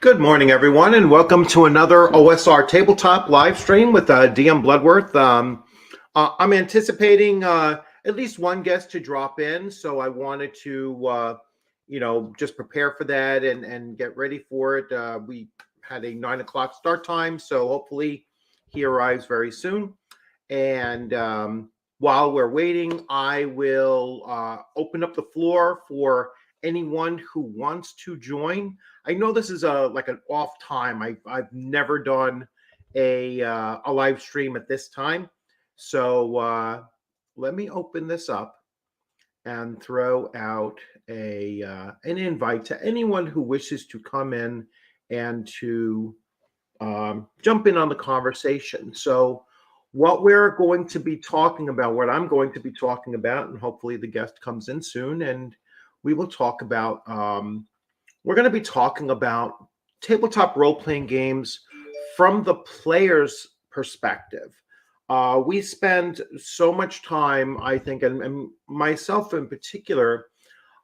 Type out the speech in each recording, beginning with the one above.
Good morning, everyone, and welcome to another OSR Tabletop live stream with DM Bluddworth. I'm anticipating at least one guest to drop in, so I wanted to, just prepare for that and get ready for it. We had a 9 o'clock start time, so hopefully he arrives very soon. And while we're waiting, I will open up the floor for anyone who wants to join. I know this is like an off time. I've never done a live stream at this time, so let me open this up and throw out an invite to anyone who wishes to come in and to jump in on the conversation. So what we're going to be talking about, what I'm going to be talking about, and hopefully the guest comes in soon, and we will talk about, we're going to be talking about tabletop role-playing games from the player's perspective. We spend so much time, I think, and myself in particular,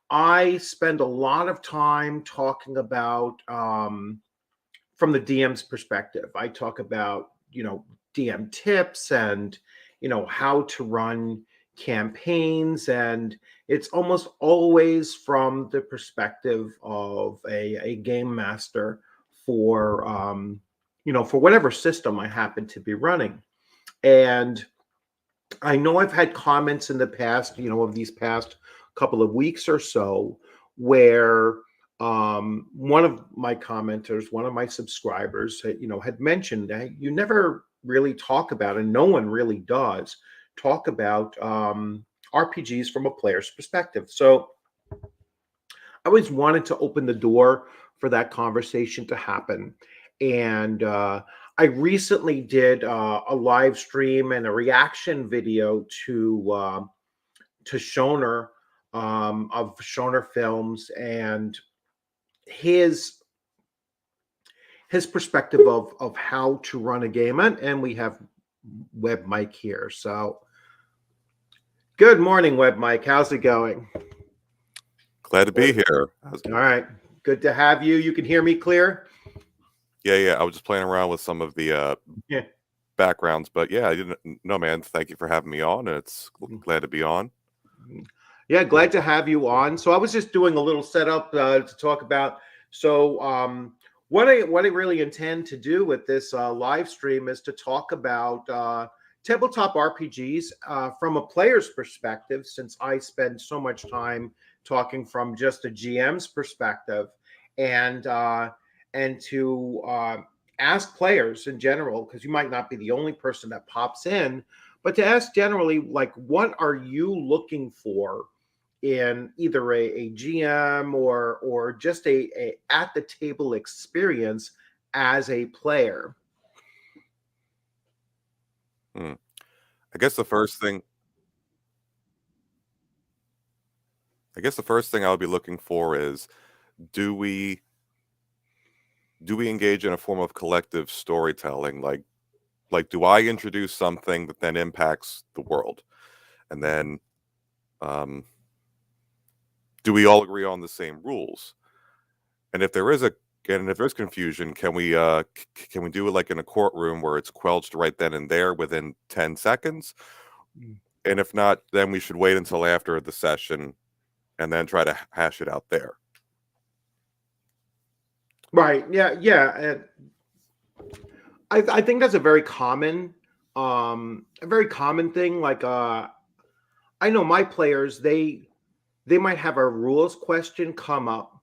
I spend a lot of time talking about from the DM's perspective. I talk about, DM tips and, how to run campaigns, and it's almost always from the perspective of a game master for for whatever system I happen to be running. And I know I've had comments in the past, of these past couple of weeks or so, where one of my commenters, one of my subscribers, had mentioned that you never really talk about, and no one really does talk about RPGs from a player's perspective. So I always wanted to open the door for that conversation to happen. And I recently did a live stream and a reaction video to Shoner of Shoner Films and his perspective of how to run a game. And we have Web Mike here. So good morning, Web Mike. How's it going? Glad to be here. All right. Good to have you. You can hear me clear? Yeah. I was just playing around with some of the backgrounds, but yeah, I didn't know, man. Thank you for having me on. And it's glad to be on. Yeah, glad to have you on. So I was just doing a little setup to talk about. So what I really intend to do with this live stream is to talk about tabletop RPGs from a player's perspective, since I spend so much time talking from just a GM's perspective, and to ask players in general, because you might not be the only person that pops in, but to ask generally, like, what are you looking for in either a GM or just a at the table experience as a player? I guess the first thing I would be looking for is, do we engage in a form of collective storytelling? Like do I introduce something that then impacts the world? And then do we all agree on the same rules? And if there's confusion, can we do it like in a courtroom where it's quelched right then and there within 10 seconds? And if not, then we should wait until after the session and then try to hash it out there. Right. Yeah. I think that's a very common thing. Like I know my players, they might have a rules question come up,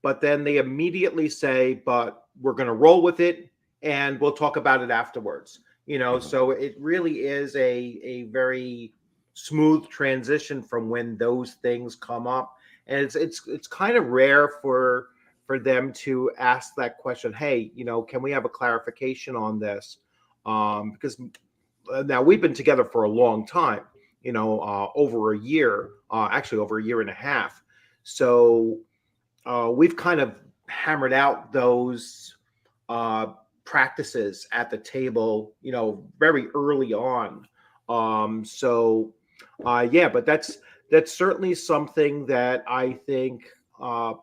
but then they immediately say, but we're going to roll with it and we'll talk about it afterwards. So it really is a very smooth transition from when those things come up. And it's kind of rare for them to ask that question. Hey, can we have a clarification on this? Because now we've been together for a long time, over a year, actually over a year and a half. So we've kind of hammered out those practices at the table, very early on. But that's certainly something that I think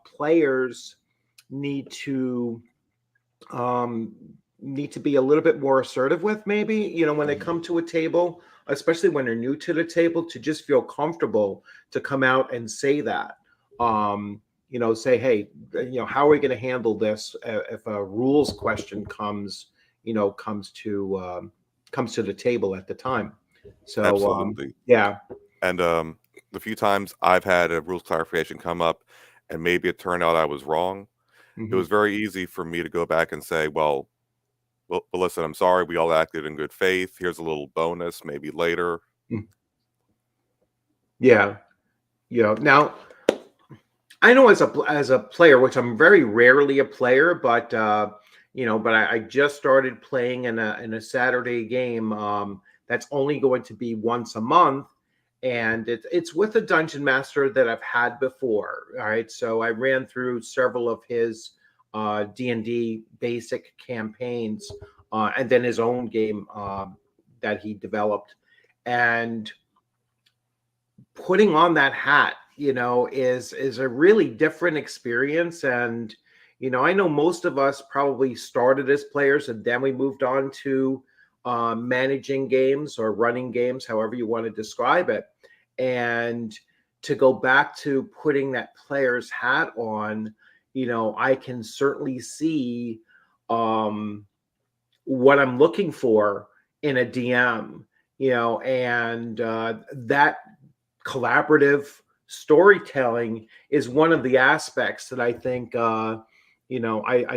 players need to um, need to be a little bit more assertive with, maybe, when they come to a table, especially when they're new to the table, to just feel comfortable to come out and say that. Say, hey, how are we going to handle this if a rules question comes to the table at the time. So Absolutely. yeah. And the few times I've had a rules clarification come up and maybe it turned out I was wrong, it Mhm. was very easy for me to go back and say, well, listen, I'm sorry. We all acted in good faith. Here's a little bonus, maybe later. Mm. Yeah. Now I know as a player, which I'm very rarely a player, but I just started playing in a Saturday game that's only going to be once a month, and it's with a dungeon master that I've had before. All right, so I ran through several of his D&D basic campaigns, and then his own game that he developed, and putting on that hat, is a really different experience. And I know most of us probably started as players and then we moved on to managing games or running games, however you want to describe it. And to go back to putting that player's hat on, I can certainly see um what I'm looking for in a DM, and that collaborative storytelling is one of the aspects that I think I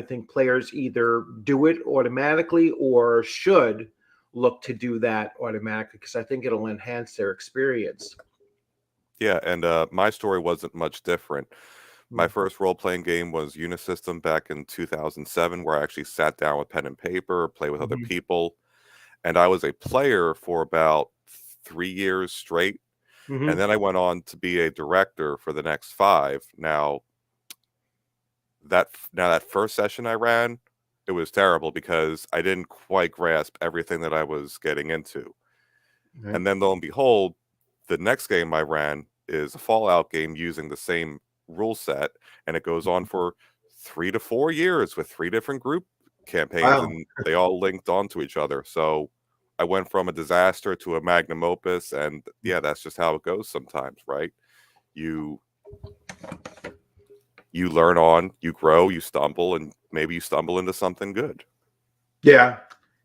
think players either do it automatically or should look to do that automatically, because I think it'll enhance their experience. Yeah, and my story wasn't much different. My Mm. first role playing game was Unisystem back in 2007, where I actually sat down with pen and paper, play with other Mhm. people. And I was a player for about 3 years straight. And Mhm. then I went on to be a director for the next five. Now that first session I ran, it was terrible because I didn't quite grasp everything that I was getting into. Right. And then lo and behold, the next game I ran is a Fallout game using the same rule set, and it goes on for 3 to 4 years with three different group campaigns, Wow. and they all linked onto each other. So I went from a disaster to a magnum opus, and yeah, that's just how it goes sometimes, right? You you learn on, you grow, you stumble, and maybe you stumble into something good. Yeah.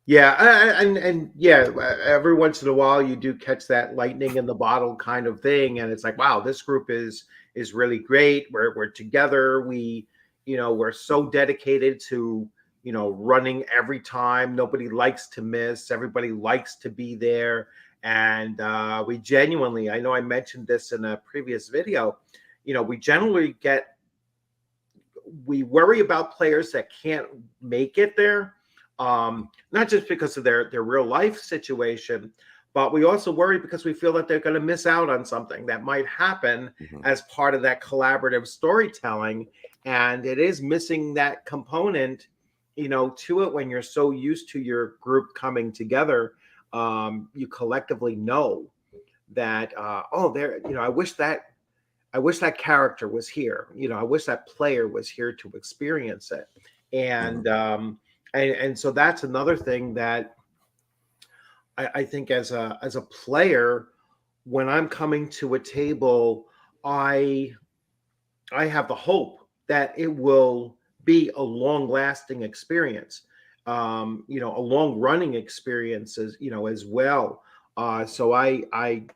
Yeah, and yeah, every once in a while you do catch that lightning in the bottle kind of thing, and it's like, wow, this group is really great. We're together. We're so dedicated to running every time. Nobody likes to miss. Everybody likes to be there, and we genuinely. I know I mentioned this in a previous video. We generally we worry about players that can't make it there, not just because of their real life situation, but we also worry because we feel that they're going to miss out on something that might happen Mhm. as part of that collaborative storytelling, and it is missing that component, to it when you're so used to your group coming together. You collectively know that, oh, there, I wish that character was here. I wish that player was here to experience it. Mhm. And so that's another thing that I think as a player, when I'm coming to a table, I I have the hope that it will be a long lasting experience, a long running experience as well. So I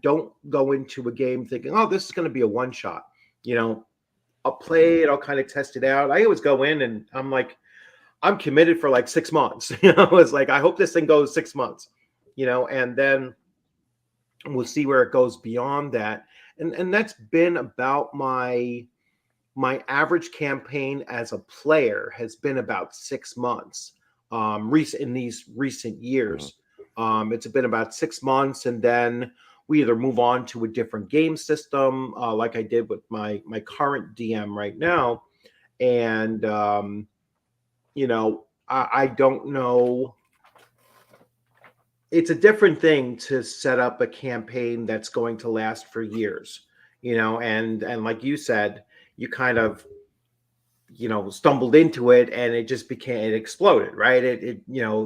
don't go into a game thinking, oh, this is going to be a one shot. You know, I'll play it, I'll kind of test it out. I always go in and I'm like, I'm committed for like 6 months. It's like I hope this thing goes 6 months, and then we'll see where it goes beyond that. And that's been about my average campaign as a player has been about 6 months. Recent in these recent Mhm. years, it's been about 6 months, and then we either move on to a different game system, like I did with my current DM right now, and I don't know. It's a different thing to set up a campaign that's going to last for years, and like you said, you kind of stumbled into it, and it exploded, right?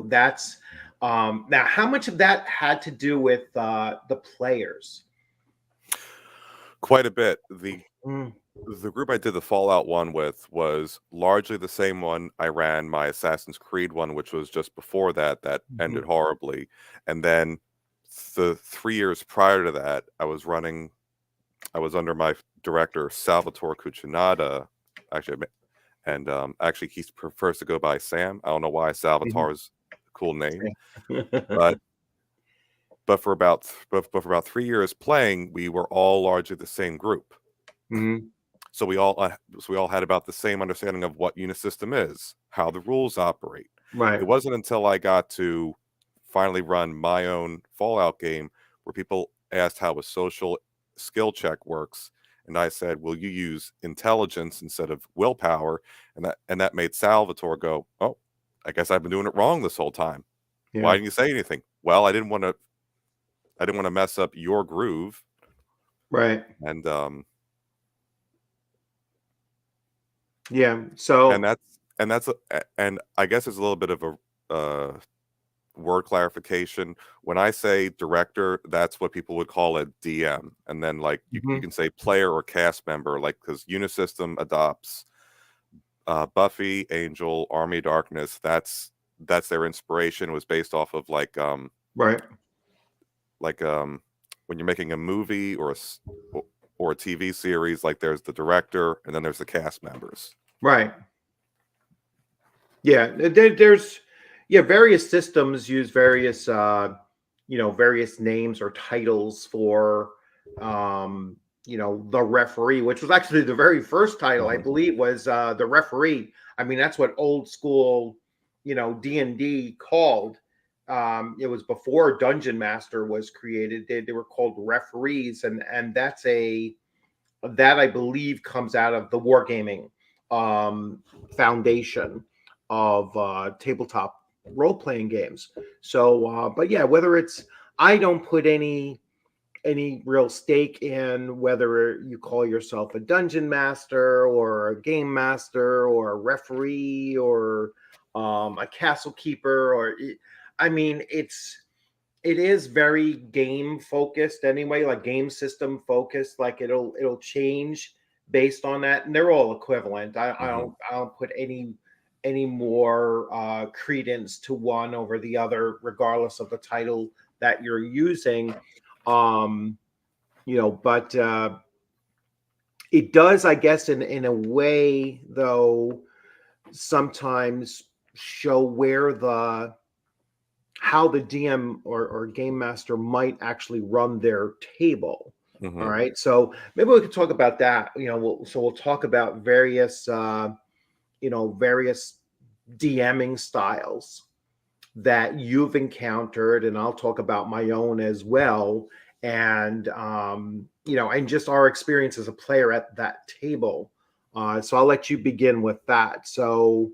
That's now, how much of that had to do with the players? Quite a bit. The Mm, the group I did the Fallout one with was largely the same one I ran my Assassin's Creed one, which was just before that, that ended mhm, horribly. And then the 3 years prior to that, I was under my director, Salvatore Cucinata, actually, and actually he prefers to go by Sam. I don't know why. mhm. Salvatore's a cool name, Yeah. but but for about 3 years playing, we were all largely the same group. Mhm. So we all had about the same understanding of what Unisystem is, how the rules operate. It Right. wasn't until I got to finally run my own Fallout game where people asked how a social skill check works, and I said, "Will you use intelligence instead of willpower?" And that made Salvatore go, "Oh, I guess I've been doing it wrong this whole time. Why Yeah. didn't you say anything?" Well, I didn't want to mess up your groove, Right. and Yeah. and So. and I guess it's a little bit of a word clarification. When I say director, that's what people would call a DM, and then like you Mhm. can say player or cast member, like because Unisystem adopts Buffy, Angel, Army of Darkness. That's their inspiration. It was based off of Right. like when you're making a movie or a TV series, like there's the director and then there's the cast members. Right. Yeah. There's various systems use various names or titles for the referee, which was actually the very first title, I Mhm. believe, was the referee. I mean, that's what old school, D&D called. It was before Dungeon Master was created. They were called referees, and that I believe comes out of the wargaming foundation of tabletop role playing games. So, but yeah, whether it's I don't put any real stake in whether you call yourself a dungeon master or a game master or a referee or a castle keeper I mean, it is very game focused anyway, like game system focused. Like it'll change based on that, and they're all equivalent. Mhm. I don't put any more credence to one over the other, regardless of the title that you're using. Um, but it does, I guess, in a way, though, sometimes show where the how the DM or game master might actually run their table. All Mhm. right. So maybe we could talk about that. We'll talk about various DMing styles that you've encountered, and I'll talk about my own as well. And and just our experience as a player at that table. So I'll let you begin with that. So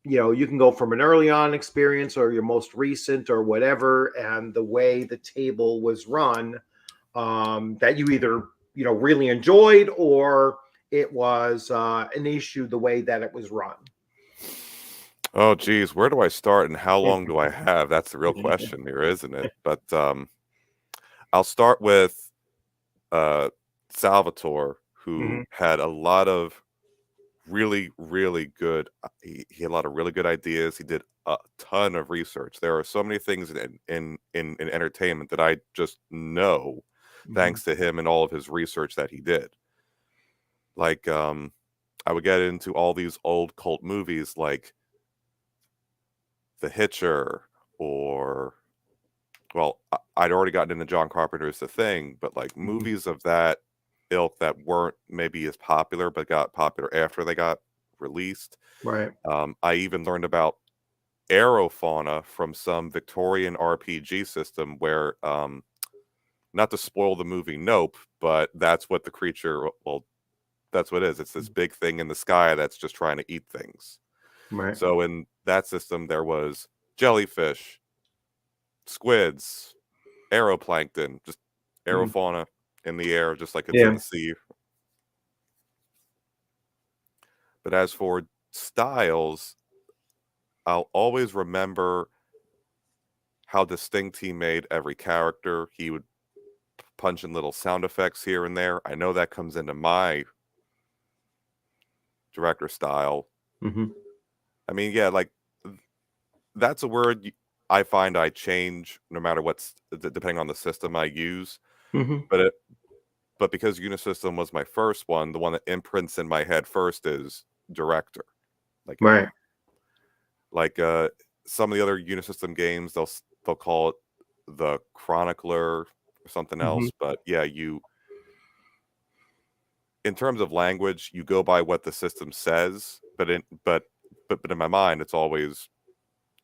you can go from an early on experience or your most recent or whatever, and the way the table was run, that you either really enjoyed, or it was an issue the way that it was run. Oh, geez, where do I start and how long do I have? That's the real question here, isn't it? But I'll start with uh, Salvatore, who Mhm. had a lot of really, really good. He had a lot of really good ideas. He did a ton of research. There are so many things in entertainment that I just know Mhm. thanks to him and all of his research that he did. Like I would get into all these old cult movies like The Hitcher or I'd already gotten into John Carpenter's The Thing, but like Mhm. movies of that ilk that weren't maybe as popular, but got popular after they got released. Right. I even learned about aerofauna from some Victorian RPG system where, not to spoil the movie Nope, but that's what the creature, well, that's what it is. It's this big thing in the sky that's just trying to eat things. Right. So in that system, there was jellyfish, squids, aeroplankton, just Mhm. aerofauna in the air, just like it's in Yeah. the sea. But as for styles, I'll always remember how distinct he made every character. He would punch in little sound effects here and there. I know that comes into my director style. Mm-hmm. I mean, yeah, like that's a word I find I change no matter what's depending on the system I use. Mm-hmm. But because Unisystem was my first one, the one that imprints in my head first is director. Like Right. like some of the other Unisystem games, they'll call it the Chronicler or something Mm-hmm. else. But yeah, in terms of language, you go by what the system says. But in my mind, it's always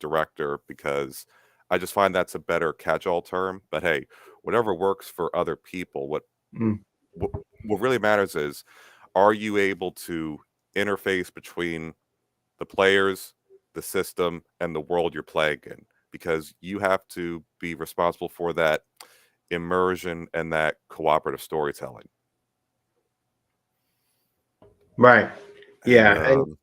director because I just find that's a better catch-all term. But hey, whatever works for other people. Mm. What, what really matters is, are you able to interface between the players, the system, and the world you're playing in? Because you have to be responsible for that immersion and that cooperative storytelling. Right. And Yeah. And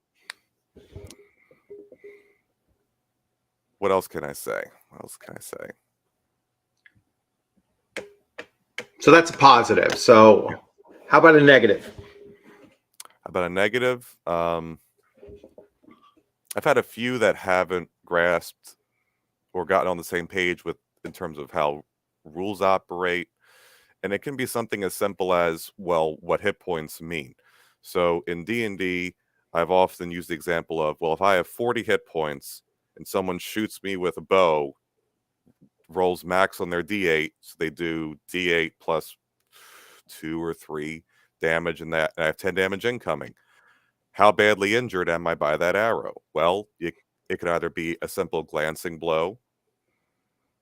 what else can I say? What else can I say? so that's a positive. So how about a negative? About a negative, I've had a few that haven't grasped or gotten on the same page with in terms of how rules operate. And it can be something as simple as, well, what hit points mean. So in D&D, I've often used the example of, well, if I have 40 hit points and someone shoots me with a bow, rolls max on their D8, so they do D8 plus 2 or 3 damage, and I have 10 damage incoming. How badly injured am I by that arrow? Well, it could either be a simple glancing blow,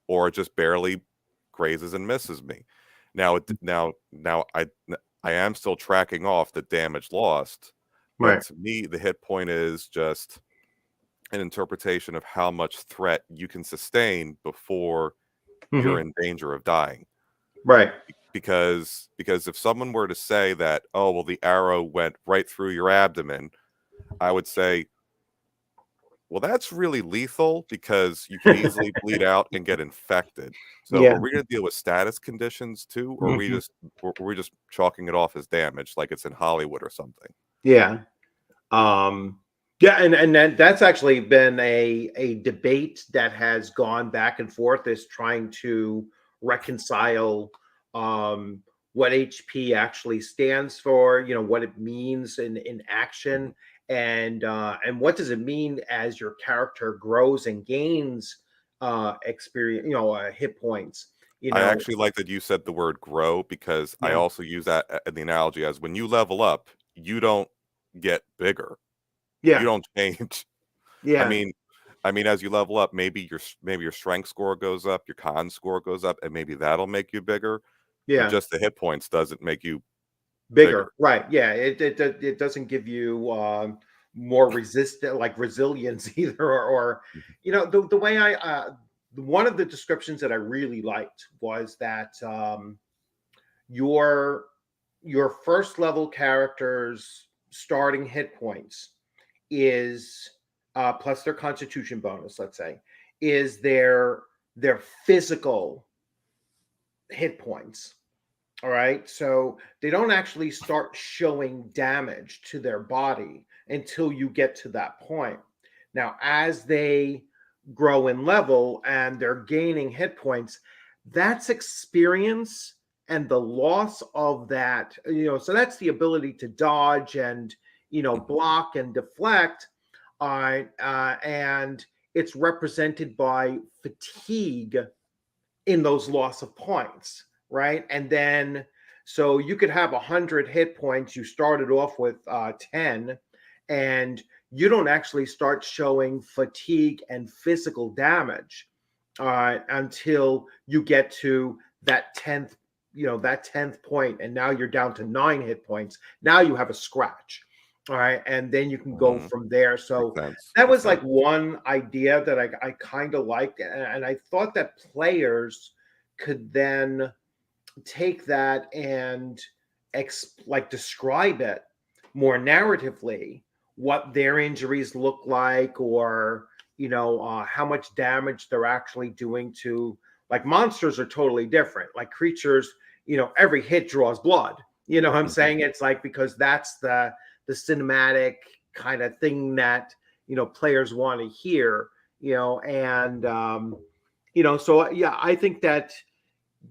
or it just barely grazes and misses me. Now I am still tracking off the damage lost, but Right. to me, the hit point is just an interpretation of how much threat you can sustain before you're Mm-hmm. in danger of dying. Right. Because if someone were to say that, oh well, the arrow went right through your abdomen, I would say, well, that's really lethal because you could easily bleed out and get infected. So, Yeah. are we going to deal with status conditions too, or Mm-hmm. are we just chalking it off as damage, like it's in Hollywood or something? Yeah. Um, yeah, and that's actually been a debate that has gone back and forth, is trying to reconcile um, what HP actually stands for, what it means in Mhm. action, and what does it mean as your character grows and gains experience, hit points, you I know. actually like that you said the word grow because I Yeah, also use that in the analogy as when you level up, you don't get bigger, you yeah, don't change. I yeah, mean, as you level up, maybe your strength score goes up, your con score goes up, and maybe that'll make you bigger. But yeah. just the hit points doesn't make you bigger. Bigger, right? Yeah, it doesn't give you more resistant, like resilience either, or Mhm. the way one of the descriptions that I really liked was that your your first level characters starting hit points is plus their constitution bonus, let's say, is their physical hit points. All right. So they don't actually start showing damage to their body until you get to that point. Now, as they grow in level and they're gaining hit points, that's experience and the loss of that, so that's the ability to dodge and, Mhm. block and deflect. And it's represented by fatigue in those loss of points, right? And then so you could have 100 hit points. You started off with 10, and you don't actually start showing fatigue and physical damage until you get to that 10th, that 10th point, and now you're down to 9 hit points. Now you have a scratch. All right. And then you can go Mhm. from there. Makes So sense. that Makes was like sense. one idea that I kind of liked. And I thought that players could then take that and like describe it more narratively what their injuries look like, or how much damage they're actually doing to, like, monsters are totally different. Like creatures, every hit draws blood. You know what I'm saying? It's like, because that's the cinematic kind of thing that players want to hear. And so yeah, I think that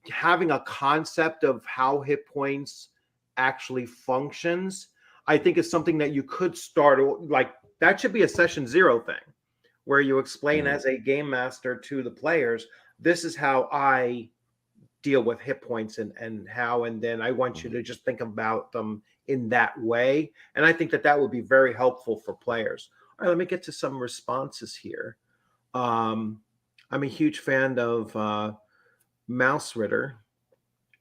having a concept of how hit points actually functions, I think is something that you could start, like, that should be a session 0 thing, where you explain as a game master to the players, this is how I deal with hit points, and how, and then I want you to just think about them in that way. And I think that that would be very helpful for players. All right, let me get to some responses here. I'm a huge fan of Mouse Ritter,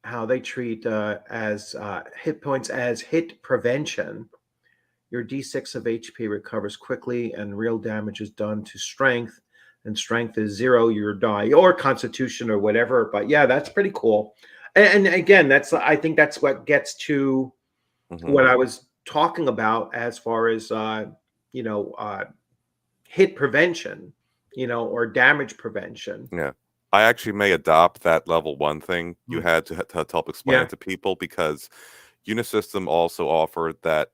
how they treat as hit points as hit prevention. Your D6 of HP recovers quickly, and real damage is done to strength. And strength is 0, your die, or constitution, or whatever. But yeah, that's pretty cool. And again, I think that's what gets to what I was talking about as far as hit prevention, or damage prevention. Yeah. I actually may adopt that level 1 thing you had to help explain it to people, because Unisystem also offered that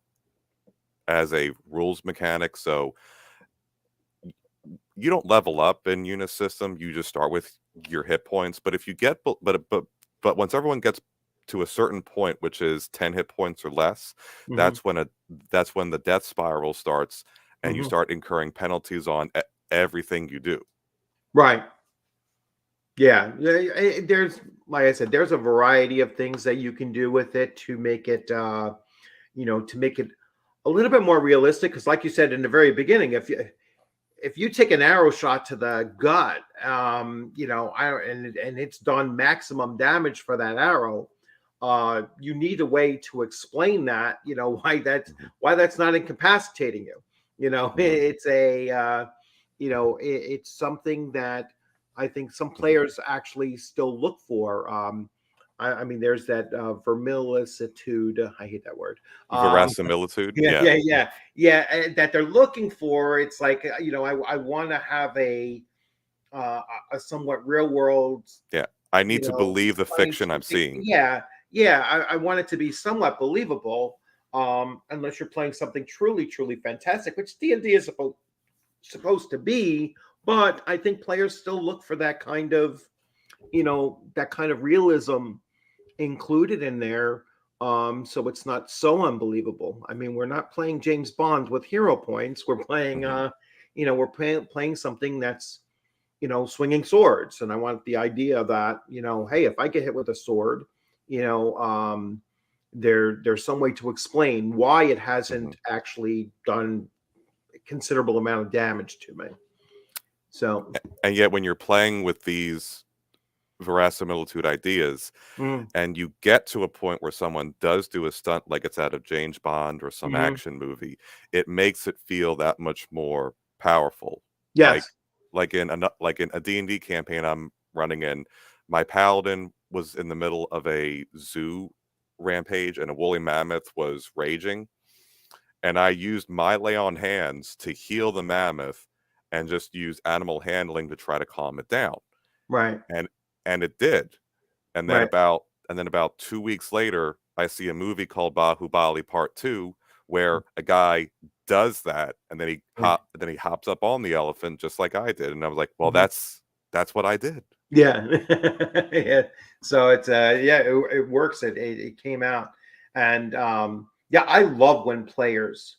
as a rules mechanic. So you don't level up in Unisystem, you just start with your hit points. But if you get but once everyone gets to a certain point, which is 10 hit points or less, that's when the death spiral starts, and you start incurring penalties on everything you do. Right. Yeah. There's, like I said, there's a variety of things that you can do with it to make it to make it a little bit more realistic. Because like you said in the very beginning, if you take an arrow shot to the gut, and it's done maximum damage for that arrow, you need a way to explain that, why that's not incapacitating you. It's it's something that I think some players actually still look for. I mean, there's that verisimilitude. I hate that word. Verisimilitude. Yeah. That they're looking for. It's like, I want to have a somewhat real world. Yeah, I need to believe the fiction I'm seeing. Yeah. I want it to be somewhat believable. Unless you're playing something truly, truly fantastic, which D&D is supposed to be. But I think players still look for that kind of, realism included in there, so it's not so unbelievable. I mean, we're not playing James Bond with hero points. We're playing, playing something that's, swinging swords. And I want the idea that, hey, if I get hit with a sword, there's some way to explain why it hasn't actually done a considerable amount of damage to me. So, and yet when you're playing with these verisimilitude ideas, and you get to a point where someone does do a stunt like it's out of James Bond or some action movie, it makes it feel that much more powerful. Yes. Like in a D&D campaign I'm running in, my paladin was in the middle of a zoo rampage, and a woolly mammoth was raging, and I used my lay on hands to heal the mammoth and just use animal handling to try to calm it down. Right. And it did. And then about 2 weeks later, I see a movie called Bahubali Part 2, where a guy does that, and then he hops up on the elephant just like I did. And I was like, well, that's what I did. Yeah. Yeah. So it's it works. It came out. And I love when players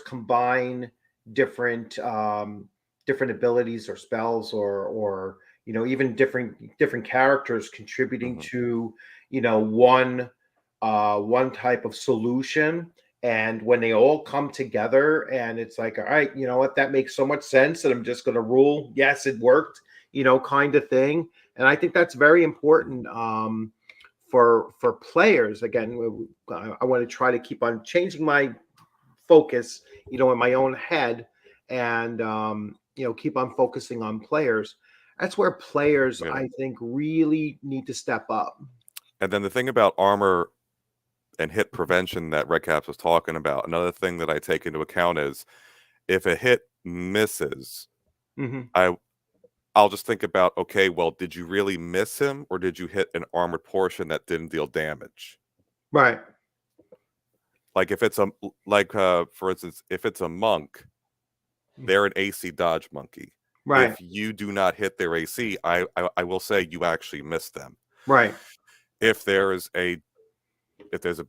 combine different different abilities or spells, or even different characters contributing to one type of solution. And when they all come together, and it's like, all right, you know what, that makes so much sense, and I'm just going to rule, yes, it worked, kind of thing. And I think that's very important for players. Again, I want to try to keep on changing my focus, in my own head, and keep on focusing on players. That's where players, I think, really need to step up. And then the thing about armor and hit prevention that Red Caps was talking about, another thing that I take into account is if a hit misses, I'll just think about, okay, well, did you really miss him, or did you hit an armored portion that didn't deal damage? Right. Like if it's for instance, if it's a monk, they're an AC dodge monkey. Right. If you do not hit their AC, I will say you actually missed them. Right. If there's a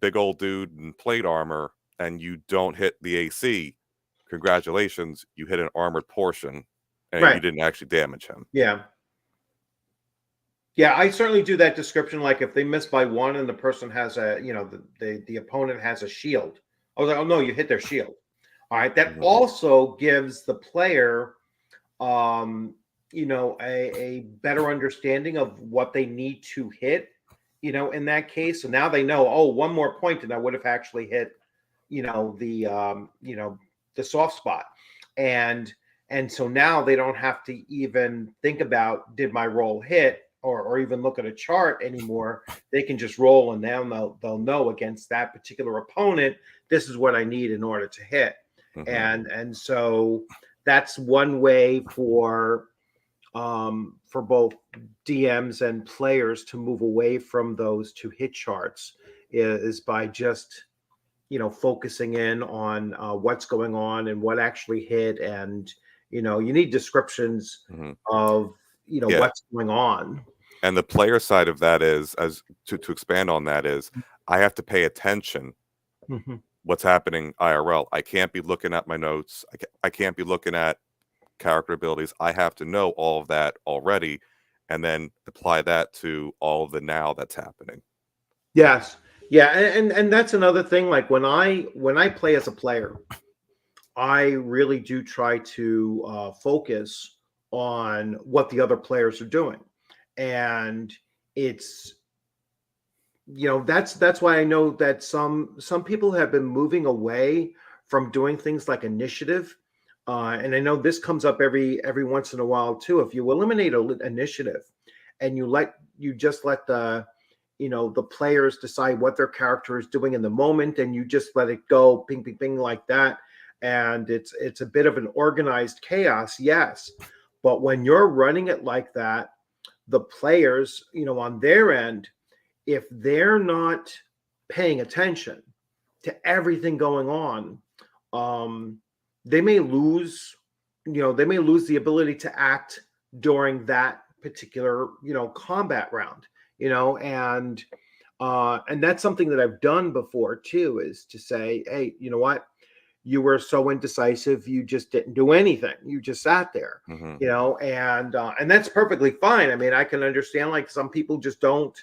big old dude in plate armor and you don't hit the AC, congratulations, you hit an armored portion and you didn't actually damage him. Yeah. Yeah, I certainly do that description. Like if they miss by one and the person has the opponent has a shield. I was like, oh no, you hit their shield. All right. That also gives the player a better understanding of what they need to hit, in that case. So now they know, oh, one more point and I would have actually hit, the soft spot. And so now they don't have to even think about, did my roll hit, or even look at a chart anymore. They can just roll, and now they'll know against that particular opponent, this is what I need in order to hit. And so that's one way for both DMs and players to move away from those two hit charts, is by just focusing in on what's going on and what actually hit. And you need descriptions of what's going on. And the player side of that is, as to expand on that, is I have to pay attention what's happening IRL. I can't be looking at my notes. I can't be looking at character abilities. I have to know all of that already and then apply that to all of the now that's happening. Yes. Yeah, and that's another thing. Like when I play as a player, I really do try to focus on what the other players are doing. And it's that's why I know that some people have been moving away from doing things like initiative, and I know this comes up every once in a while too. If you eliminate an initiative and you just let the players decide what their character is doing in the moment, and you just let it go, ping ping ping, like that, and it's a bit of an organized chaos, yes. But when you're running it like that, the players, on their end, if they're not paying attention to everything going on, they may lose the ability to act during that particular, combat round, and that's something that I've done before too, is to say, hey, you know what? You were so indecisive, you just didn't do anything. You just sat there, and that's perfectly fine. I mean, I can understand, like, some people just don't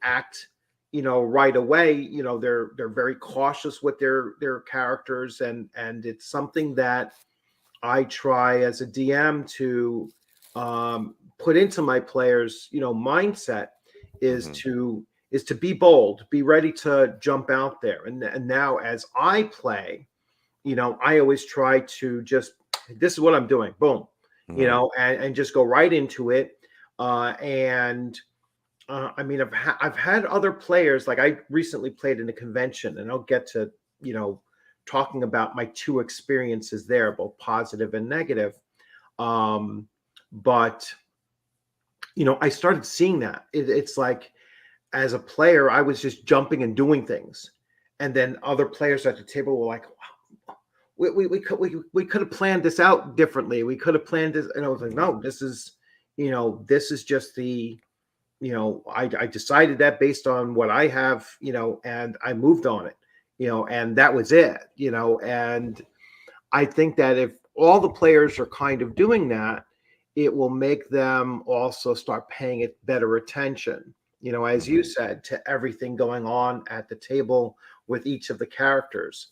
act, right away. They're very cautious with their characters, and it's something that I try as a DM to put into my players, mindset, is to be bold, be ready to jump out there. And now as I play, I always try to just, this is what I'm doing, boom, and just go right into it. I mean, I've had other players, like I recently played in a convention, and I'll get to, talking about my two experiences there, both positive and negative. But, I started seeing that it's like, as a player, I was just jumping and doing things, and then other players at the table were like, wow, we could have planned this out differently. We could have planned this. And I was like, no, this is just the, I decided that based on what I have, and I moved on it, and that was it, and I think that if all the players are kind of doing that, it will make them also start paying it better attention, as you said, to everything going on at the table with each of the characters.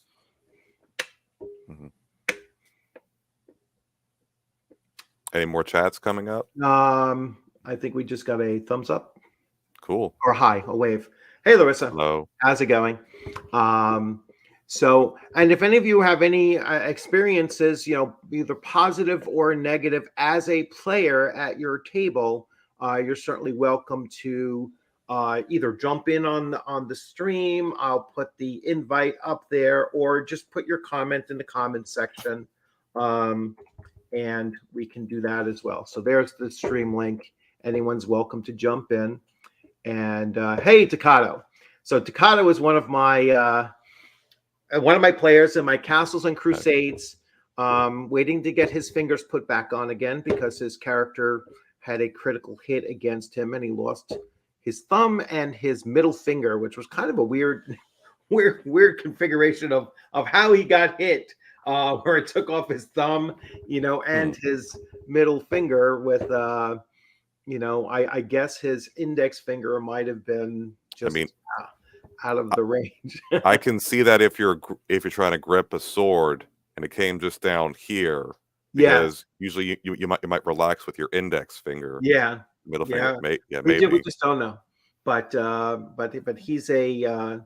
Any more chats coming up? I think we just got a thumbs up. Cool. Or hi, a wave. Hey, Larissa. Hello. How's it going? So, and if any of you have any experiences, either positive or negative as a player at your table, you're certainly welcome to either jump in on the stream. I'll put the invite up there, or just put your comment in the comment section, and we can do that as well. So there's the stream link. Anyone's welcome to jump in. And hey, Takato. So Takato is one of my players in my Castles and Crusades, waiting to get his fingers put back on again because his character had a critical hit against him and he lost his thumb and his middle finger, which was kind of a weird configuration of how he got hit, where it took off his thumb, and his middle finger with, I guess his index finger might have been just out of the range. I can see that if you're trying to grip a sword and it came just down here, because usually you might relax with your index finger. Yeah. Middle finger. We Maybe. just don't know. But he's a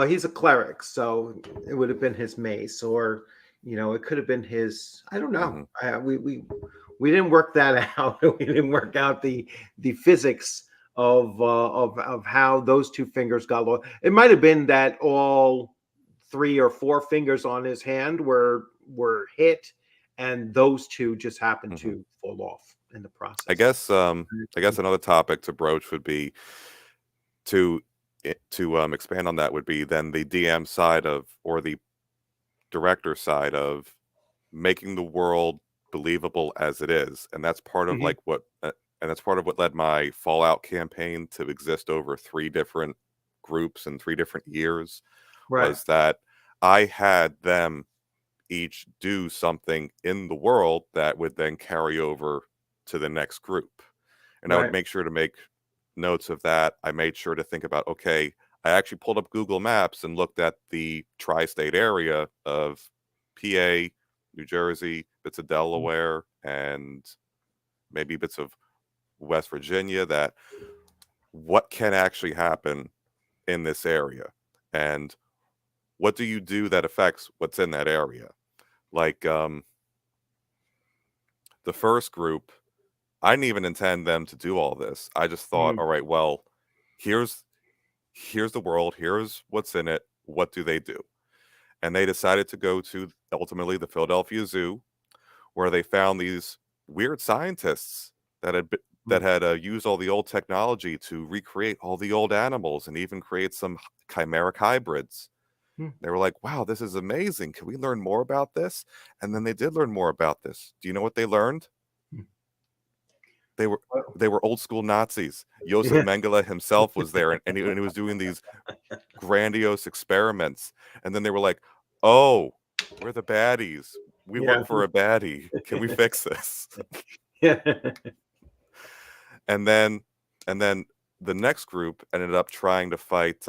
he's a cleric, so it would have been his mace, or it could have been his. I don't know. We didn't work that out. We didn't work out the physics of how those two fingers got lost. It might have been that all 3 or 4 fingers on his hand were hit, and those two just happened to fall off in the process. I guess another topic to broach would be to expand on that would be then the DM side of, or the director side of, making the world believable as it is, and that's part of like what and that's part of what led my Fallout campaign to exist over 3 different groups in 3 different years. Right. Was that I had them each do something in the world that would then carry over to the next group, and I would make sure to make notes of that. I made sure to think about, okay, I actually pulled up Google Maps and looked at the tri-state area of PA, New Jersey, bits of Delaware, and maybe bits of West Virginia, that what can actually happen in this area, and what do you do that affects what's in that area. Like the first group, I didn't even intend them to do all this. I just thought, all right, well, here's the world, here's what's in it, what do they do? And they decided to go to ultimately the Philadelphia Zoo, where they found these weird scientists that had used all the old technology to recreate all the old animals and even create some chimeric hybrids. They were like, wow, this is amazing. Can we learn more about this? And then they did learn more about this. Do you know what they learned? They were old school Nazis. Josef Mengele himself was there, and he was doing these grandiose experiments. And then they were like, oh, we're the baddies. We work for a baddie. Can we fix this? And then the next group ended up trying to fight.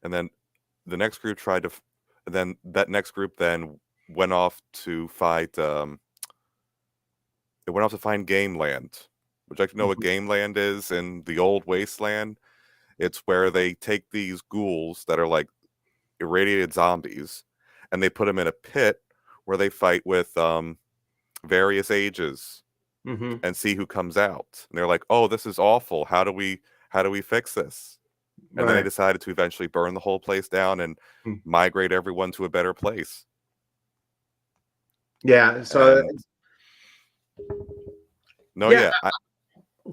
And then the next group tried to. And then that next group then went off to fight. It went off to find Game Land. Would you like to know what Game Land is in the old wasteland? It's where they take these ghouls that are like irradiated zombies, and they put them in a pit where they fight with various ages and see who comes out. And they're like, oh, this is awful. How do we fix this? And then they decided to eventually burn the whole place down and migrate everyone to a better place. Yeah. So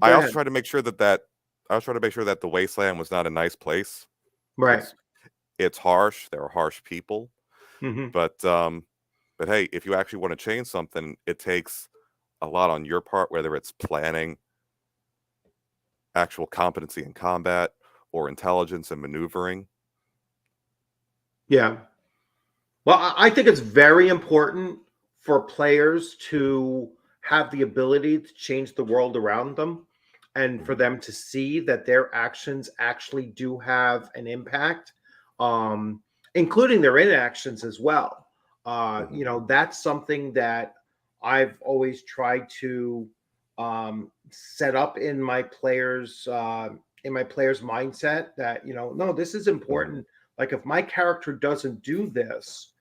I also tried to make sure that the wasteland was not a nice place. Right. It's harsh. There are harsh people. But hey, if you actually want to change something, it takes a lot on your part, whether it's planning, actual competency in combat, or intelligence and maneuvering. Yeah. Well, I think it's very important for players to have the ability to change the world around them, and for them to see that their actions actually do have an impact, including their inactions as well. That's something that I've always tried to set up in my players' mindset, that no, this is important. Like, if my character doesn't do this,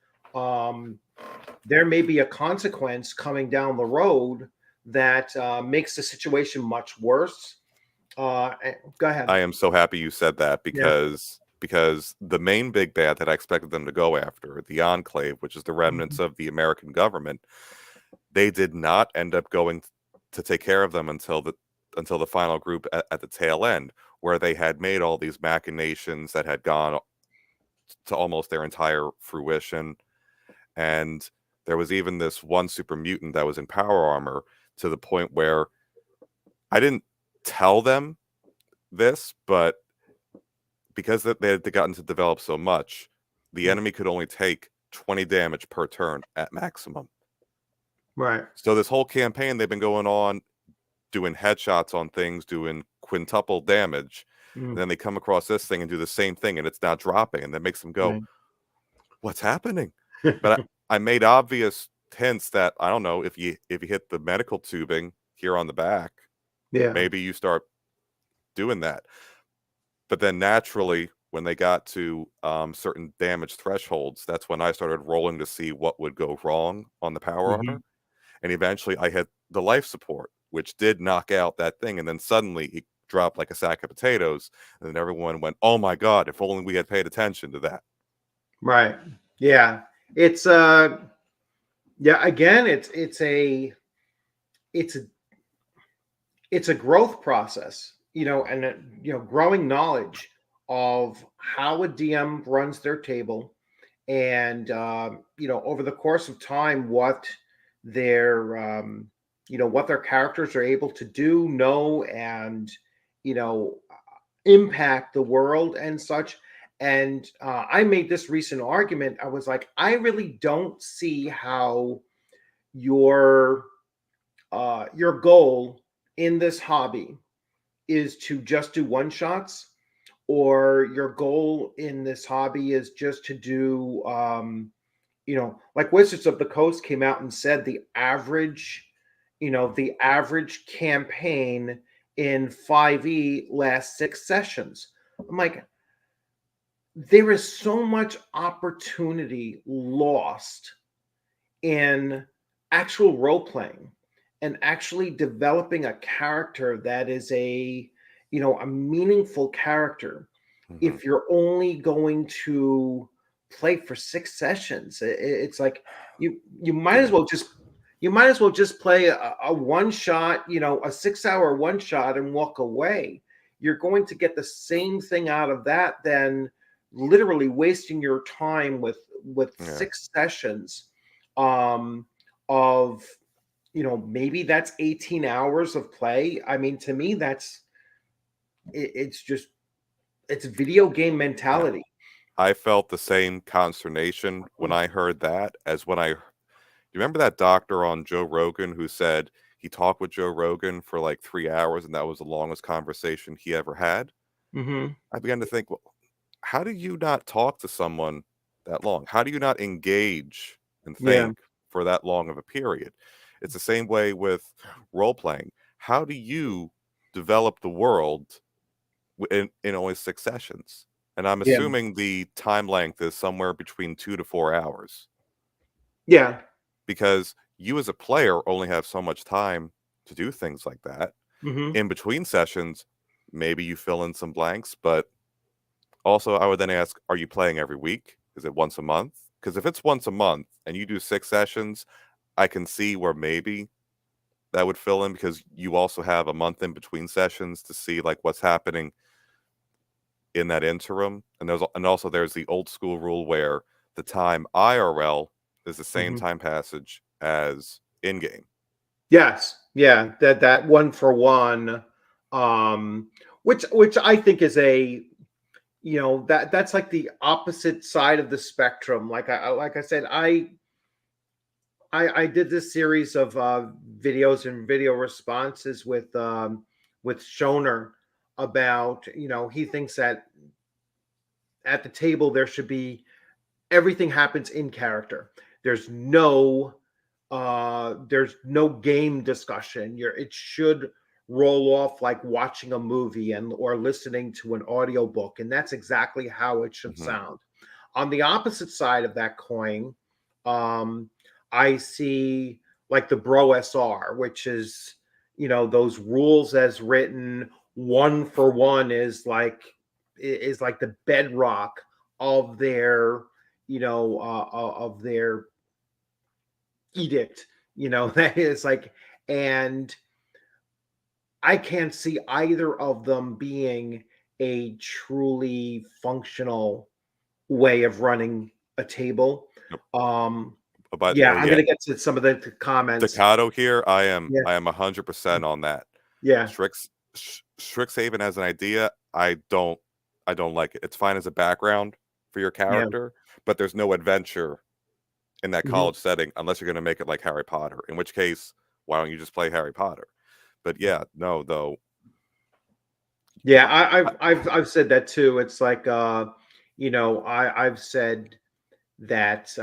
there may be a consequence coming down the road that makes the situation much worse. Go ahead. I am so happy you said that Yeah. because the main big bad that I expected them to go after, the Enclave, which is the remnants Mhm. of the American government, they did not end up going to take care of them until the final group at the tail end, where they had made all these machinations that had gone to almost their entire fruition. And there was even this one super mutant that was in power armor, to the point where I didn't tell them this, but because they had gotten to develop so much, the Mm. enemy could only take 20 damage per turn at maximum. Right. So this whole campaign, they've been going on doing headshots on things, doing quintuple damage, and Mm. then they come across this thing and do the same thing, and it's not dropping, and that makes them go, Right. "What's happening?" But I made obvious hints that, I don't know, if you hit the medical tubing here on the back, Yeah. maybe you start doing that. But then naturally, when they got to certain damage thresholds, that's when I started rolling to see what would go wrong on the power Hmm. armor. And eventually I hit the life support, which did knock out that thing. And then suddenly it dropped like a sack of potatoes. And then everyone went, "Oh my God, if only we had paid attention to that." Right. Yeah. It's yeah, again, it's a it's a growth process, and growing knowledge of how a DM runs their table, and over the course of time, their what their characters are able to do, know, and you know impact the world and such. And I made this recent argument. I was like, I really don't see how your your goal in this hobby is to just do one shots, or your goal in this hobby is just to do like Wizards of the Coast came out and said the average campaign in 5e lasts 6 sessions. I'm like, there is so much opportunity lost in actual role playing and actually developing a character that is a meaningful character, Mhm. if you're only going to play for 6 sessions. It's like you might as Yeah. well just play a one shot, a 6 hour one shot, and walk away. You're going to get the same thing out of that than literally wasting your time with Yeah. 6 sessions um of maybe that's 18 hours of play. I mean, to me, it's just it's video game Yeah. mentality. I felt the same consternation when I heard that as when you remember that doctor on Joe Rogan who said he talked with Joe Rogan for like 3 hours and that was the longest conversation he ever had? Hmm. I began to think, well, how do you not talk to someone that long? How do you not engage and Yeah. think for that long of a period? It's the same way with role playing. How do you develop the world in only 6 sessions? And I'm Yeah. assuming the time length is somewhere between 2 to 4 hours, Yeah. because you as a player only have so much time to do things like that. Hmm. In between sessions, maybe you fill in some blanks, but also I would then ask, are you playing every week? Is it once a month? Because if it's once a month and you do 6 sessions, I can see where maybe that would fill in, because you also have a month in between sessions to see like what's happening in that interim. And also there's the old school rule where the time IRL is the same Hmm. time passage as in game. Yes. Yeah. That one for one, which I think is that's like the opposite side of the spectrum. Like I said, I did this series of videos and video responses with Shoner about, he thinks that at the table there should be everything happens in character. There's no game discussion. It should roll off like watching a movie and or listening to an audiobook, and that's exactly how it should Hmm. sound. On the opposite side of that coin, um, I see like the Bro OSR, which is, those rules as written, one for one is like the bedrock of their, of their edict, that is like, and I can't see either of them being a truly functional way of running a table. Yep. Um, But yeah, I'm gonna get to some of the comments. Staccato here, I am Yeah, 100% on that. yeah, Strixhaven as an idea, I don't like it. It's fine as a background for your yeah, character, but there's no adventure in that mhm, college setting unless you're going to make it like Harry Potter. In which case, why don't you just play Harry Potter? But yeah, no, though. yeah. I, I've said that too. It's like, I've said that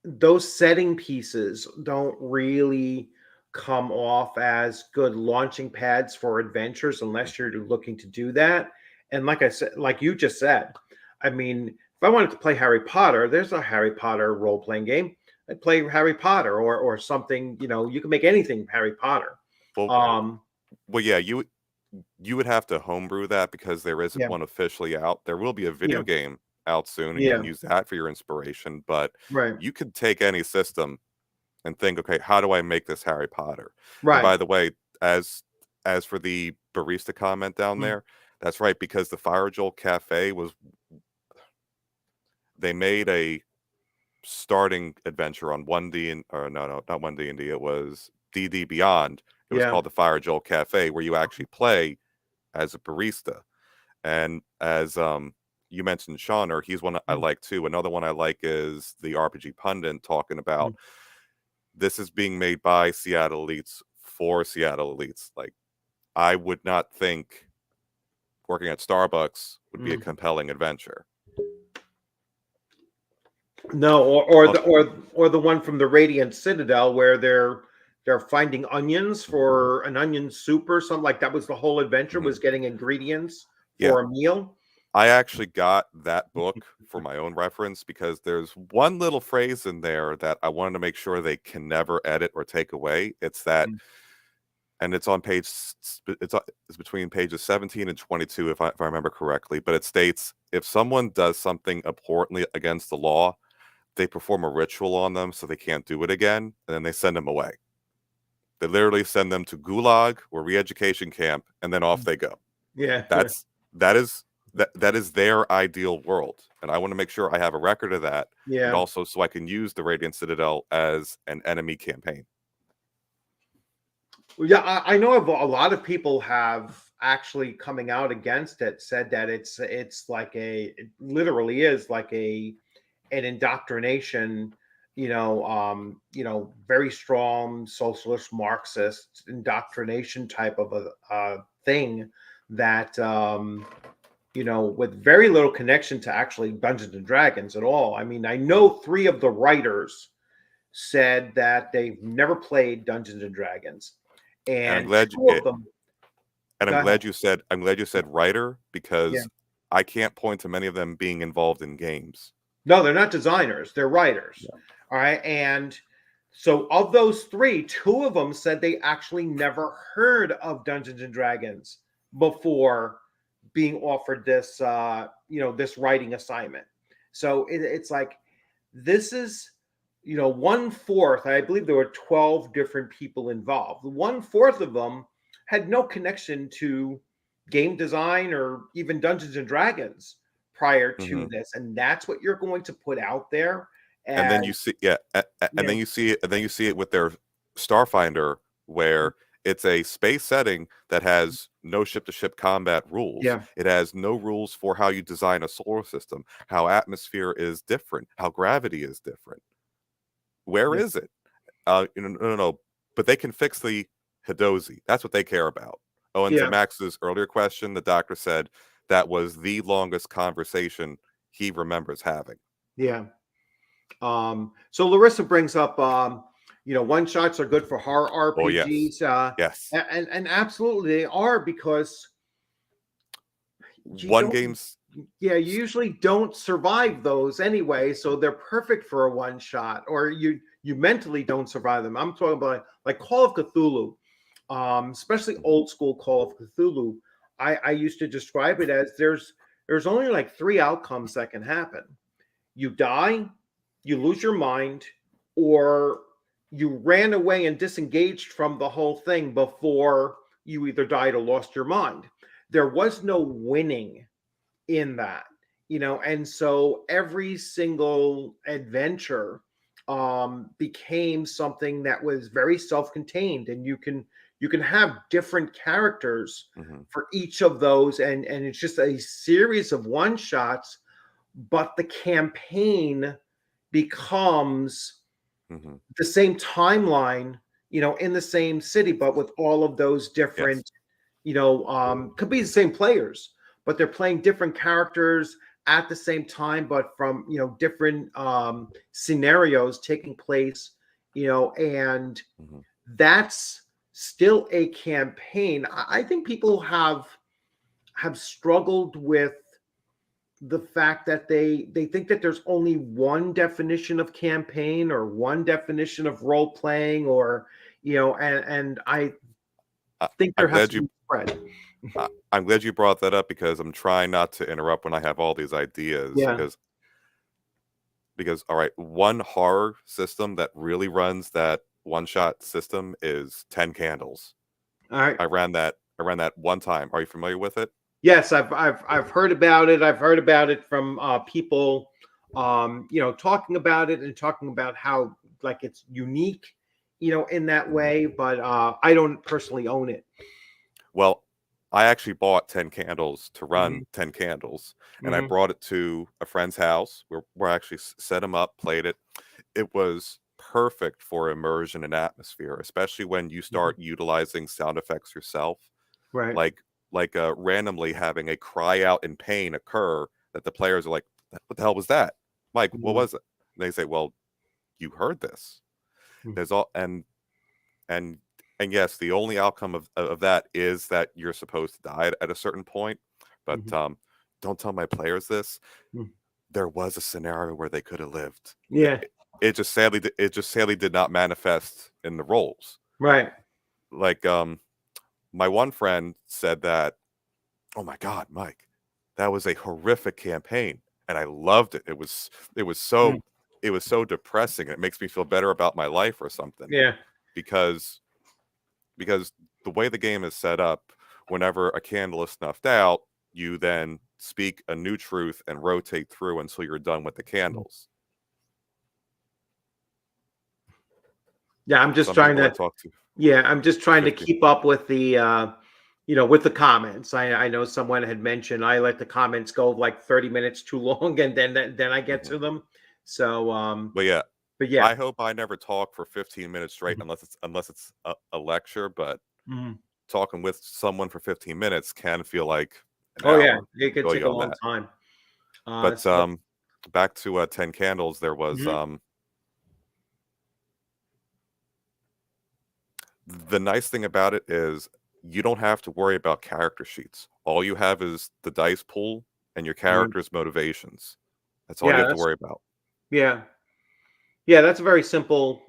those setting pieces don't really come off as good launching pads for adventures unless you're looking to do that. And like I said, like you just said, I mean, if I wanted to play Harry Potter, there's a Harry Potter role playing game. I'd play Harry Potter or something. You can make anything Harry Potter. well, Um, well, yeah, you would have to homebrew that because there isn't yeah, one officially out. There will be a yeah, video game out soon, and you yeah, can use that for your inspiration. But right, you could take any system and think, okay, how do I make this Harry Potter? And right. by the way, as for the barista comment down Mm, there, that's right, because the Fire Joel Cafe they made a starting adventure on 1D and or no, not 1D&D, it was DD Beyond. It was yeah, called the Fire Joel Cafe, where you actually play as a barista. And as you mentioned Sean, he's one I mm, like too. Another one I like is the RPG Pundit talking about mm, this is being made by Seattle elites for Seattle elites. Like, I would not think working at Starbucks would be a mm. compelling adventure. No, or the one from the Radiant Citadel where they're finding onions for an onion soup or something, like that was the whole adventure, Mhm. was getting ingredients Yeah, for a meal. I actually got that book for my own reference because there's one little phrase in there that I wanted to make sure they can never edit or take away. It's that, Mm, and it's on it's between pages 17 and 22 if I remember correctly. But it states if someone does something abhorrently against the law, they perform a ritual on them so they can't do it again, and then they send them away. They literally send them to gulag or re-education camp, and then off mm. they go. Yeah, That's that is that is their ideal world, and I want to make sure I have a record of that, and yeah. also so I can use the Radiant Citadel as an enemy campaign. Well, yeah, I know of a lot of people have actually coming out against it, said that it's like it literally is like an indoctrination, very strong socialist Marxist indoctrination type of a thing that with very little connection to actually Dungeons and Dragons at all. I mean, I know three of the writers said that they've never played Dungeons and Dragons, And and two of them. Go ahead. I'm glad you said writer Yeah. because I can't point to many of them being involved in games. No, they're not designers. They're writers. Yeah. All right. And so of those three, two of them said they actually never heard of Dungeons and Dragons before being offered this writing assignment. So it's like, this is, one fourth, I believe there were 12 different people involved. One fourth of them had no connection to game design or even Dungeons and Dragons prior to Hmm. this. And that's what you're going to put out there And as, then you see, and yeah, then you see it with their Starfinder, where it's a space setting that has no ship-to-ship combat rules. yeah, It has no rules for how you design a solar system, how atmosphere is different, how gravity is different. Where yeah, is it? No. But they can fix the Hidozi. That's what they care about. Oh, and to yeah, Max's earlier question, the doctor said that was the longest conversation he remembers having. yeah. So Larissa brings up, one shots are good for horror Oh, yes. RPGs, Yes. and absolutely they are, because you One don't, game's yeah, you usually don't survive those anyway, so they're perfect for a one shot. Or you mentally don't survive them. I'm talking about like Call of Cthulhu, especially old school Call of Cthulhu. I used to describe it as there's only like 3 outcomes that can happen. You die, you lose your mind, or you ran away and disengaged from the whole thing before you either died or lost your mind. There was no winning in that, and so every single adventure became something that was very self-contained, and you can have different characters Hmm. for each of those, and it's just a series of one shots, but the campaign becomes Hmm. the same timeline, in the same city, but with all of those Yes. different, could be the same players, but they're playing different characters at the same time, but from, different scenarios taking place, and Hmm. that's still a campaign. I think people have struggled with the fact that they think that there's only one definition of campaign or one definition of role playing, or and I I, think there I'm has glad to you. be spread. I'm glad you brought that up because I'm trying not to interrupt when I have all these ideas Yeah. because all right, one horror system that really runs that one shot system is 10 Candles. All right. I ran that one time. Are you familiar with it? Yes, I've heard about it. I've heard about it from people, talking about it and talking about how like it's unique, in that way. But I don't personally own it. Well, I actually bought 10 Candles to Hmm. run 10 Candles, and I Hmm. brought it to a friend's house where I actually set him up, played it. It was perfect for immersion and atmosphere, especially when you start utilizing sound effects yourself, Right. like randomly having a cry out in pain occur that the players are like, "What the hell was that, Mike? What Mhm. was it?" And they say, "Well, you heard this." Mhm. There's all and and yes, the only outcome of that is that you're supposed to die at a certain point. But Mhm. don't tell my players this. Mhm. There was a scenario where they could have lived. Yeah. It just sadly did not manifest in the roles. Right. Like my one friend said that, "Oh my God, Mike, that was a horrific campaign, and I loved it. It was Mhm. so it was so depressing. It makes me feel better about my life or something Yeah. because because the way the game is set up, whenever a candle is snuffed out, you then speak a new truth and rotate through until you're done with the Mhm. candles. Yeah. I'm just Some trying people I to. talk to Yeah, I'm just for trying to 15. keep up with the, with the comments. I know someone had mentioned I let the comments go like 30 minutes too long, and then I get Mhm. to them. So, But yeah, but yeah. I hope I never talk for 15 minutes straight Mhm. unless it's a lecture. But Mhm. talking with someone for 15 minutes can feel like an Oh yeah, hour. it I could feel take you a on long that. time. But So, back to 10 Candles, there was mhm. the nice thing about it is you don't have to worry about character sheets. All you have is the dice pool and your Mhm. character's motivations. That's all you Yeah, have to worry about. yeah, yeah. That's a very simple,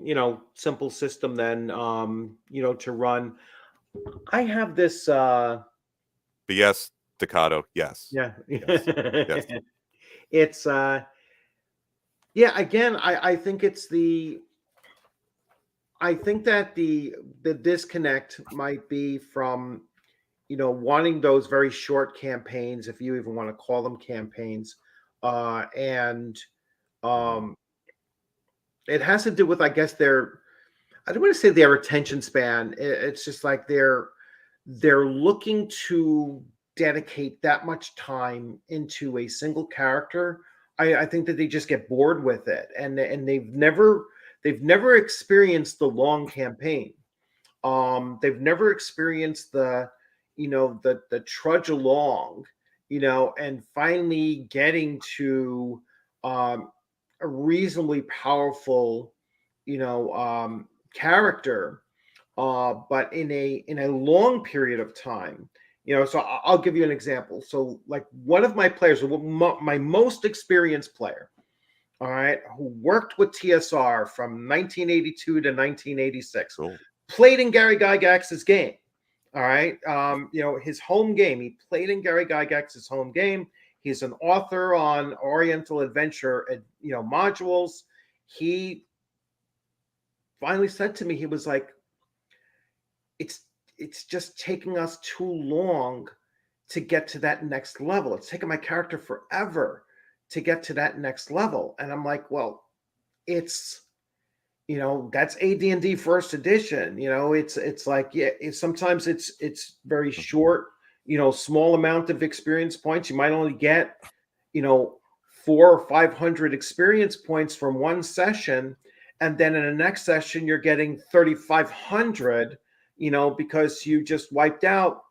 simple system then, to run. I have this. But yes, Staccato, yes. Yeah. Yes. Yes. It's yeah. Again, I think it's the. I think that the disconnect might be from, wanting those very short campaigns, if you even want to call them campaigns, and Mhm. um, it has to do with, I guess, their. I don't want to say their attention span. It's just like they're looking to dedicate that much time into a single character. I think that they just get bored with it, and they've never experienced the long campaign. They've never experienced the trudge along, and finally getting to a reasonably powerful, character, but in a long period of time. So I'll give you an example. So like one of my players, my most experienced player, all right, who worked with TSR from 1982 to 1986, Cool. played in Gary Gygax's game. All right, his home game. He played in Gary Gygax's home game. He's an author on Oriental Adventure, modules. He finally said to me, he was like, it's just taking us too long to get to that next level. It's taken my character forever to get to that next level. And I'm like, well, it's, that's AD&D first edition. It's like, yeah, sometimes it's very short, small amount of experience points. You might only get, 400 or 500 experience points from one session. And then in the next session, you're getting 3,500, because you just wiped out,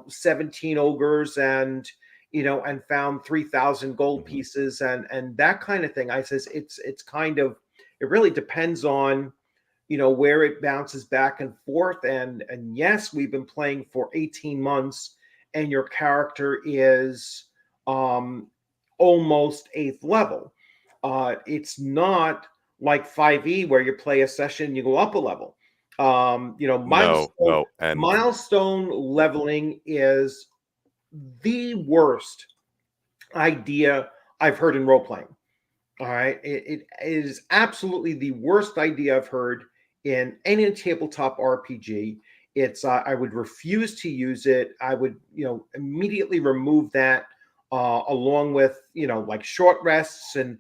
17 ogres and, and found 3,000 gold pieces and that kind of thing. I says, it's kind of, it really depends on, where it bounces back and forth. And yes, we've been playing for 18 months and your character is almost 8th level. It's not like 5e where you play a session, you go up a level. Milestone leveling is the worst idea I've heard in role playing. All right. It is absolutely the worst idea I've heard in any tabletop RPG. It's I would refuse to use it. I would, immediately remove that along with, like short rests and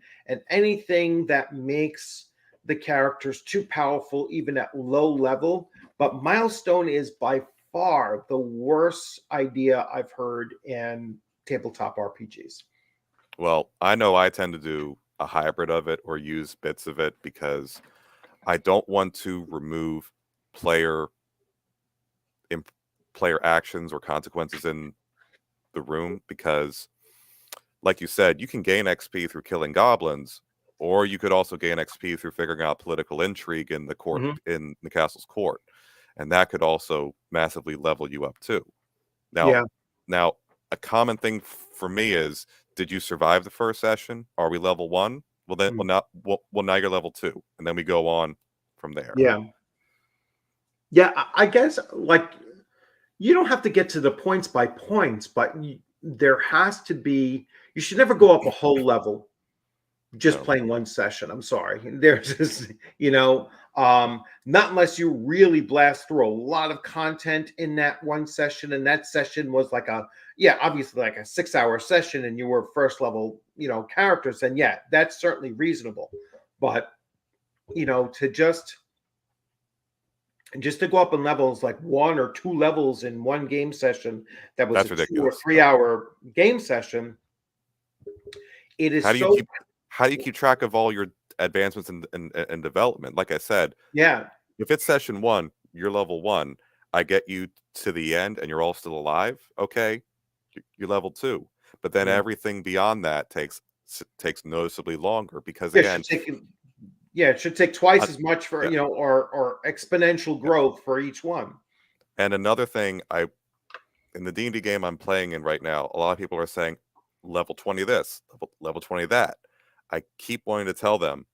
anything that makes the characters too powerful, even at low level. But milestone is by far the worst idea I've heard in tabletop RPGs. Well, I know I tend to do a hybrid of it or use bits of it because I don't want to remove player actions or consequences in the room because, like you said, you can gain XP through killing goblins, or you could also gain XP through figuring out political intrigue in the court, in the castle's court, and that could also massively level you up too. Now, a common thing for me is, did you survive the first session? Are we level 1? Well, then, now you're level 2, and then we go on from there. Yeah. I guess like you don't have to get to the points by points, but there has to be. You should never go up a whole level just playing one session. I'm sorry. There's just, not unless you really blast through a lot of content in that one session. And that session was like obviously like a 6-hour session and you were first level, characters. And yeah, that's certainly reasonable. But, to just to go up in levels like 1 or 2 levels in one game session, that was That's a ridiculous. 2 or 3-hour game session. It is how do you keep track of all your advancements and development? Like I said, if it's session 1, you're level 1, I get you to the end and you're all still alive, okay, you're level 2. But then everything beyond that takes noticeably longer because, again, it should take twice as much for, or exponential growth for each one. And another thing, in the D&D game I'm playing in right now, a lot of people are saying level 20 this, level 20 that. I keep wanting to tell them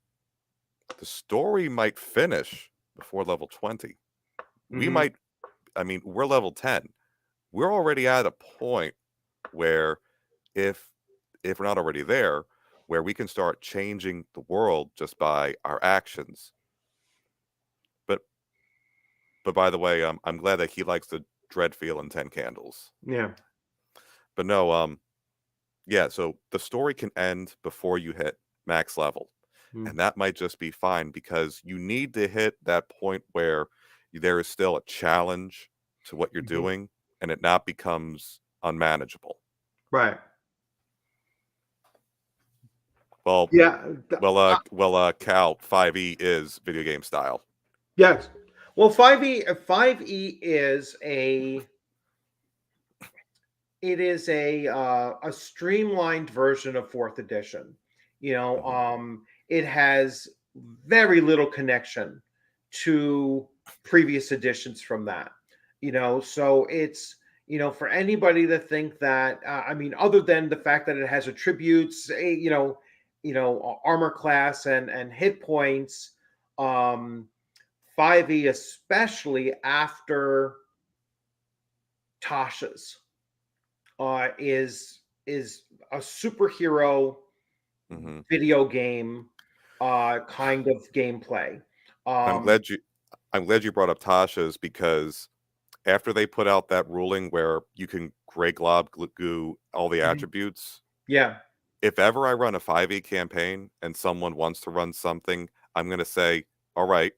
the story might finish before level 20. We might, we're level 10. We're already at a point where if we're not already there, where we can start changing the world just by our actions. But by the way, I'm glad that he likes the Dreadfield and 10 Candles. Yeah. But no, so the story can end before you hit max level. And that might just be fine because you need to hit that point where there is still a challenge to what you're doing and it not becomes unmanageable. Right. Well, Cal, 5e is video game style. Yes. Well, 5e is a streamlined version of 4th edition. It has very little connection to previous editions from that. So it's, for anybody to think that, other than the fact that it has attributes, armor class and hit points. 5e, especially after Tasha's, is a superhero video game kind of gameplay. I'm glad you brought up Tasha's, because after they put out that ruling where you can gray glob goo all the attributes, yeah, if ever I run a 5e campaign and someone wants to run something, I'm going to say, all right,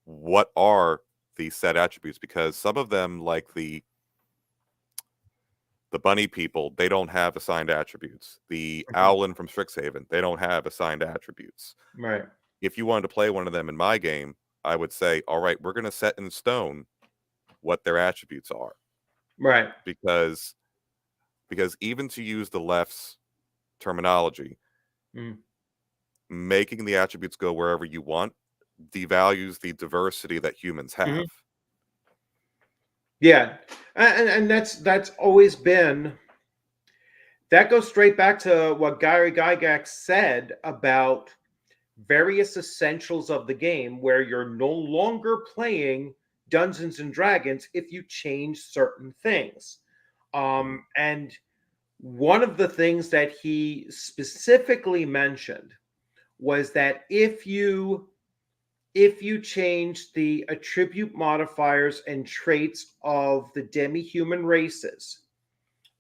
what are these set attributes? Because some of them, like the bunny people, they don't have assigned attributes. The Owlin from Strixhaven, they don't have assigned attributes. right. If you wanted to play one of them in my game, I would say, all right, we're going to set in stone what their attributes are. Right. Because even to use the left's terminology, making the attributes go wherever you want devalues the diversity that humans have. Yeah, and that's always been. That goes straight back to what Gary Gygax said about various essentials of the game, where you're no longer playing Dungeons and Dragons if you change certain things. And one of the things that he specifically mentioned was that if you change the attribute modifiers and traits of the demi-human races,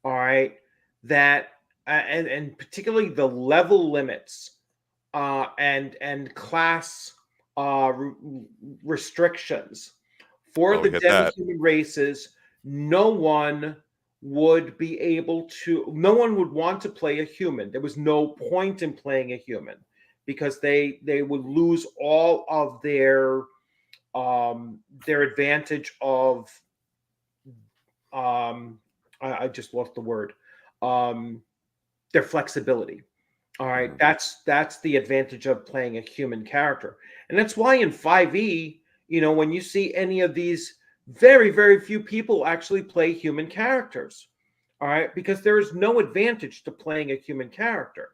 all right, that and particularly the level limits and class restrictions for the demi-human races, no one would want to play a human. There was no point in playing a human, because they would lose all of their advantage of I just lost the word, their flexibility. All right, that's the advantage of playing a human character. And that's why in 5e, when you see any of these, very, very few people actually play human characters. All right, because there is no advantage to playing a human character.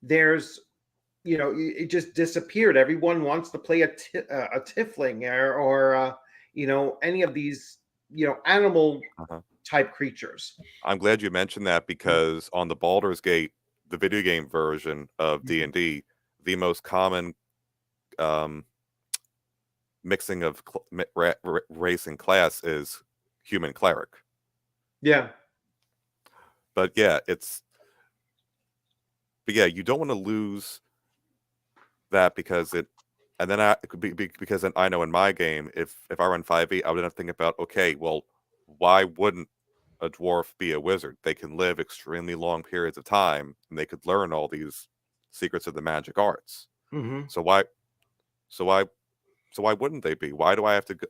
There's, it just disappeared. Everyone wants to play a tiefling or any of these, animal type creatures. I'm glad you mentioned that, because on the Baldur's Gate, the video game version of D&D, the most common mixing of race and class is human cleric. Yeah. But yeah, you don't want to lose that, because because then I know in my game, if I run 5e, I would have to think about, okay, well, why wouldn't a dwarf be a wizard? They can live extremely long periods of time, and they could learn all these secrets of the magic arts. So why wouldn't they be? Why do I have to go?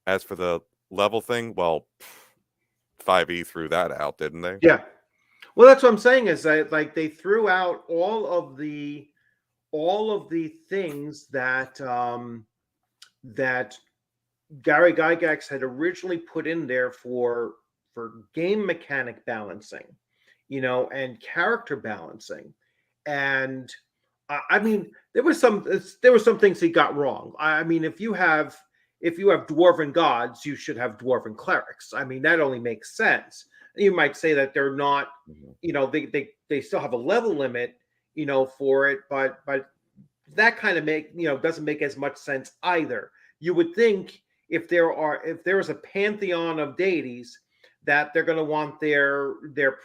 As for the level thing, well, 5e threw that out, didn't they? Yeah. Well, that's what I'm saying, is that, like, they threw out all of the things that that Gary Gygax had originally put in there for game mechanic balancing, and character balancing. And I mean, there were some things he got wrong. I mean, if you have dwarven gods, you should have dwarven clerics. I mean, that only makes sense. You might say that they're not, they still have a level limit, for it, but that kind of doesn't make as much sense either. You would think if there is a pantheon of deities, that they're going to want their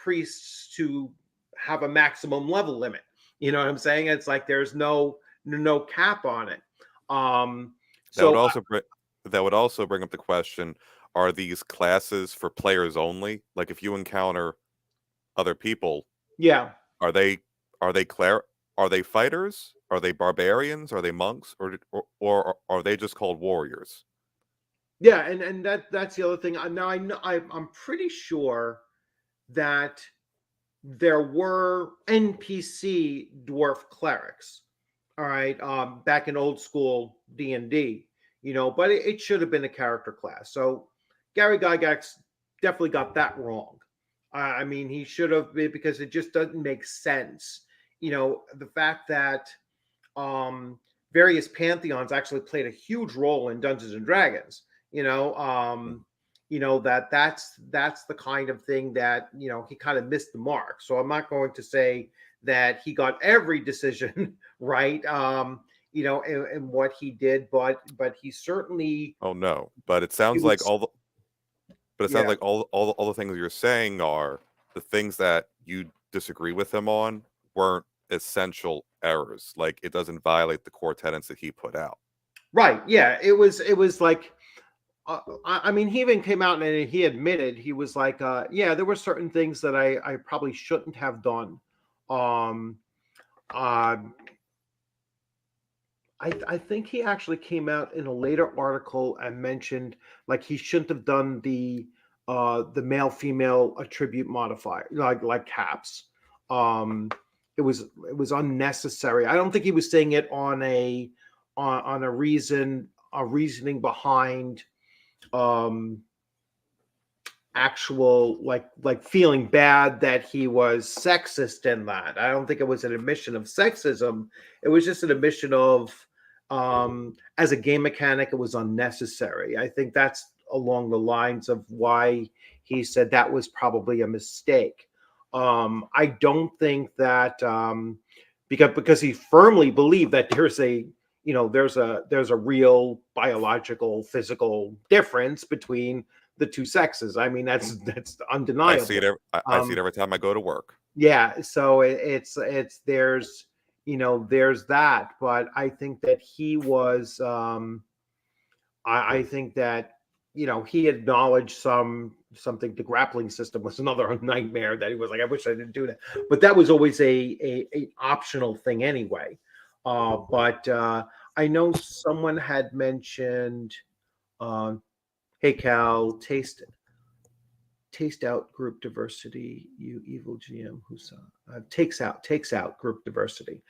priests to have a maximum level limit. You know what I'm saying? It's like there's no cap on it. That would also bring up the question: are these classes for players only? Like, if you encounter other people, yeah, are they fighters? Are they barbarians? Are they monks? Or are they just called warriors? Yeah, and that's the other thing. Now I'm pretty sure that there were NPC dwarf clerics. All right, back in old school D&D, but it should have been a character class. So Gary Gygax definitely got that wrong. I mean, he should have been, because it just doesn't make sense. The fact that um, various pantheons actually played a huge role in Dungeons and Dragons. That's the kind of thing that he kind of missed the mark. So I'm not going to say that he got every decision right. In what he did, but he certainly, Oh no, but it he sounds like was, all the but it sounds yeah. like all the things you're saying are the things that you disagree with him on weren't essential errors. Like it doesn't violate the core tenets that he put out. Right. Yeah. It was like, I mean, he even came out and he admitted, he was like, yeah, there were certain things that I probably shouldn't have done. Um, uh, I think he actually came out in a later article and mentioned like he shouldn't have done the male female attribute modifier, like caps. Um, it was unnecessary. I don't think he was saying it on a reasoning behind um actual, like feeling bad that he was sexist in that. I don't think it was an admission of sexism. It was just an admission of, as a game mechanic, it was unnecessary. I think that's along the lines of why he said that was probably a mistake. I don't think that, because he firmly believed that there's a real biological physical difference between the two sexes. I mean, that's I see it. undeniable. I see it Um, every time I go to work. yeah, so it's there's that, but I think that he was, I think that he acknowledged something. The grappling system was another nightmare that he was like, I wish I didn't do that, but that was always a optional thing anyway. But I know someone had mentioned, uh, hey Cal, taste out group diversity, you evil GM who saw, takes out group diversity.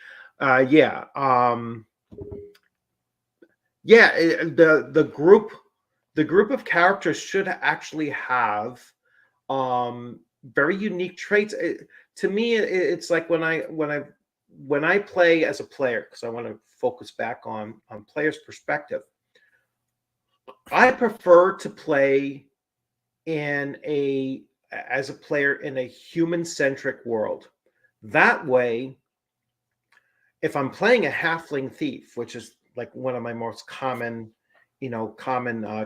Yeah. Yeah, the group of characters should actually have very unique traits. To me, it's like when I play as a player, because I want to focus back on players' perspective. I prefer to play in a as a player in a human-centric world. That way, if I'm playing a halfling thief, which is like one of my most common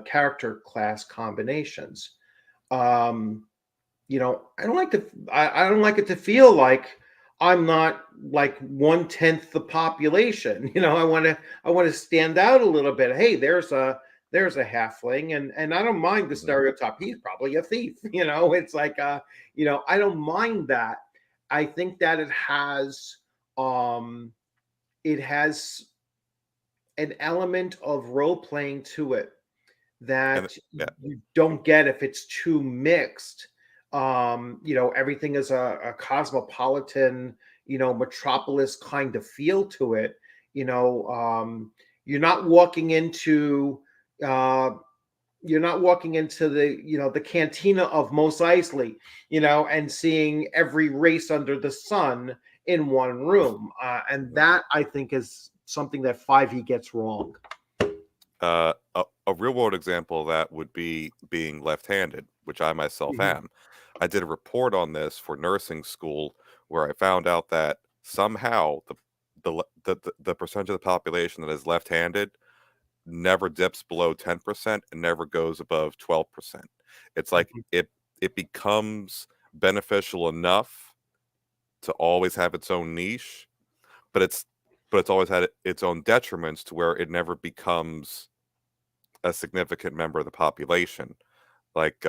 character class combinations, um, I don't like it to feel like I'm not like 1/10 the population. I want to stand out a little bit. Hey, there's a halfling, and I don't mind the Mhm. stereotype. He's probably a thief. It's like, I don't mind that. I think that um it has an element of role playing to it And that yeah, you don't get if it's too mixed. Everything is a cosmopolitan, metropolis kind of feel to it. You're not walking into uh, you're not walking into the cantina of Mos Eisley, and seeing every race under the sun in one room. And mhm. that, I think, is something that 5e gets wrong. A real world example of that would be being left-handed, which I myself Mhm. am. I did a report on this for nursing school where I found out that somehow the percentage of the population that is left-handed never dips below 10% and never goes above 12%. It's like Mhm. it becomes beneficial enough to always have its own niche, but it's always had its own detriments to where it never becomes a significant member of the population. Like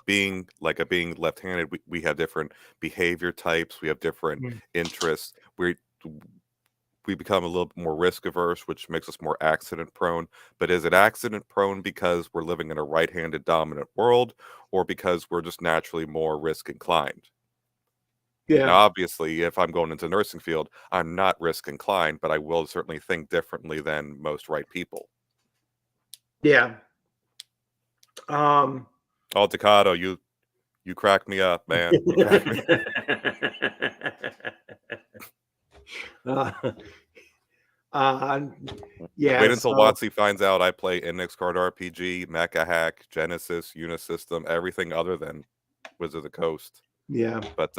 being left-handed, we have different behavior types, we have different Mhm. interests. We become a little bit more risk averse, which makes us more accident prone. But is it accident prone because we're living in a right-handed dominant world, or because we're just naturally more risk inclined? Now, Yeah. obviously, if I'm going into the nursing field, I'm not risk inclined, but I will certainly think differently than most right people. Yeah. Um, Oh, Decado, you crack me up, man. You crack me. uh, uh, yeah, Wait until so Watsy finds out I play Index Card RPG, Mecha Hack, Genesis, Unisystem, everything other than Wizard of the Coast. yeah. But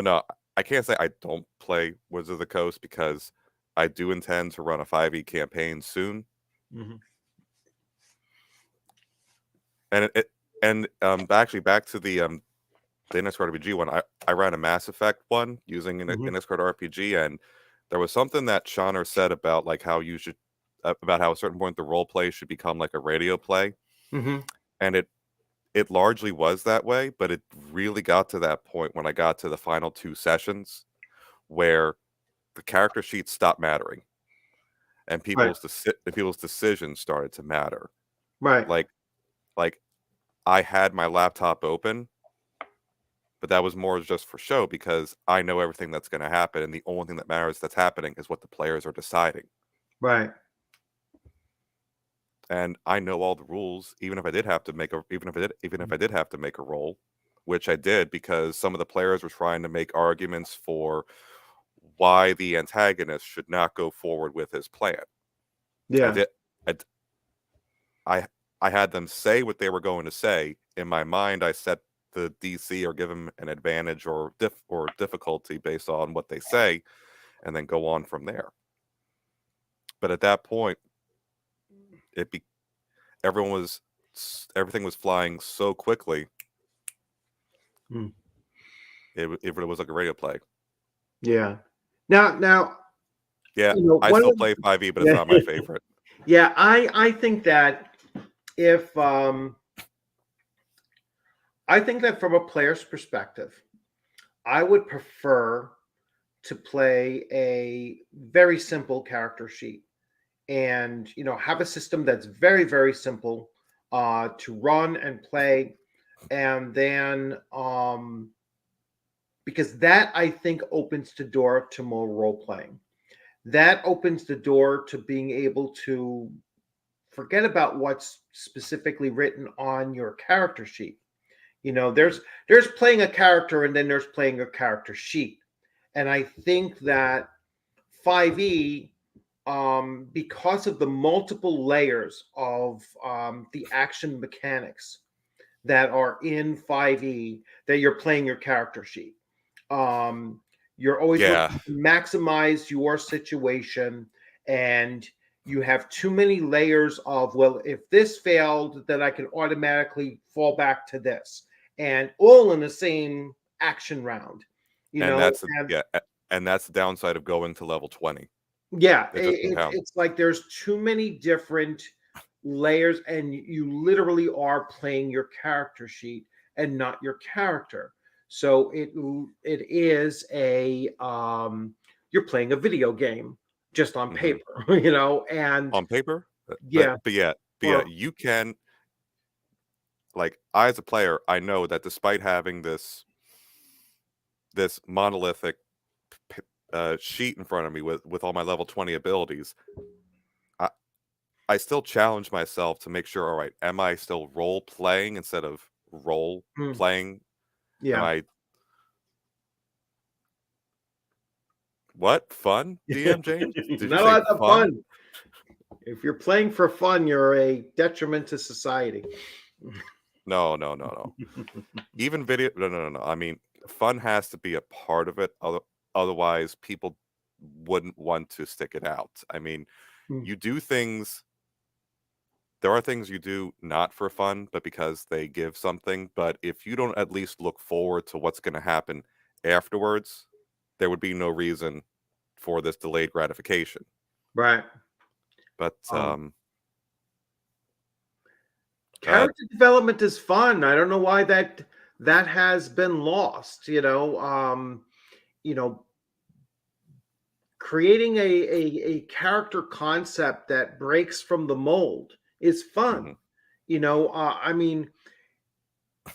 no, I can't say I don't play Wizard of the Coast because I do intend to run a 5e campaign soon. Mm-hmm. And actually back to the Index Card RPG one, I ran a Mass Effect one using an Mm-hmm. Index Card RPG, and there was something that Shauner said about like how you should about how at a certain point the role play should become like a radio play, Mm-hmm. and it largely was that way, but it really got to that point when I got to the final 2 sessions where the character sheets stopped mattering and Right. people's decisions started to matter. Right. Like like I had my laptop open, but that was more just for show because I know everything that's going to happen, and the only thing that matters that's happening is what the players are deciding. Right. And I know all the rules, even if I did have to make a roll, which I did because some of the players were trying to make arguments for why the antagonist should not go forward with his plan. I Yeah. did. I I had them say what they were going to say. In my mind, I set the DC or give them an advantage or difficulty based on what they say, and then go on from there. But at that point, it be everything was flying so quickly. Mm. It was like a radio play. Yeah. Now, Yeah, I one still of play 5e, but it's yeah, not my favorite. yeah, I think that if I think that from a player's perspective, I would prefer to play a very simple character sheet and have a system that's very, very simple to run and play, and then because that I think opens the door to more role playing. That opens the door to being able to forget about what's specifically written on your character sheet. There's playing a character and then there's playing a character sheet. And I think that 5e, because of the multiple layers of the action mechanics that are in 5e, that you're playing your character sheet. You're always Yeah, looking to maximize your situation, and you have too many layers of, well, if this failed, then I can automatically fall back to this, and all in the same action round. and that's And and that's the downside of going to level 20. yeah, It just compounds. it's like there's too many different layers, and you literally are playing your character sheet and not your character. So it is you're playing a video game just on Mhm. paper, and On paper, yeah, but yeah, you can like I as a player, I know that despite having this monolithic sheet in front of me with all my level 20 abilities, I I still challenge myself to make sure, all right, am I still role playing instead of role mm, playing? Am yeah. I what fun, DM James? Did you Not a say lot of fun? fun. If you're playing for fun, you're a detriment to society. No, no, no, no. Even video no, no, no, no. I mean, fun has to be a part of it. Otherwise, people wouldn't want to stick it out. I mean, Mm, you do things there are things you do not for fun, but because they give something. But if you don't at least look forward to what's going to happen afterwards, there would be no reason for this delayed gratification. right. But Um, uh, Character development is fun. I don't know why that has been lost. You know, creating a character concept that breaks from the mold is fun. mhm. I mean,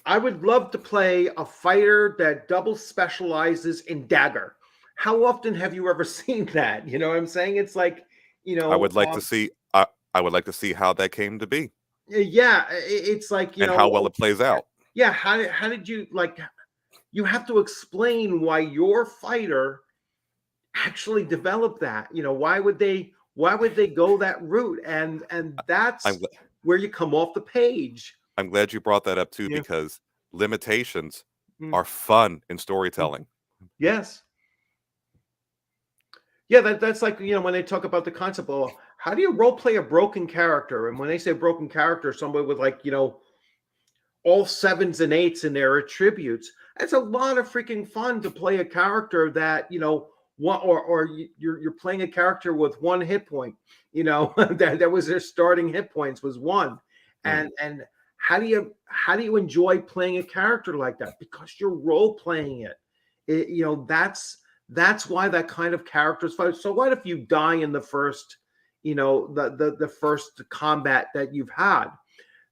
I would love to play a fighter that double specializes in dagger. How often have you ever seen that? You know what I'm saying? It's like, I would like to see. I would like to see how that came to be. Yeah, it's like, and how well it plays out. yeah, how did you like, you have to explain why your fighter actually developed that. Why would they go that route? And I'm that's gl- where you come off the page. I'm glad you brought that up too, Yeah. because limitations Mm. are fun in Mm. storytelling. Yes. Yeah, that's like, when they talk about the concept of how do you role play a broken character? And when they say broken character, somebody with like, all sevens and eights in their attributes. It's a lot of freaking fun to play a character that, one, you're playing a character with one hit point, that was their starting hit points was one. Mm, And how do you enjoy playing a character like that? Because you're role playing it. That's why that kind of character is fun. So what if you die in the first, the first combat that you've had?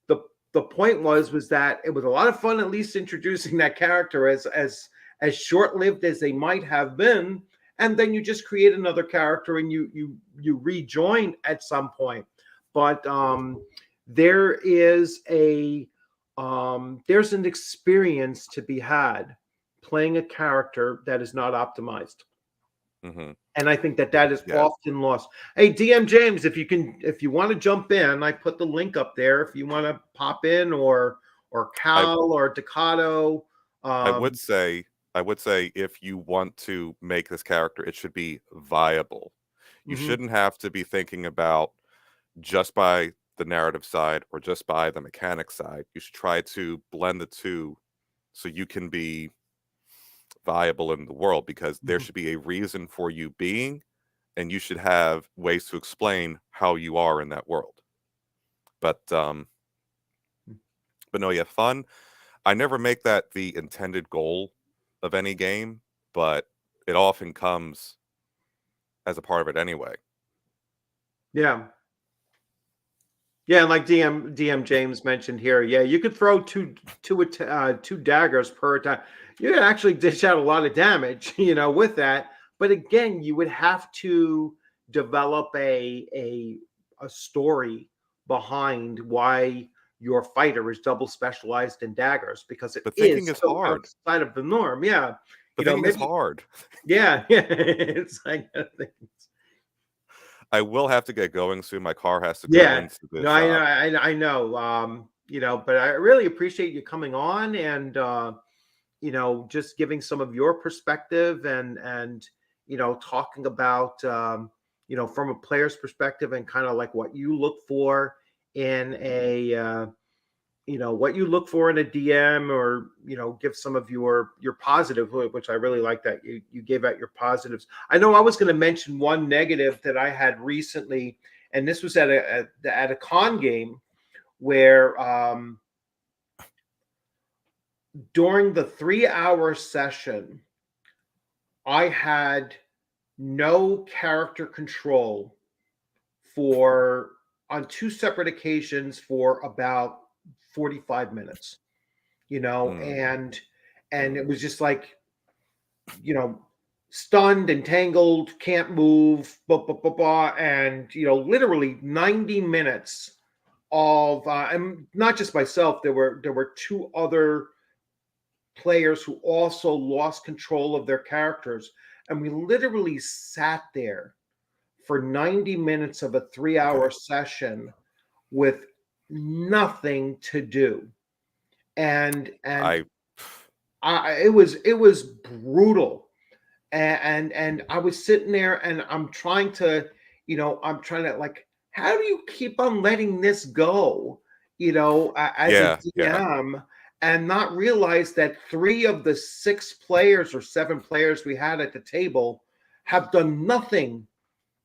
the the point was that it was a lot of fun, at least introducing that character as short-lived as they might have been, and then you just create another character and you rejoin at some point. But there is there's an experience to be had playing a character that is not optimized. mhm. And I think that is Yes. often lost. Hey, DM James, if you want to jump in, I put the link up there. If you want to pop in, or I Cal or Decado. I would Um, say I would say if you want to make this character, it should be viable. You mhm, shouldn't have to be thinking about just by the narrative side or just by the mechanic side. You should try to blend the two so you can be viable in the world, because there mhm. should be a reason for you being, and you should have ways to explain how you are in that world. But no, yeah, fun. I never make that the intended goal of any game, but it often comes as a part of it anyway. Yeah. Yeah, and like DM James mentioned here, yeah, you could throw two daggers per attack. You could actually dish out a lot of damage, with that. But again, you would have to develop a story behind why your fighter is double specialized in daggers, because it But thinking is is so hard. outside of the norm. Yeah, But thinking is maybe. hard. Yeah, yeah. It's like, I will have to get going soon. My car has to go yeah, into the no, I know, shop. I know. But I really appreciate you coming on and just giving some of your perspective and talking about from a player's perspective and kind of like what you look for in what you look for in a DM, or give some of your positive, which I really like that you gave out your positives. I know I was going to mention one negative that I had recently, and this was at a con game where during the 3 hour session I had no character control for on two separate occasions for about 45 minutes, Mm, and it was just like, you know, stunned, entangled, can't move, blah, blah, blah, blah, and literally 90 minutes of and not just myself, there were two other players who also lost control of their characters, and we literally sat there for 90 minutes of a 3 hour okay. session with nothing to do. And I it was brutal. And I was sitting there and I'm trying to, like, how do you keep on letting this go, as a yeah, yeah. DM, and not realize that three of the six players or seven players we had at the table have done nothing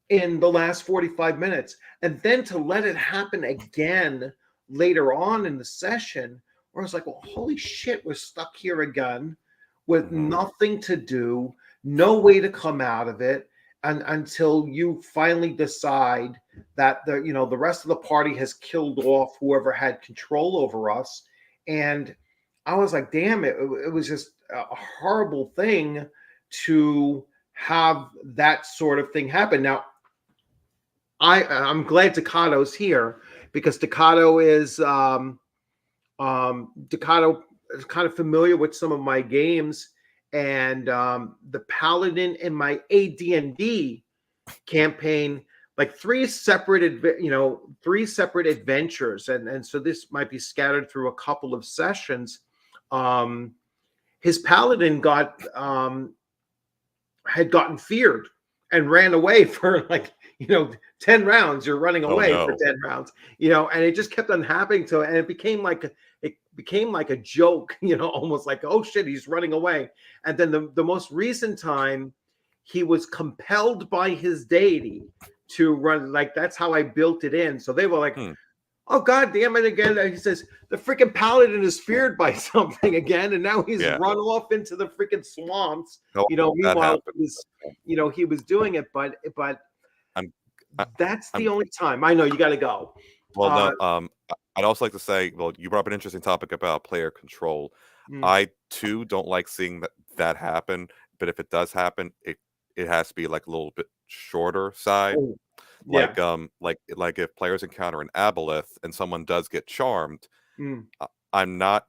in the last 45 minutes. And then to let it happen again later on in the session, where I was like, well, holy shit, we're stuck here again with Mhm. nothing to do, no way to come out of it, and until you finally decide that the rest of the party has killed off whoever had control over us. And I was like, damn it, it was just a horrible thing to have that sort of thing happen. Now, I'm glad Takado's here because Ducato is Ducato is kind of familiar with some of my games, and the Paladin in my AD&D campaign, like three separate adventures, and so this might be scattered through a couple of sessions. His Paladin had gotten feared and ran away for 10 rounds. You're running Oh away for no. 10 rounds, and it just kept on happening to it. And it became like a joke, almost like, oh shit, he's running away. And then the most recent time, he was compelled by his deity to run. Like, that's how I built it in. So they were like, oh god damn it again. And he says the freaking Paladin is feared by something again, and now he's run off into the freaking swamps. Meanwhile he was doing it, but that's the only time. I know you got to go. Well, no, I'd also like to say, well, you brought up an interesting topic about player control. I too don't like seeing that happen, but if it does happen, it has to be like a little bit shorter side. Like if players encounter an aboleth and someone does get charmed, I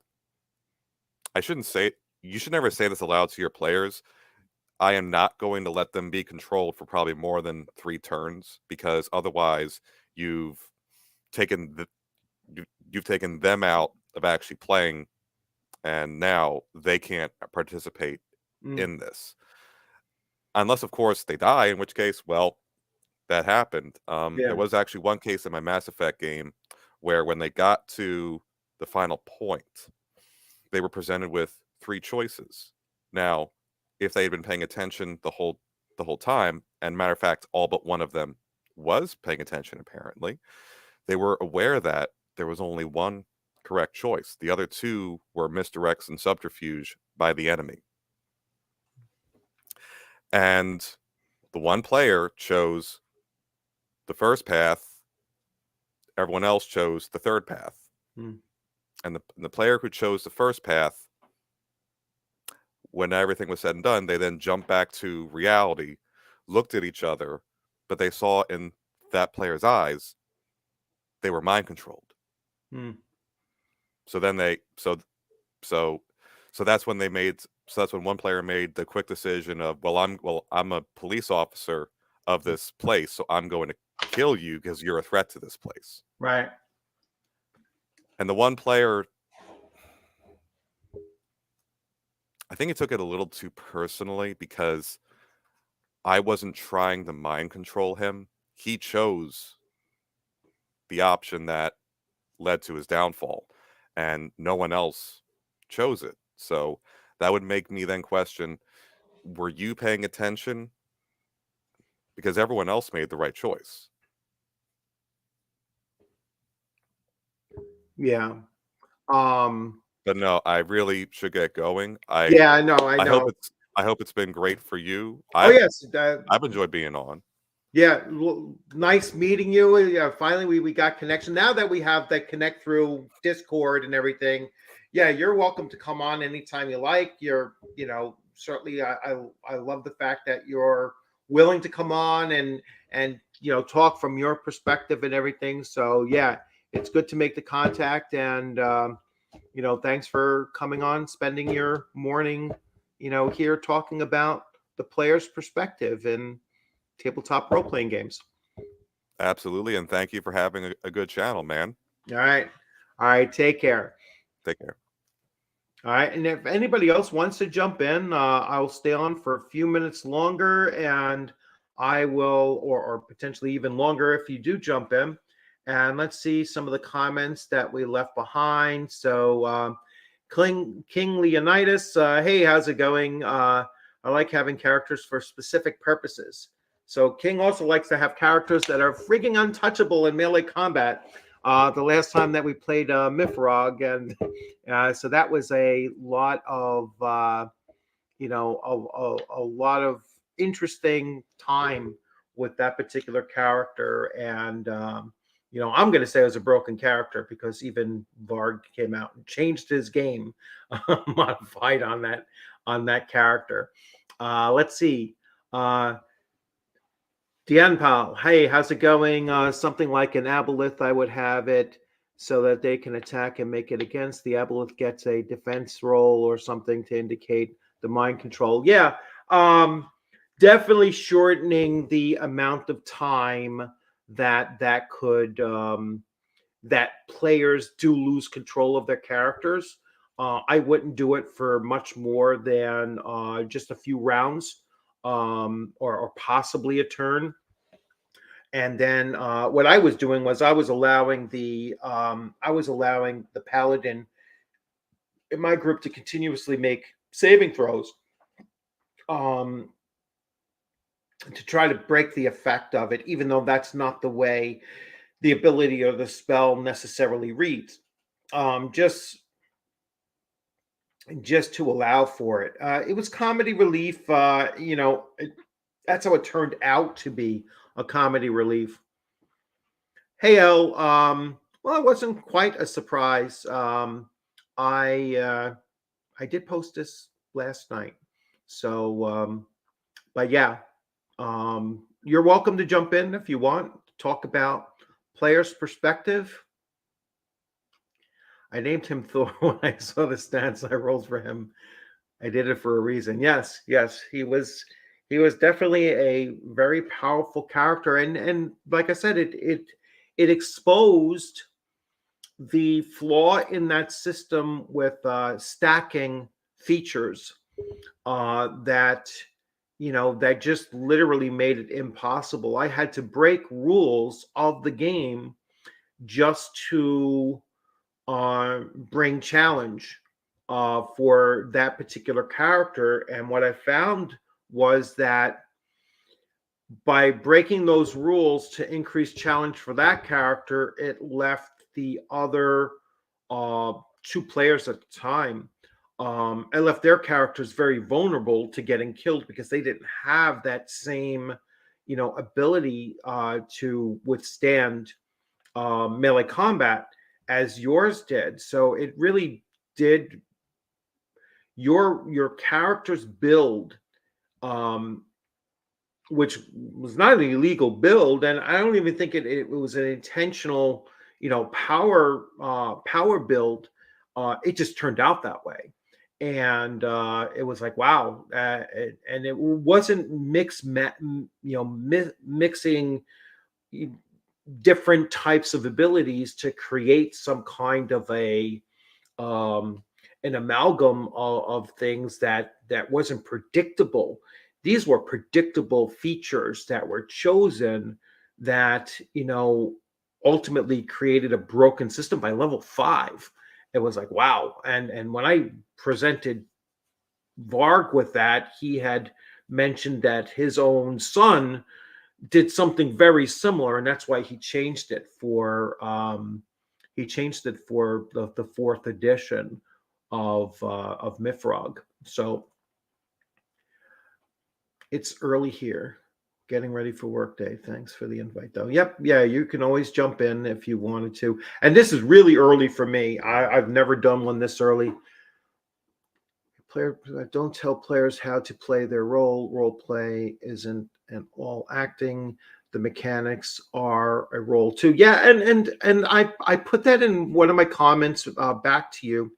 shouldn't say it. You should never say this aloud to your players. I am not going to let them be controlled for probably more than 3 turns, because otherwise you've taken them out of actually playing, and now they can't participate in this. Unless, of course, they die, in which case, well, that happened. There was actually one case in my Mass Effect game where when they got to the final point, they were presented with 3 choices. Now, if they had been paying attention the whole time, and matter of fact, all but one of them was paying attention, apparently, they were aware that there was only one correct choice. The other 2 were misdirects and subterfuge by the enemy. And the one player chose the first path, everyone else chose the third path. And the player who chose the first path, when everything was said and done, they then jumped back to reality, looked at each other, but they saw in that player's eyes they were mind controlled. So then that's when that's when one player made the quick decision of, I'm a police officer of this place, so I'm going to kill you because you're a threat to this place. Right. And the one player, I think he took it a little too personally, because I wasn't trying to mind control him. He chose the option that led to his downfall, and no one else chose it. So that would make me then question, were you paying attention? Because everyone else made the right choice. Yeah. But no, I really should get going. I know. I hope it's been great for you. Yes. I've enjoyed being on. Yeah, nice meeting you. Yeah, finally we got connection. Now that we have that connect through Discord and everything, yeah, you're welcome to come on anytime you like. You're, certainly I love the fact that you're willing to come on and talk from your perspective and everything. So yeah, it's good to make the contact, and thanks for coming on, spending your morning, here talking about the player's perspective and tabletop role-playing games. Absolutely, and thank you for having a good channel, man. All right, take care. Take care. All right, and if anybody else wants to jump in, I'll stay on for a few minutes longer, and I will, or potentially even longer if you do jump in. And let's see some of the comments that we left behind. So King Leonidas, hey, how's it going? I like having characters for specific purposes. So King also likes to have characters that are freaking untouchable in melee combat. The last time that we played Mifrog, and so that was a lot of a lot of interesting time with that particular character. And I'm going to say it was a broken character, because even Varg came out and changed his game, modified on that character. Let's see. Deanne Powell, hey, how's it going? Something like an aboleth, I would have it so that they can attack and make it against. The aboleth gets a defense roll or something to indicate the mind control. Yeah, um, definitely shortening the amount of time that could that players do lose control of their characters. I wouldn't do it for much more than just a few rounds, or possibly a turn. And then what I was doing was I was allowing the paladin in my group to continuously make saving throws, um, to try to break the effect of it, even though that's not the way the ability or the spell necessarily reads. Just to allow for it. It was comedy relief. That's how it turned out to be, a comedy relief. Hey, El. Well, it wasn't quite a surprise. I uh, I did post this last night, so but yeah, you're welcome to jump in if you want. Talk about player's perspective. I named him Thor when I saw the stats I rolled for him. I did it for a reason. Yes, yes, he was definitely a very powerful character, and like I said, it exposed the flaw in that system with stacking features, that that just literally made it impossible. I had to break rules of the game just to bring challenge for that particular character. And what I found was that by breaking those rules to increase challenge for that character, it left the other uh, two players at the time. It left their characters very vulnerable to getting killed because they didn't have that same, ability to withstand melee combat as yours did. So it really did your character's build, um, which was not an illegal build, and I don't even think it was an intentional, power build. It just turned out that way, and it was like wow, and it wasn't mixing different types of abilities to create some kind of um, an amalgam of things that wasn't predictable. These were predictable features that were chosen that ultimately created a broken system by level 5. It was like wow, and when I presented Varg with that, he had mentioned that his own son did something very similar, and that's why he changed it for the fourth edition of Mifrog. So it's early here, getting ready for workday. Thanks for the invite, though. Yep, yeah, you can always jump in if you wanted to. And this is really early for me. I've never done one this early. Don't tell players how to play their role. Role play isn't an all acting. The mechanics are a role too. Yeah, and I put that in one of my comments back to you.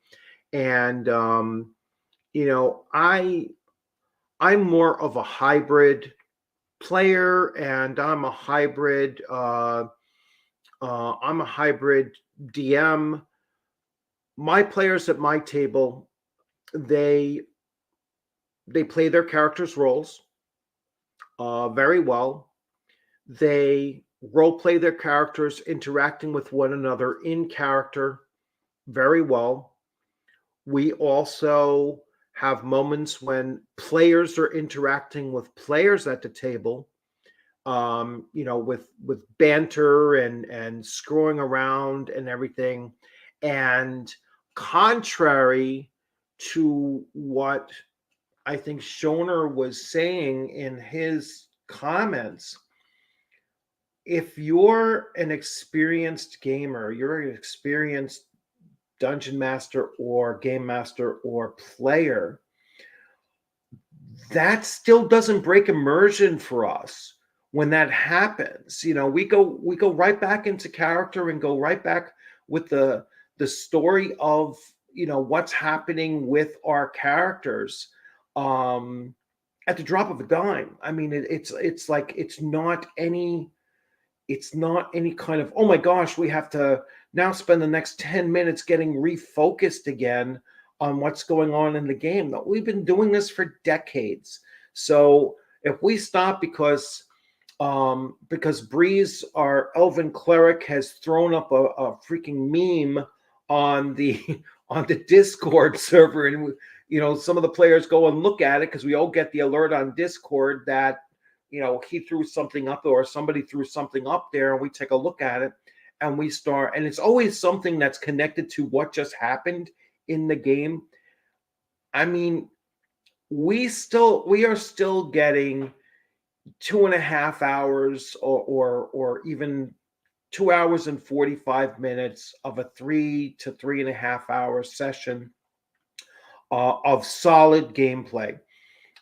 And I'm more of a hybrid player, and I'm a hybrid DM. My players at my table, they play their characters' roles very well. They role play their characters interacting with one another in character very well. We also have moments when players are interacting with players at the table, with banter and screwing around and everything. And contrary to what I think Shoner was saying in his comments, if you're an experienced gamer, you're an experienced dungeon master or game master or player, that still doesn't break immersion for us. when that happens, we go right back into character and go right back with the story of what's happening with our characters, at the drop of a dime. I mean, it's like it's not any kind of, oh my gosh, we have to now spend the next 10 minutes getting refocused again on what's going on in the game. No, we've been doing this for decades. So if we stop because Breeze, our elven cleric, has thrown up a freaking meme on the on the Discord server, and some of the players go and look at it because we all get the alert on Discord that he threw something up or somebody threw something up there, and we take a look at it and we start, and it's always something that's connected to what just happened in the game. I mean, we are still getting 2.5 hours or even 2 hours and 45 minutes of a 3 to 3.5 hour session of solid gameplay,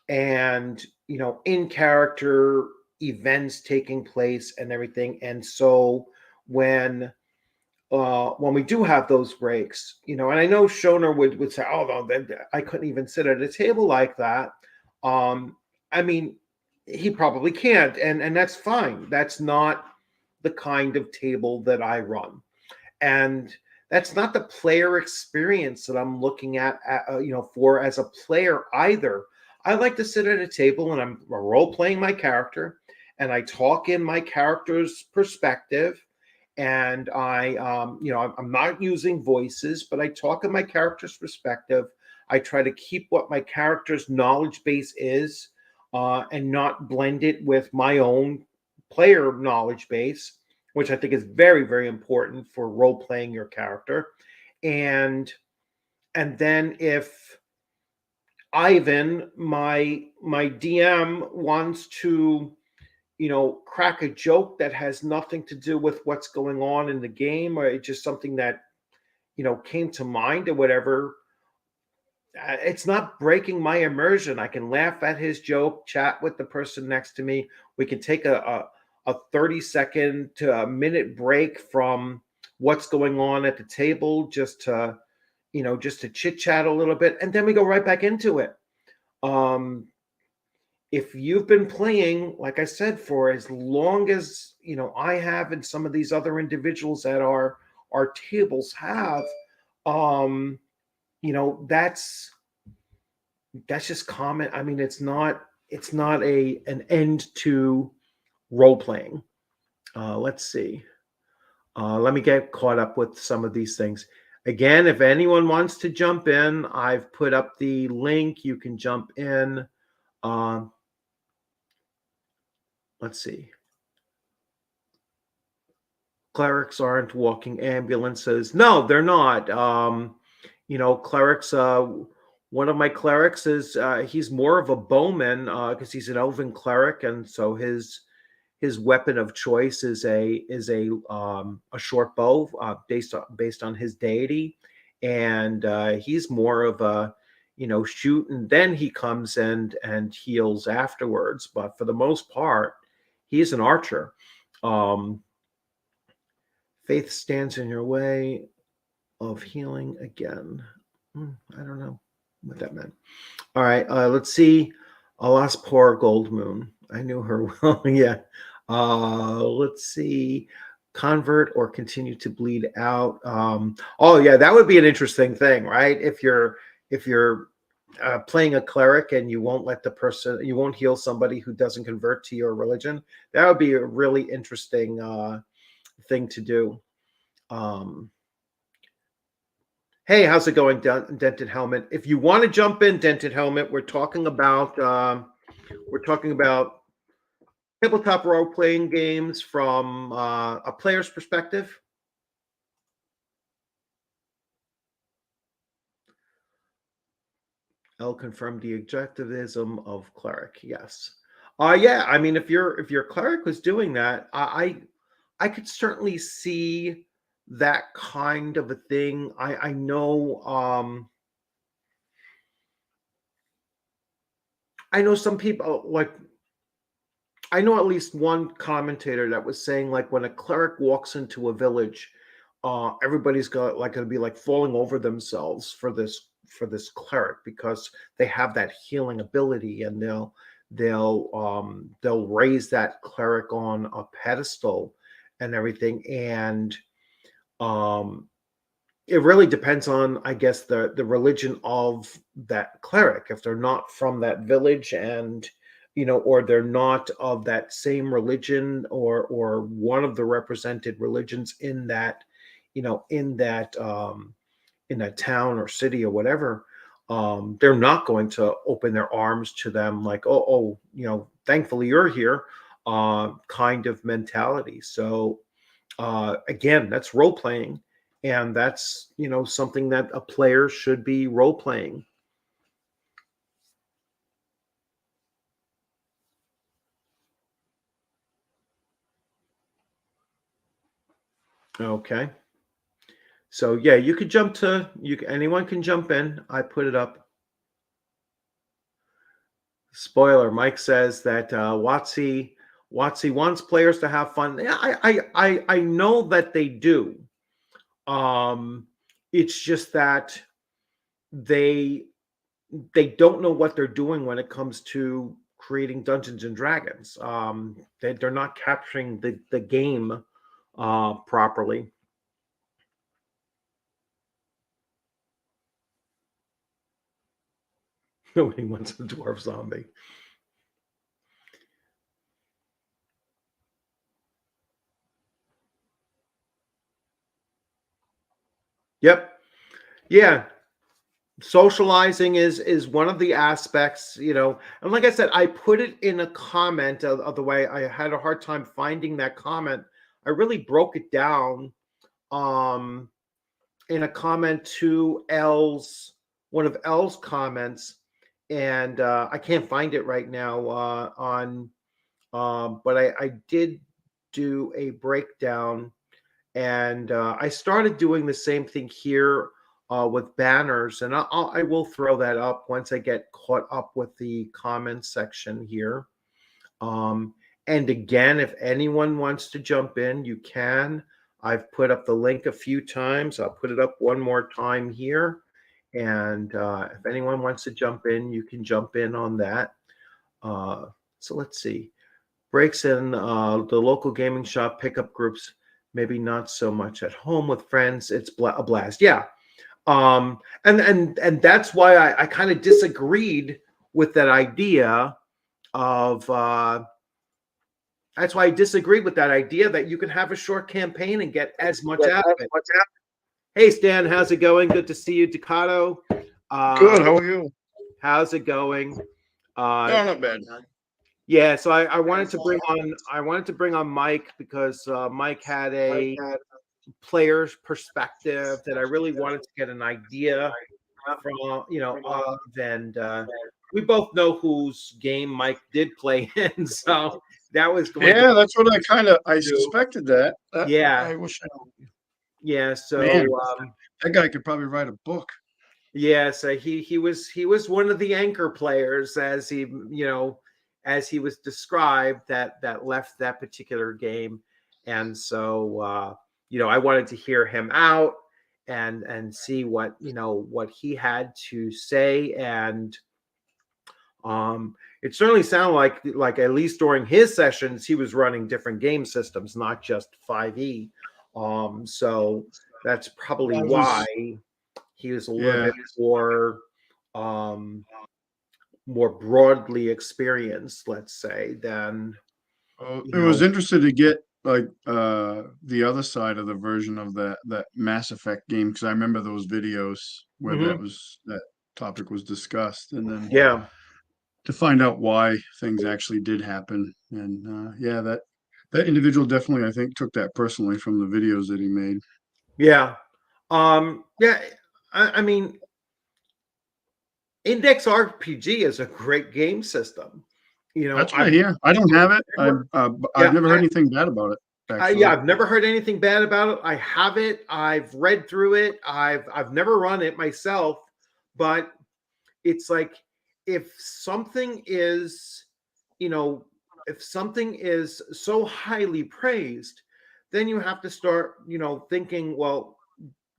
and in character events taking place and everything. And so when we do have those breaks, and I know Shoner would say, oh no, I couldn't even sit at a table like that. I mean, he probably can't, and that's fine. That's not the kind of table that I run, and that's not the player experience that I'm looking at for as a player either. I like to sit at a table and I'm role playing my character, and I talk in my character's perspective, and I'm not using voices, but I talk in my character's perspective. I try to keep what my character's knowledge base is, and not blend it with my own player knowledge base, which I think is very, very important for role playing your character. And then if Ivan, my DM, wants to crack a joke that has nothing to do with what's going on in the game, or it's just something that came to mind or whatever, it's not breaking my immersion. I can laugh at his joke, chat with the person next to me. We can take a 30-second to a minute break from what's going on at the table, just to chit chat a little bit, and then we go right back into it. If you've been playing, like I said, for as long as I have, and some of these other individuals at our tables have, that's just common. I mean, it's not an end to role playing. Let's see. Let me get caught up with some of these things. Again, if anyone wants to jump in, I've put up the link. You can jump in. Let's see. Clerics aren't walking ambulances. No, they're not. Clerics, one of my clerics is, he's more of a bowman, because he's an elven cleric, and so his weapon of choice is a short bow, based on his deity, and he's more of a shoot, and then he comes and heals afterwards. But for the most part, he's an archer. Faith stands in your way of healing again. I don't know what that meant. All right, let's see. Alas, poor Gold Moon. I knew her well. Yeah. Let's see. Convert or continue to bleed out. Oh yeah, that would be an interesting thing, right? If you're playing a cleric and you won't heal somebody who doesn't convert to your religion, that would be a really interesting thing to do. Hey, how's it going, Dented Helmet? If you want to jump in, Dented Helmet, we're talking about tabletop role-playing games from a player's perspective. I'll confirm the objectivism of cleric. Yes. Yeah. I mean, if your cleric was doing that, I could certainly see that kind of a thing. I know. I know some people, like, I know at least one commentator that was saying like when a cleric walks into a village, everybody's got like going to be like falling over themselves for this cleric because they have that healing ability, and they'll raise that cleric on a pedestal and everything. And um it really depends on, I guess, the religion of that cleric. If they're not from that village, and or they're not of that same religion, or one of the represented religions in that, in that town or city or whatever, they're not going to open their arms to them like, oh, thankfully you're here, kind of mentality. So again, that's role playing, and that's something that a player should be role playing. Okay, so yeah, you could jump to anyone can jump in. I put it up. Spoiler: Mike says that Watsy wants players to have fun. Yeah, I know that they do. It's just that they they don't know what they're doing when it comes to creating Dungeons and Dragons. They're not capturing the game properly. Nobody wants a dwarf zombie. Yep. Yeah. Socializing is one of the aspects, and like I said, I put it in a comment of the way I had a hard time finding that comment. I really broke it down um in a comment to one of L's comments, and I can't find it right now on but I did do a breakdown, and I started doing the same thing here with banners, and I will throw that up once I get caught up with the comments section here. Um, and again, if anyone wants to jump in, you can. I've put up the link a few times. I'll put it up one more time here. And if anyone wants to jump in, you can jump in on that. So let's see. Breaks in the local gaming shop pickup groups, maybe not so much at home with friends. It's a blast. Yeah. And that's why I kind of disagreed with that idea of that's why I disagreed with that idea that you can have a short campaign and get as much out of it. Hey, Stan, how's it going? Good to see you, Ducato. Good. How are you? How's it going? No, not bad. Yeah, so I wanted to bring on Mike because Mike had a player's perspective that I really wanted to get an idea from, of, and we both know whose game Mike did play in, so that was going. Yeah, that's what I suspected that. Yeah, I wish. yeah. So Man, that guy could probably write a book. yeah, so he was one of the anchor players, as he was described, that left that particular game, and so I wanted to hear him out and see what he had to say, and it certainly sounded like at least during his sessions he was running different game systems, not just 5e. So that's probably why he was a little bit more broadly experienced, let's say, than It was interesting to get like the other side of the version of that Mass Effect game, because I remember those videos where that topic was discussed, and then to find out why things actually did happen. And that individual definitely, I think, took that personally from the videos that he made. Yeah. I mean, Index RPG is a great game system. That's what I hear. I don't have it. I've never heard anything bad about it. I've never heard anything bad about it. I have it. I've read through it. I've never run it myself, but it's like if something is, if something is so highly praised, then you have to start, thinking, well,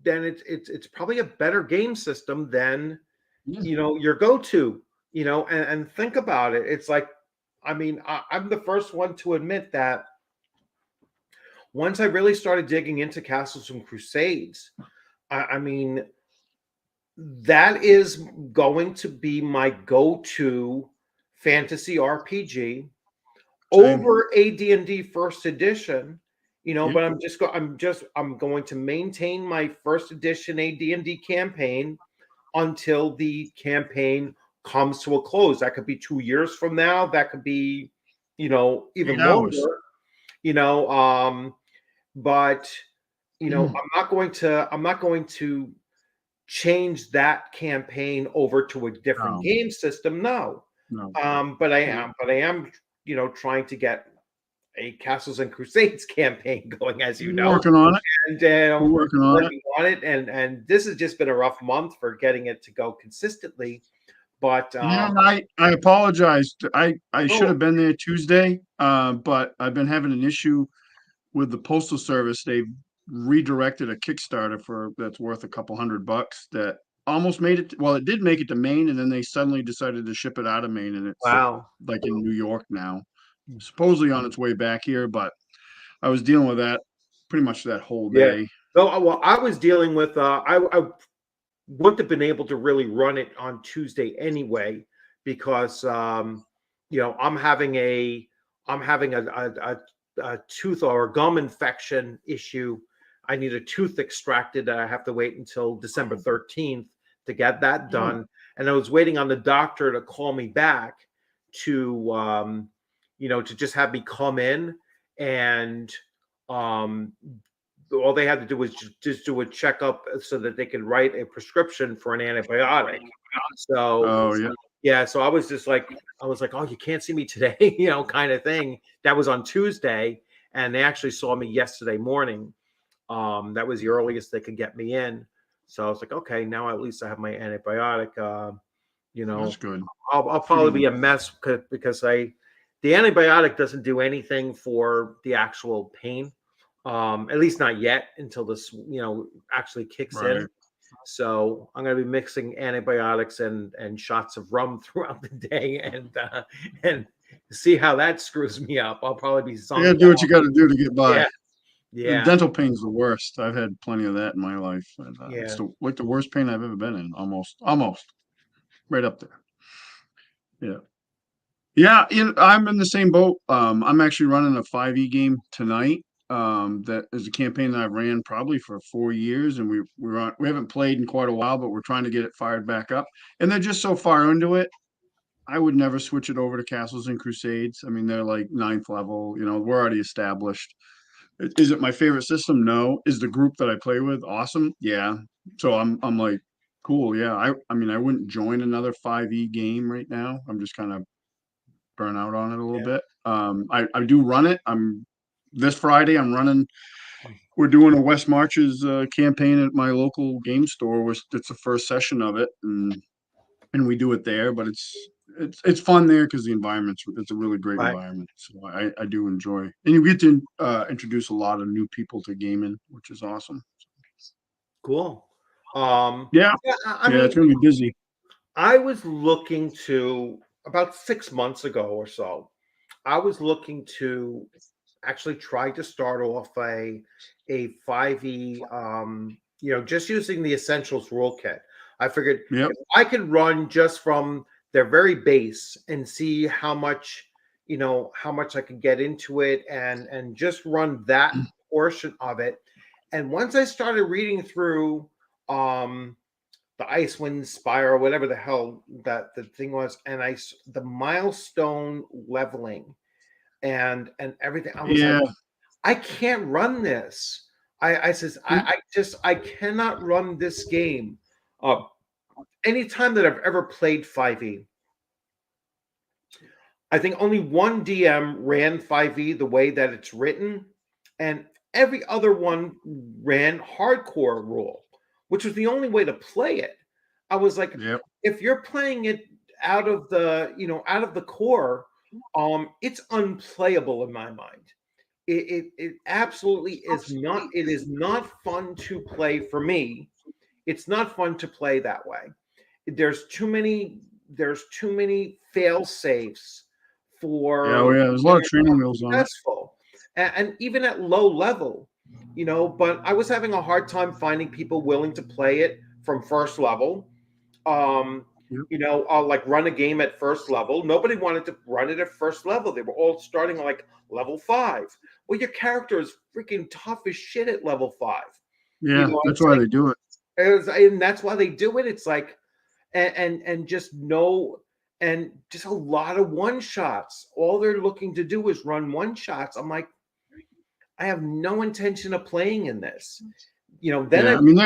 then it's probably a better game system than, Yeah. your go-to, and think about it. It's like, I mean, I'm the first one to admit that once I really started digging into Castles and Crusades, I mean, that is going to be my go-to fantasy RPG Same. over AD&D first edition, Yeah. but I'm going to maintain my first edition AD&D campaign until the campaign comes to a close. That could be 2 years from now, that could be, even 8 hours. longer, you know, but I'm not going to change that campaign over to a different No, game system. No. no. But I am, trying to get a Castles and Crusades campaign going, as you We're know, working on it. and We're working on it. working on it, and this has just been a rough month for getting it to go consistently. But I apologize. I should oh, have been there Tuesday, but I've been having an issue with the postal service. They've redirected a Kickstarter that's worth a couple $100 that almost made it. Well, it did make it to Maine, and then they suddenly decided to ship it out of Maine, and it's wow, like in New York now, supposedly on its way back here. But I was dealing with that pretty much that whole yeah. day. So well, I was dealing with I wouldn't have been able to really run it on Tuesday anyway, because I'm having a tooth or a gum infection issue. I need a tooth extracted. I have to wait until December 13th to get that done. And I was waiting on the doctor to call me back to to just have me come in, and all they had to do was just do a checkup so that they could write a prescription for an antibiotic. So Oh yeah. yeah, so I was like, oh, you can't see me today, kind of thing. That was on Tuesday, and they actually saw me yesterday morning. That was the earliest they could get me in. So I was like, okay, now at least I have my antibiotic. That's good. I'll probably be a mess because the antibiotic doesn't do anything for the actual pain. At least not yet, until this, actually kicks in. Right. So I'm going to be mixing antibiotics and shots of rum throughout the day, and see how that screws me up. I'll probably be You gotta do what you got to do to get by. Yeah, The yeah, dental pain's the worst. I've had plenty of that in my life. And, it's yeah. the worst pain I've ever been in. Almost right up there. Yeah. Yeah, I'm in the same boat. I'm actually running a 5e game tonight. That is a campaign that I ran probably for 4 years, and we haven't played in quite a while, but we're trying to get it fired back up. And they're just so far into it. I would never switch it over to Castles and Crusades. I mean, they're like 9th level. We're already established. Is it my favorite system? No. Is the group that I play with awesome? Yeah. So I'm like, cool. Yeah. I mean, I wouldn't join another 5e game right now. I'm just kind of burn out on it a little bit. I do run it. This Friday I'm running. We're doing a West Marches campaign at my local game store. It's the first session of it, and we do it there. But it's fun there because it's a really great Right. environment. So I do enjoy, and you get to introduce a lot of new people to gaming, which is awesome. Cool. Yeah, I yeah, mean, it's gonna be busy. I was looking to, about 6 months ago or so, I was looking to actually try to start off a 5e, just using the essentials rule kit. I figured Yep. if I could run just from their very base and see how much I could get into it, and just run that portion of it. And once I started reading through the Icewind Spire, or whatever the hell that the thing was, and the milestone leveling and everything, I was like, Yeah. I can't run this. I says, I cannot run this game. Anytime that I've ever played 5e, I think only one DM ran 5e the way that it's written, and every other one ran hardcore rule, which was the only way to play it. I was like, Yep. if you're playing it out of the core, it's unplayable in my mind. It absolutely is not. It is not fun to play for me. It's not fun to play that way. There's too many. There's too many fail safes Yeah, well, for yeah, there's a lot of training wheels on it. successful, and even at low level, But I was having a hard time finding people willing to play it from first level. Like run a game at first level. Nobody wanted to run it at first level. They were all starting like level 5. Well, your character is freaking tough as shit at level 5. Yeah, that's it's why like, they do it. and that's why they do it. It's like, and just no, and just a lot of one shots. All they're looking to do is run one shots. I'm like, I have no intention of playing in this. Then Yeah, I mean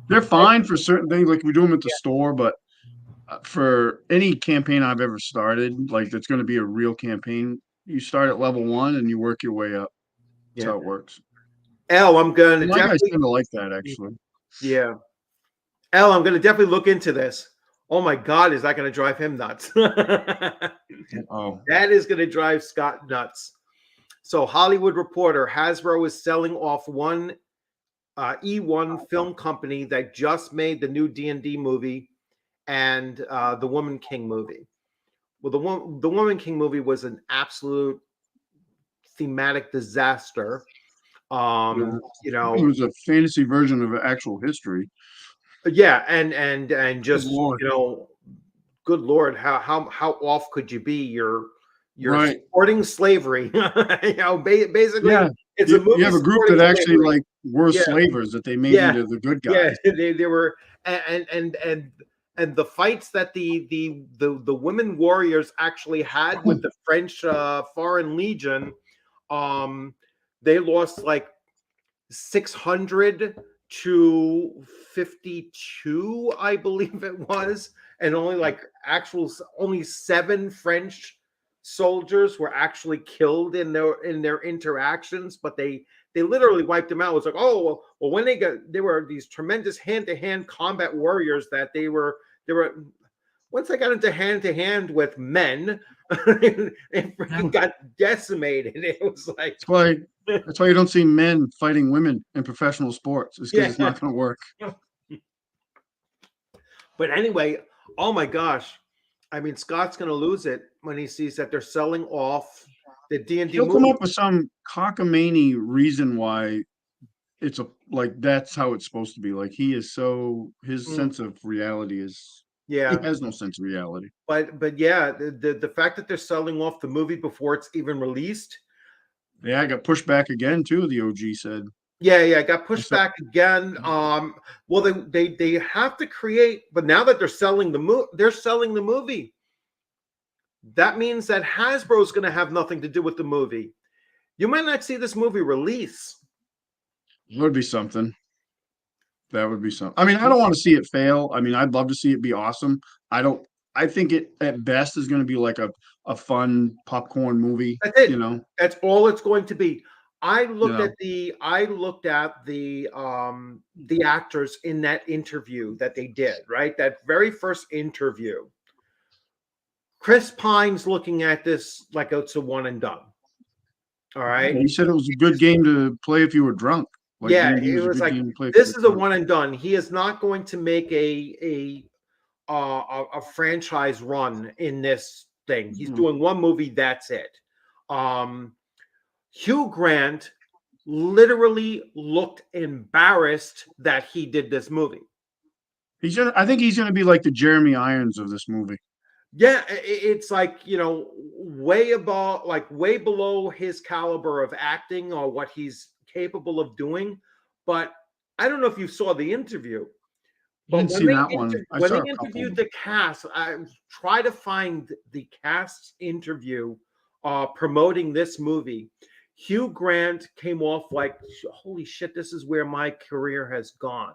they're fine for certain things, like we do them at the store, but for any campaign I've ever started, like that's going to be a real campaign, you start at level 1 and you work your way up. That's Yeah. how it works. I'm going to My guys definitely. tend to like that, actually. Yeah. I'm going to definitely look into this. Oh my God, is that going to drive him nuts? Oh, That is going to drive Scott nuts. So, Hollywood Reporter, Hasbro is selling off one E1 film company that just made the new D&D movie and the Woman King movie. Well, the Woman King movie was an absolute thematic disaster. it was a fantasy version of actual history. Yeah, and just Lord. Good Lord, how off could you be? You're Right. supporting slavery. Basically, Yeah. it's a movie. You have a group that actually like were slavers that they made into the good guys. Yeah, they were, and the fights that the women warriors actually had with the French Foreign Legion, they lost like 600 to 52, I believe it was, and only 7 French soldiers were actually killed in their interactions, but they literally wiped them out. It was like, oh well, when they were these tremendous hand-to-hand combat warriors that they were once they got into hand-to-hand with men, it freaking got decimated. It was like that's why you don't see men fighting women in professional sports. It's because it's not going to work. But anyway, oh my gosh, I mean, Scott's going to lose it when he sees that they're selling off the D&D He'll movie. come up with some cockamamie reason why it's that's how it's supposed to be. Like his sense of reality is he has no sense of reality. But yeah, the fact that they're selling off the movie before it's even released. Yeah, I got pushed back again too. The OG said. Yeah, it got pushed back again. Well, they have to create, but now that they're selling the movie. That means that Hasbro's going to have nothing to do with the movie. You might not see this movie release. It would be something. That would be something. I mean, I don't want to see it fail. I mean, I'd love to see it be awesome. I think it at best is going to be like a fun popcorn movie. That's it. That's all it's going to be. I looked at the actors in that interview that they did, right? That very first interview. Chris Pine's looking at this like it's a one and done. All right. He said it was a good game to play if you were drunk. It was like, this is a one and done. He is not going to make a franchise run in this thing. He's doing one movie. That's it. Hugh Grant literally looked embarrassed that he did this movie. I think he's going to be like the Jeremy Irons of this movie. Yeah, it's like, way above, like way below his caliber of acting or what he's capable of doing. But I don't know if you saw the interview. I didn't see that one. When they interviewed the cast, I try to find the cast's interview promoting this movie. Hugh Grant came off like, holy shit, this is where my career has gone.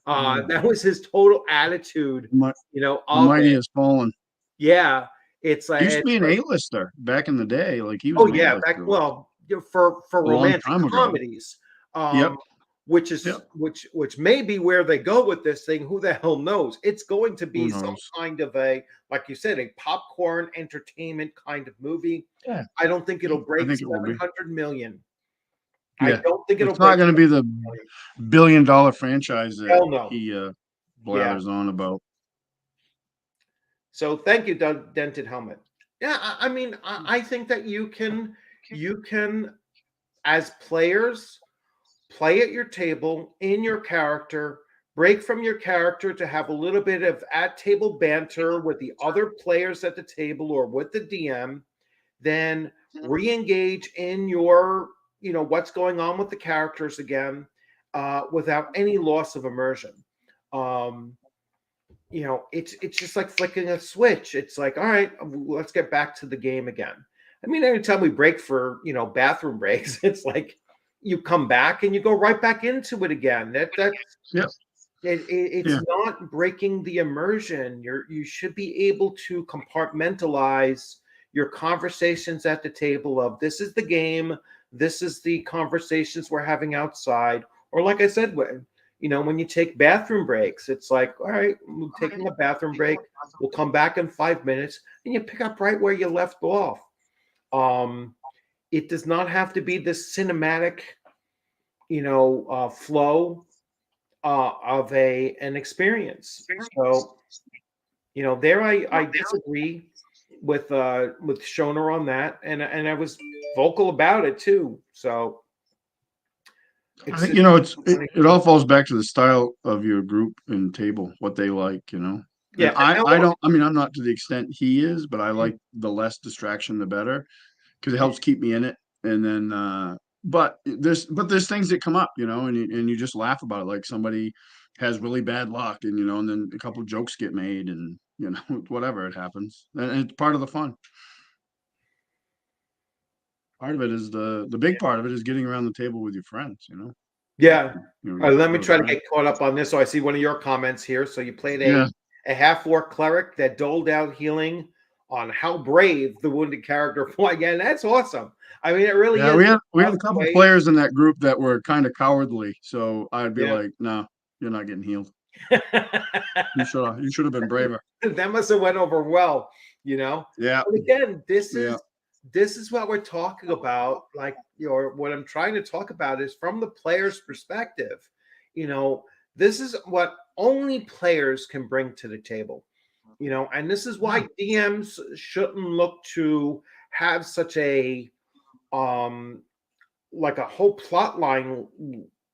That was his total attitude. The mighty has fallen. Yeah, it's like he used to be an A-lister back in the day. Like he was. Oh yeah, for romantic comedies. Yep. which is Yep. which may be where they go with this thing. Who the hell knows? It's going to Who be some knows? kind of a, like you said, a popcorn entertainment kind of movie. Yeah. I don't think it'll I break think it will be. 700 million. I Yeah. don't think it'll It's not break going to be the 700 million. billion-dollar franchise that Hell no. he Yeah. blathers on about. So thank you, Dented Helmet. Yeah, I mean, I think that you can, as players, play at your table in your character, break from your character to have a little bit of at table banter with the other players at the table or with the DM, then re-engage in your, what's going on with the characters again, without any loss of immersion. It's just like flicking a switch. It's like, all right, let's get back to the game again. I mean, anytime we break for, bathroom breaks, it's like you come back and you go right back into it again. Yep. It's Yeah. not breaking the immersion. You should be able to compartmentalize your conversations at the table of, this is the game, this is the conversations we're having outside. Or like I said, when you take bathroom breaks, it's like, all right, we're taking a bathroom break. We'll come back in 5 minutes, and you pick up right where you left off. It does not have to be this cinematic, flow of an experience. So, there I disagree with Shoner on that, and I was vocal about it too. So, I think it all falls back to the style of your group and table, what they like, And yeah. I don't. I mean, I'm not to the extent he is, but I like the less distraction, the better, because it helps keep me in it. And then, but there's things that come up, and you just laugh about it. Like somebody has really bad luck, and then a couple of jokes get made, and whatever, it happens, and it's part of the fun. Part of it is the big part of it is getting around the table with your friends, Yeah. Let me those try to around. get caught up on this. So I see one of your comments here. So you played Yeah. a half-orc cleric that doled out healing on how brave the wounded character was. Again, that's awesome. I mean, it really Yeah, is. we had a couple players in that group that were kind of cowardly, so I'd be Yeah. like, "No, you're not getting healed. You should have been braver." That must have went over well, Yeah. But again, this Yeah. is what we're talking about. Like, what I'm trying to talk about is from the player's perspective. This is what only players can bring to the table. And this is why DMs shouldn't look to have such a like a whole plot line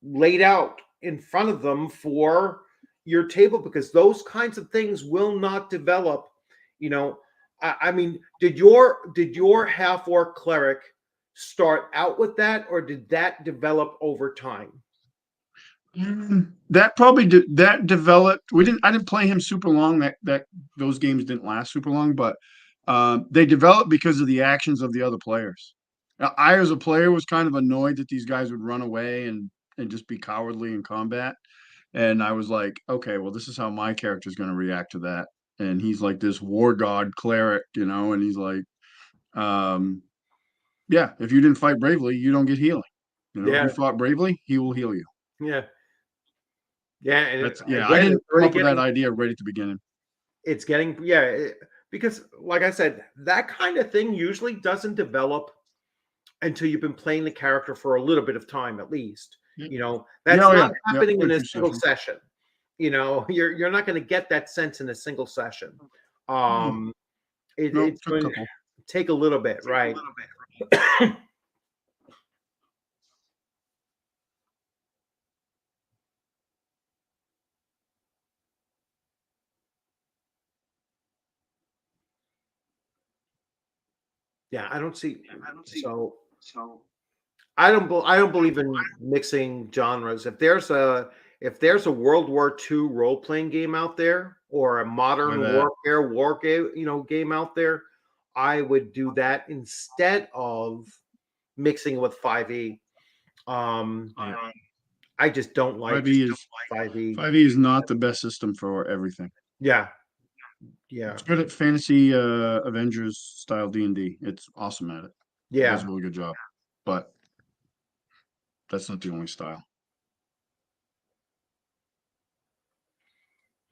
laid out in front of them for your table, because those kinds of things will not develop. I mean, did your half orc cleric start out with that, or did that develop over time? That developed. I didn't play him super long. That those games didn't last super long, but they developed because of the actions of the other players. Now, I, as a player, was kind of annoyed that these guys would run away and just be cowardly in combat. And I was like, okay, well, this is how my character is going to react to that. And he's like this war god cleric, and he's like, yeah, if you didn't fight bravely, you don't get healing. If you fought bravely, he will heal you. Yeah. Yeah. And I didn't come up with that idea right at the beginning. It's getting, because like I said, that kind of thing usually doesn't develop until you've been playing the character for a little bit of time, at least. That's not happening in a single session. You're not going to get that sense in a single session. It's going to take a little bit, right? Yeah, I don't see. So I don't believe in mixing genres. If there's a World War II role playing game out there, or a modern warfare game out there, I would do that instead of mixing with 5e. I just don't like 5e. 5e is not the best system for everything. Yeah. It's good at fantasy Avengers style D&D. It's awesome at it. Yeah. It does a really good job. But that's not the only style.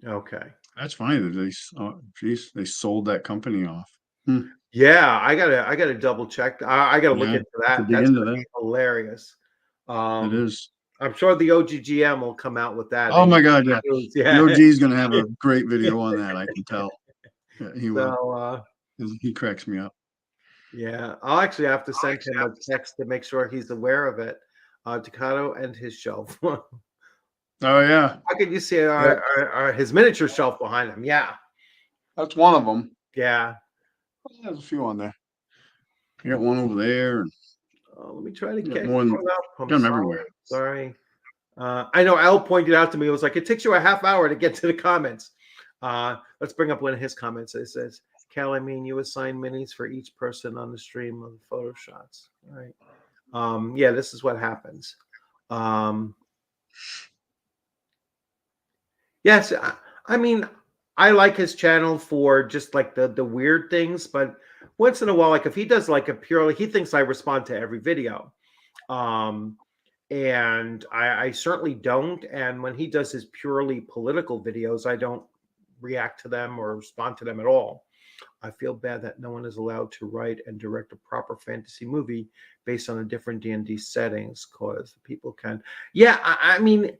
Okay. That's funny that geez, they sold that company off. Yeah, I gotta double check. I gotta look Yeah, into to that. dig That's into gonna be that. hilarious. It Um, is. I'm sure the OGGM will come out with that. Oh They my need God, yeah. news. The Yeah. OG is going to have a great video on that. I can tell. Yeah, he will. So, He cracks me up. yeah, I'll actually have to send him a text to make sure he's aware of it. Ducato and his shelf. How Oh yeah, could you see yeah. his miniature shelf behind him? Yeah, That's one of them. yeah. There's a few on there. I got one over there. And Let me try to got get more than caught up. I'm got them sorry. everywhere. Sorry. I know Al pointed out to me, it was like, it takes you a half hour to get to the comments. Let's bring up one of his comments. It says, Cal, I mean, you assign minis for each person on the stream of the photo shots. All right. Yeah, this is what happens. Yes, I mean, I like his channel for just like the weird things, but once in a while, like if he does like a purely, he thinks I respond to every video. And I certainly don't. And when he does his purely political videos, I don't react to them or respond to them at all. I feel bad that no one is allowed to write and direct a proper fantasy movie based on a different D&D settings, because people can. Yeah, I mean,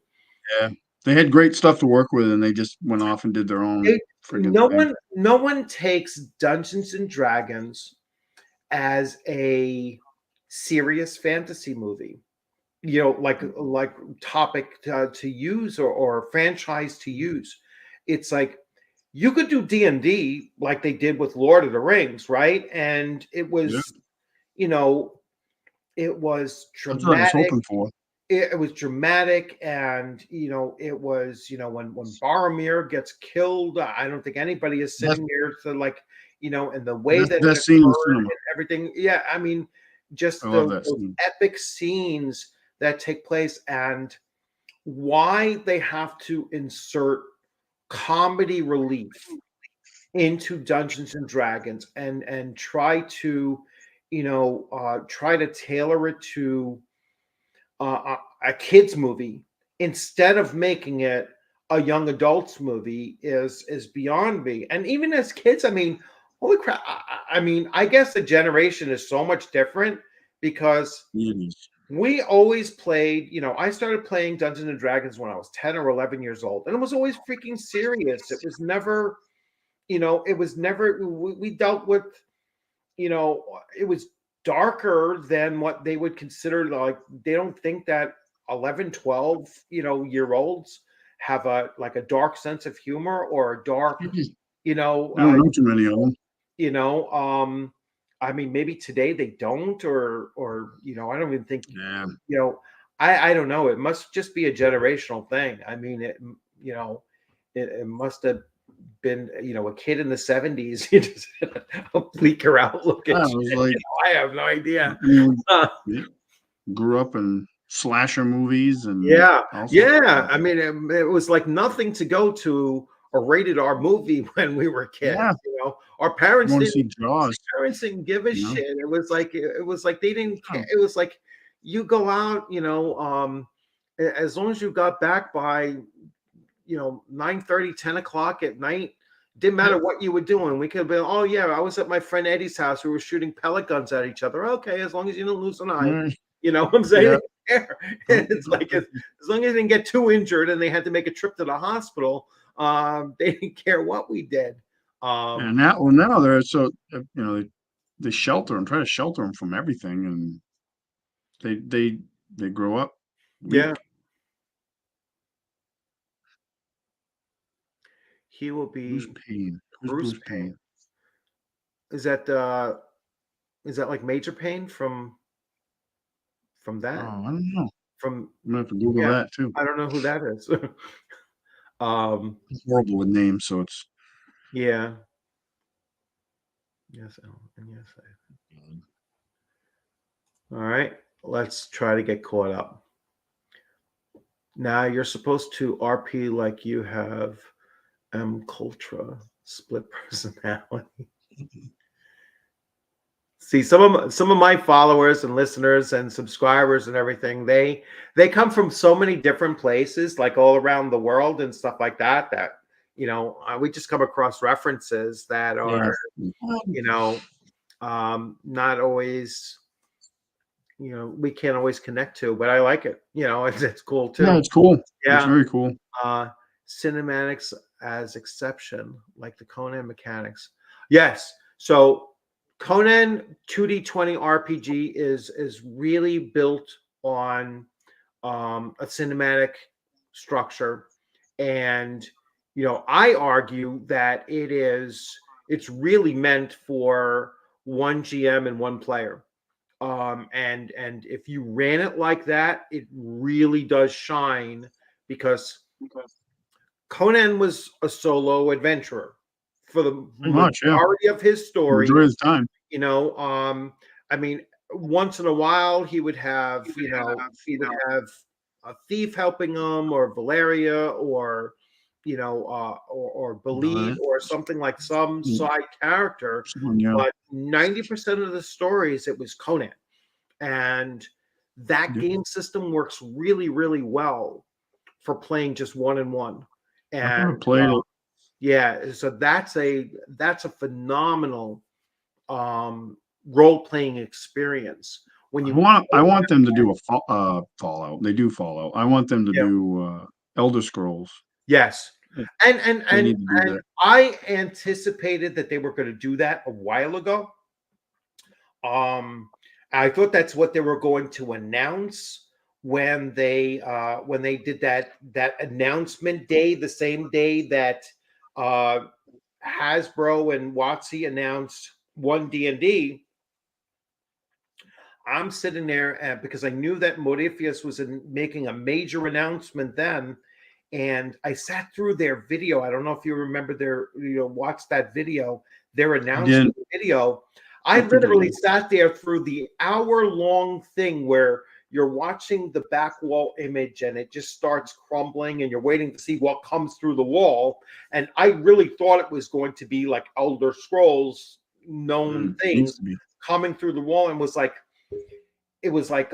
Yeah, they had great stuff to work with, and they just went off and did their own friggin' thing. no one takes Dungeons and Dragons as a serious fantasy movie. You know, like topic to use or franchise to use. It's like you could do D&D like they did with Lord of the Rings, right? And it was, Yeah, you know, it was that's what I was dramatic. hoping for. It was dramatic, and it was, when Boromir gets killed, I don't think anybody is That's sitting there to like, and the way that's that the it best scene in occurred cinema. and everything. Yeah, I mean, I just love those that scene. epic scenes that take place, and why they have to insert comedy relief into Dungeons and Dragons and try to, try to tailor it to a kids movie instead of making it a young adults movie is beyond me. And even as kids, I mean, holy crap! I mean, I guess the generation is so much different because It is. we always played. I started playing Dungeons and Dragons when I was 10 or 11 years old, and it was always freaking serious. It was never, it was never. We dealt with, it was darker than what they would consider, like they don't think that 11, 12, year olds have a dark sense of humor or a dark, you know I uh, don't know too many of them. you know I mean, maybe today they don't, or I don't even think, Yeah, I don't know, it must just be a generational thing. I mean, it must have been, a kid in the 70s, you just had a bleaker outlook at I shit. was like, I have no idea. I mean, Uh, we grew up in slasher movies and yeah, all sorts of yeah. stuff. I mean, it was like nothing to go to a rated R movie when we were kids. Yeah, Our you want to see Jaws? parents didn't give a You know, shit. It was like they didn't care. oh, It was like you go out, as long as you got back by 9:30, 10 o'clock at night. Didn't yeah, matter what you were doing. We could have been, oh yeah, I was at my friend Eddie's house. We were shooting pellet guns at each other. Okay, as long as you don't lose an eye. yeah, You know what I'm saying? yeah. They didn't care. It's like as long as they didn't get too injured and they had to make a trip to the hospital, they didn't care what we did. And now they're so they shelter them, try to shelter them from everything, and they grow up Yeah, weak. he will Bruce be Payne. Who's Bruce Bruce Payne. Payne? Is that like Major Payne from Oh, that? I don't know. From I'm gonna have to Google Yeah, that too. I don't know who that is. um, I'm horrible with names, so it's yeah. Yes, and yes. All right, let's try to get caught up. Now you're supposed to RP like you have Cultra split personality. See, some of my followers and listeners and subscribers and everything, they come from so many different places, like all around the world and stuff like that. That we just come across references that are, not always, we can't always connect to, but I like it. It's cool too. Yeah, it's cool. Yeah. It's very cool. Cinematics as exception, like the Conan mechanics. Yes. So Conan 2D20 RPG is really built on a cinematic structure, and I argue that it's really meant for one GM and one player. And if you ran it like that, it really does shine, because Conan was a solo adventurer for the Pretty much, yeah. majority of his story. Enjoy his time. I mean, once in a while he would have a thief helping him, or Valeria, or or Belid, or something, like some side character. Yeah. But 90% of the stories, it was Conan, and that game system works really, really well for playing just one-on-one. I've never And played it. yeah, so that's a phenomenal role-playing experience. When you I want them to do a Fallout. They do Fallout. I want them to do Elder Scrolls. Yes. And need to do that. I anticipated that they were going to do that a while ago. I thought that's what they were going to announce when they did that announcement day, the same day that Hasbro and WotC announced one D&D. I'm sitting there because I knew that Modiphius was making a major announcement then, and I sat through their video. I don't know if you remember watch that video, their announcement video. I literally sat there through the hour-long thing where you're watching the back wall image and it just starts crumbling, and you're waiting to see what comes through the wall. And I really thought it was going to be like Elder Scrolls known things coming through the wall, and it was like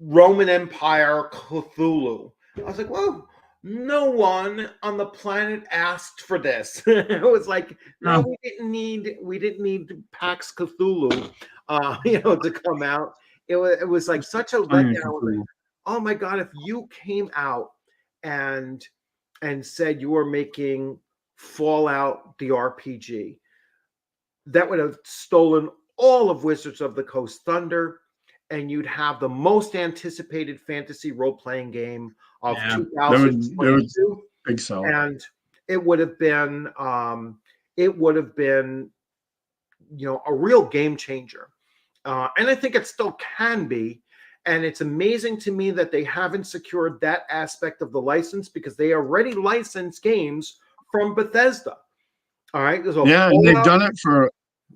Roman Empire Cthulhu. I was like, whoa, no one on the planet asked for this. It was like, no, we didn't need Pax Cthulhu, to come out. It was like such a letdown. Like, oh my God, if you came out and said you were making Fallout the RPG, that would have stolen all of Wizards of the Coast thunder, and you'd have the most anticipated fantasy role-playing game of 2022. Big sell. And it would have been a real game changer. And I think it still can be. And it's amazing to me that they haven't secured that aspect of the license, because they already license games from Bethesda. All right. And they've done it for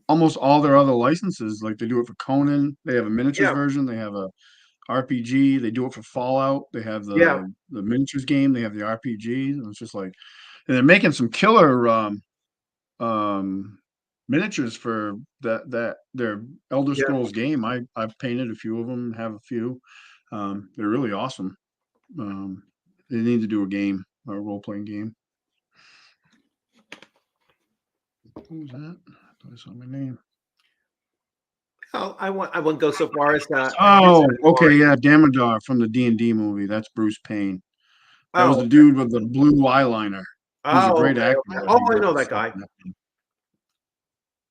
almost all their other licenses. Like they do it for Conan. They have a miniatures version. They have a RPG. They do it for Fallout. They have the miniatures game. They have the RPG. And it's just like, and they're making some killer miniatures for their Elder Scrolls game. I've painted a few of them. Have a few. They're really awesome. They need to do a role-playing game. What was that? I saw my name. Oh, I wouldn't go so far as that. Damodar from the D&D movie. That's Bruce Payne. That was the dude with the blue eyeliner. He's a great actor. Oh, I know that guy.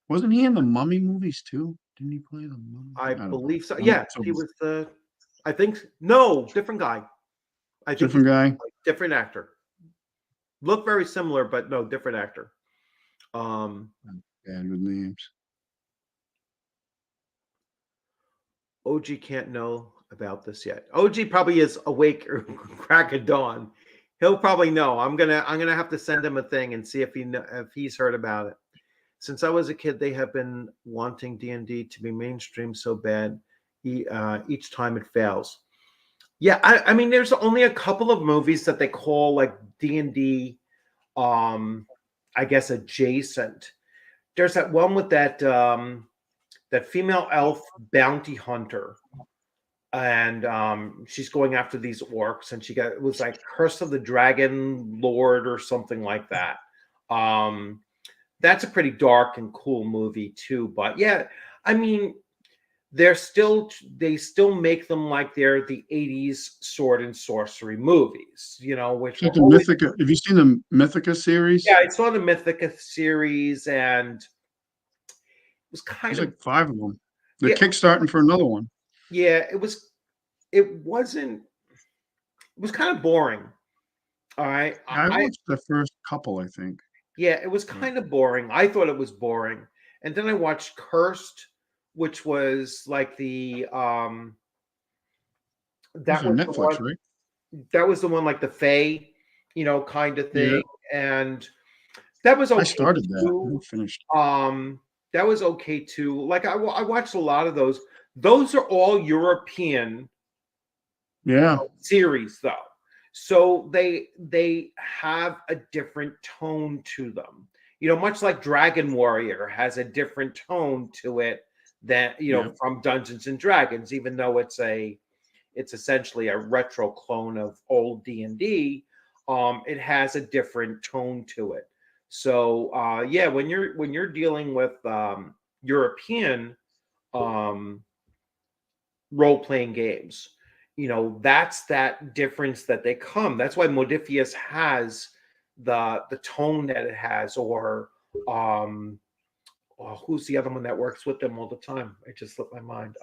Wasn't he in the Mummy movies too? Didn't he play the Mummy? I believe so. Yeah, he was I think no, different guy. Different guy. Different actor. Look very similar, but no, different actor. Bad with names. OG can't know about this yet. OG probably is awake or crack of dawn. He'll probably know. I'm gonna have to send him a thing and see if he's heard about it. Since I was a kid, they have been wanting D&D to be mainstream so bad. Each time it fails. Yeah, I mean, there's only a couple of movies that they call like D&D, I guess adjacent. There's that one with that female elf bounty hunter. and she's going after these orcs, and it was like Curse of the Dragon Lord or something like that. That's a pretty dark and cool movie too. But yeah, I mean, they still make them like they're the 80s sword and sorcery movies, which Like were the always. Mythica. Have you seen the Mythica series? Yeah, I saw the Mythica series, and it was kind There's of. like 5 of them. They're Yeah, kickstarting for another one. yeah, it was kind of boring. All right. Yeah, I watched the first couple, I think. Yeah, it was kind of boring. I thought it was boring. And then I watched Cursed, which was like Those that are was the one Netflix, right? like the Fae, kind of Yeah. thing. And that was I okay started that. I too. haven't finished. That was okay too. Like I watched a lot of those. Those are all European Yeah. series though, so they have a different tone to them, much like Dragon Warrior has a different tone to it than Yeah. from Dungeons and Dragons, even though it's essentially a retro clone of old D&D. It has a different tone to it. So yeah, when you're dealing with European um role-playing games, that's that difference that they come. That's why Modifius has the tone that it has. Or who's the other one that works with them all the time? It just slipped my mind.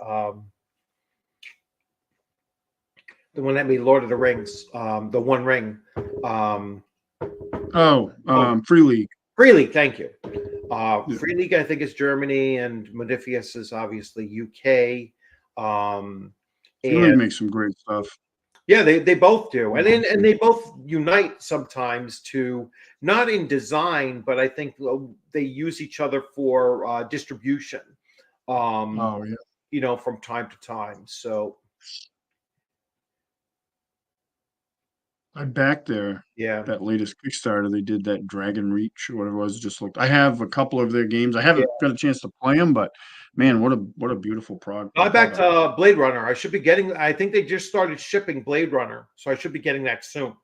The one that made Lord of the Rings, the One Ring. Free League. Free League, thank you. Yeah. Free League, I think, is Germany, and Modifius is obviously UK. Free League And makes some great stuff. yeah, they both do, and Mhm. they both unite sometimes to, not in design, but I think they use each other for distribution. Oh yeah. From time to time. So I backed yeah, that latest Kickstarter. They did that Dragon Reach or whatever it was. Just looked. I have a couple of their games. I yeah. haven't got a chance to play them, but man, what a beautiful I backed product. Blade Runner. I should be getting. I think they just started shipping Blade Runner, so I should be getting that soon.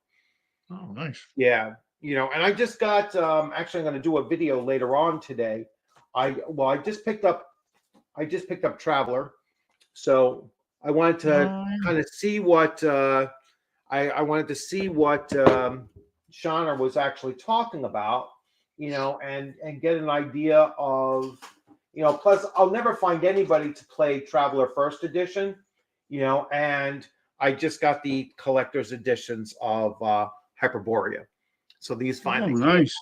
Oh, nice. Yeah, and I just got. Actually, I'm going to do a video later on today. I just picked up. Traveler, so I wanted to kind of see what. I wanted to see what Shauna was actually talking about, and get an idea of, plus I'll never find anybody to play Traveler First Edition, and I just got the collector's editions of Hyperborea. So these finally nice.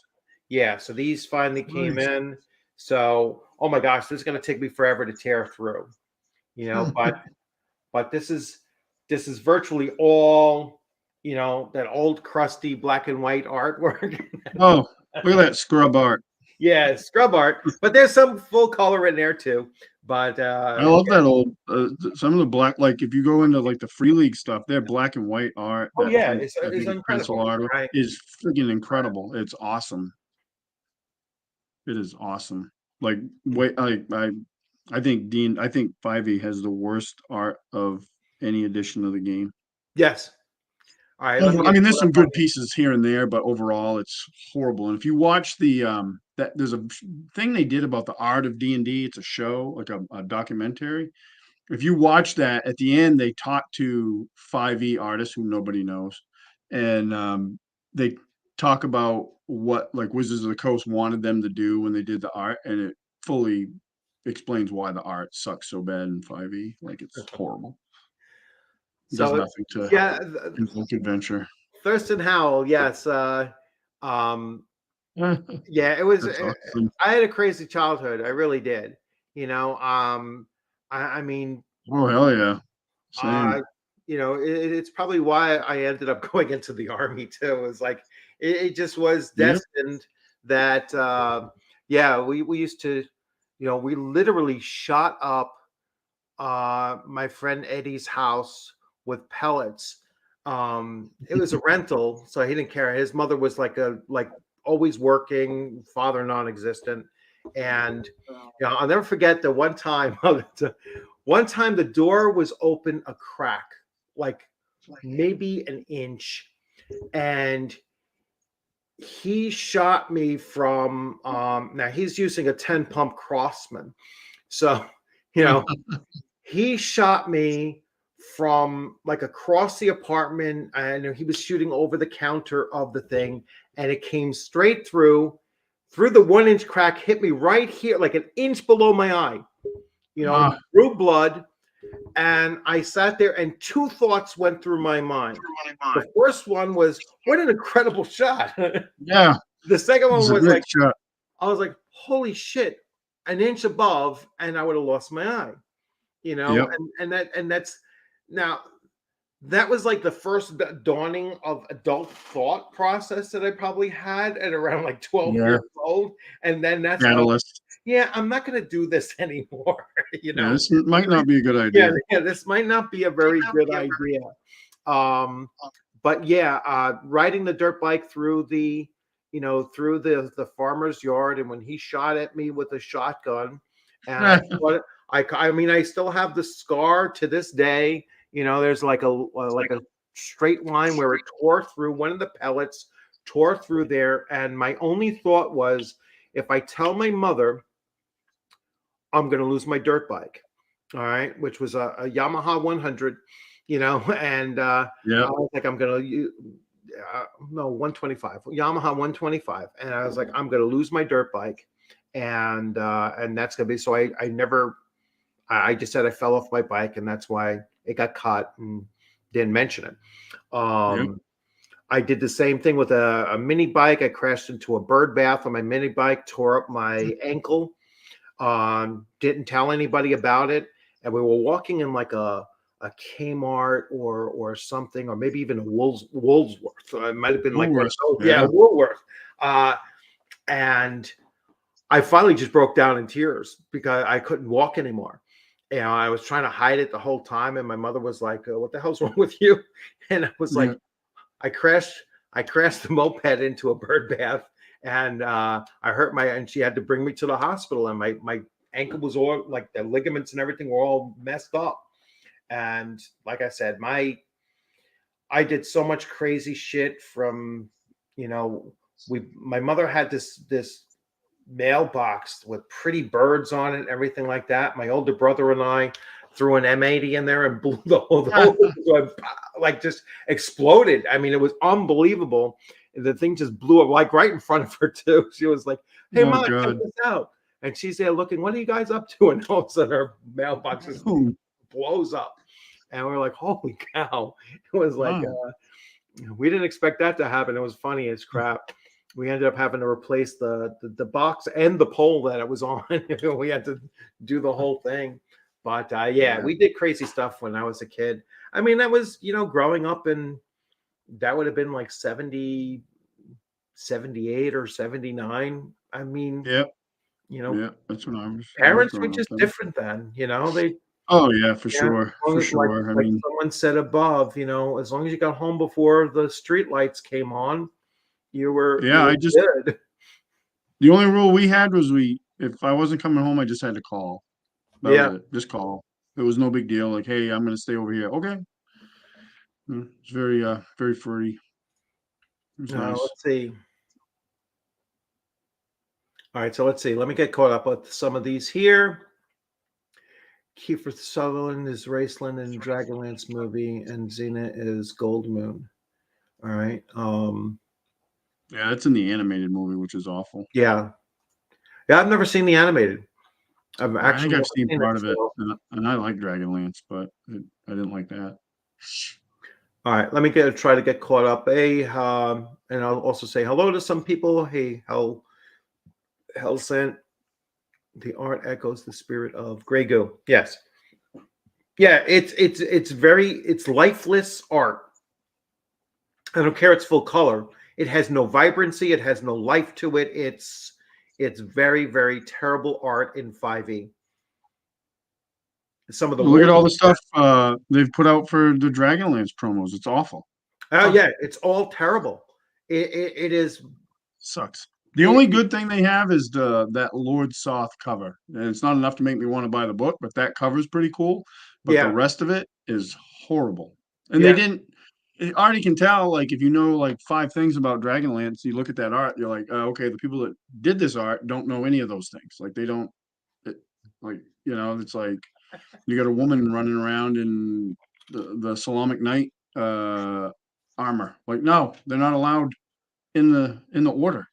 Yeah, so these finally came Nice. in. So, oh my gosh, this is going to take me forever to tear through, but this is virtually all, that old crusty black and white artwork. Oh, look at that scrub art. Yeah, scrub art, but there's some full color in there too. But I love that old some of the black, like if you go into like the Free League stuff, their black and white art, oh that yeah, print, it's I think it's pencil incredible, art right? is freaking incredible. It's awesome. It is awesome. Like wait, I think I think 5e has the worst art of any edition of the game. Yes. All right. Let me I mean, get there's some good pieces here and there, but overall, it's horrible. And if you watch the that there's a thing they did about the art of D&D. It's a show, like a documentary. If you watch that, at the end, they talk to 5e artists who nobody knows, and they talk about what like Wizards of the Coast wanted them to do when they did the art, and it fully explains why the art sucks so bad in 5e. Like it's horrible. It does So nothing to yeah, invoke adventure. Thurston Howell. Yes. Um, yeah, it was. That's awesome. I had a crazy childhood. I really did. I mean, Oh hell yeah. uh, Same. it's probably why I ended up going into the army too. It was like it just was Yep. destined that. Yeah, we used to, we literally shot up my friend Eddie's house with pellets. It was a rental, so he didn't care. His mother was like always working, father non-existent, And I'll never forget the one time. One time the door was open a crack, like maybe an inch, and he shot me from. Now he's using a 10-pump Crossman, so he shot me from like across the apartment, and he was shooting over the counter of the thing, and it came straight through the 1-inch crack, hit me right here, like an inch below my eye, through blood. And I sat there, and two thoughts went through my mind. The first one was, what an incredible shot. Yeah. The second one was like, shot. I was like, holy shit, an inch above, and I would have lost my eye. Yep. And that's now, that was like the first dawning of adult thought process that I probably had at around like 12 years old. And then that's Catalyst. I'm not going to do this anymore. Yeah, this might not be a good idea. Yeah, this might not be a very good idea. But riding the dirt bike through the farmer's yard, and when he shot at me with a shotgun, and I still have the scar to this day. There's like a straight line where it tore through one of the pellets, tore through there, and my only thought was, if I tell my mother, I'm going to lose my dirt bike. All right, which was a Yamaha 100, and I was like, I'm going to 125, Yamaha 125, and I was like, I'm going to lose my dirt bike, and that's going to be. So I just said I fell off my bike, and that's why it got caught, and didn't mention it. I did the same thing with a mini bike. I crashed into a bird bath on my mini bike, tore up my ankle. Didn't tell anybody about it, and we were walking in like a Kmart or something, or maybe even a Woolworth. It might have been Woolworth. Woolworth. And I finally just broke down in tears because I couldn't walk anymore. I was trying to hide it the whole time, and my mother was like, "What the hell's wrong with you?" And I was like, I crashed the moped into a bird bath, and I hurt and she had to bring me to the hospital, and my ankle was all, like, the ligaments and everything were all messed up. And like I said, I did so much crazy shit from, my mother had this mailbox with pretty birds on it, everything like that. My older brother and I threw an M80 in there and blew the whole like, just exploded. I mean, it was unbelievable. The thing just blew up, like, right in front of her too. She was like, "Hey, Mom, check this out." And she's there looking, "What are you guys up to?" And all of a sudden her mailbox just blows up. And we're like, holy cow. It was like, we didn't expect that to happen. It was funny as crap. We ended up having to replace the box and the pole that it was on. We had to do the whole thing. But we did crazy stuff when I was a kid. I mean, that was, growing up, and that would have been like 70, 78 or 79. I mean, that's when I was. Parents were just different then, they. Oh yeah, for sure. For sure. Like someone said above, as long as you got home before the street lights came on, you were good. The only rule we had was if I wasn't coming home, I just had to call. That was it. Just call. It was no big deal. Like, hey, I'm going to stay over here. Okay. It's very, very free. It was nice. Let's see. All right, so let's see. Let me get caught up with some of these here. Kiefer Sutherland is Raceland in Dragonlance movie, and Xena is Gold Moon. All right. Yeah, that's in the animated movie, which is awful. Yeah, I've never seen the animated. I think I've seen part of it, and I like Dragonlance, but I didn't like that. All right, let me try to get caught up. And I'll also say hello to some people. Hey, Hell sent. The art echoes the spirit of Grey Goo. Yes. Yeah, it's lifeless art. I don't care it's full color. It has no vibrancy. It has no life to it. It's very, very terrible art in 5e. Some of the look at all the stuff they've put out for the Dragonlance promos. It's awful. Oh yeah, it's all terrible. It is sucks. The only good thing they have is that Lord Soth cover, and it's not enough to make me want to buy the book, but that cover is pretty cool. But the Yeah, rest of it is horrible, and they yeah, didn't. I already can tell, like if you know like 5 things about Dragonlance, you look at that art, you're like, okay, the people that did this art don't know any of those things. Like they don't, it, like it's like you got a woman running around in the Solomonic Knight armor. Like no, they're not allowed in the order.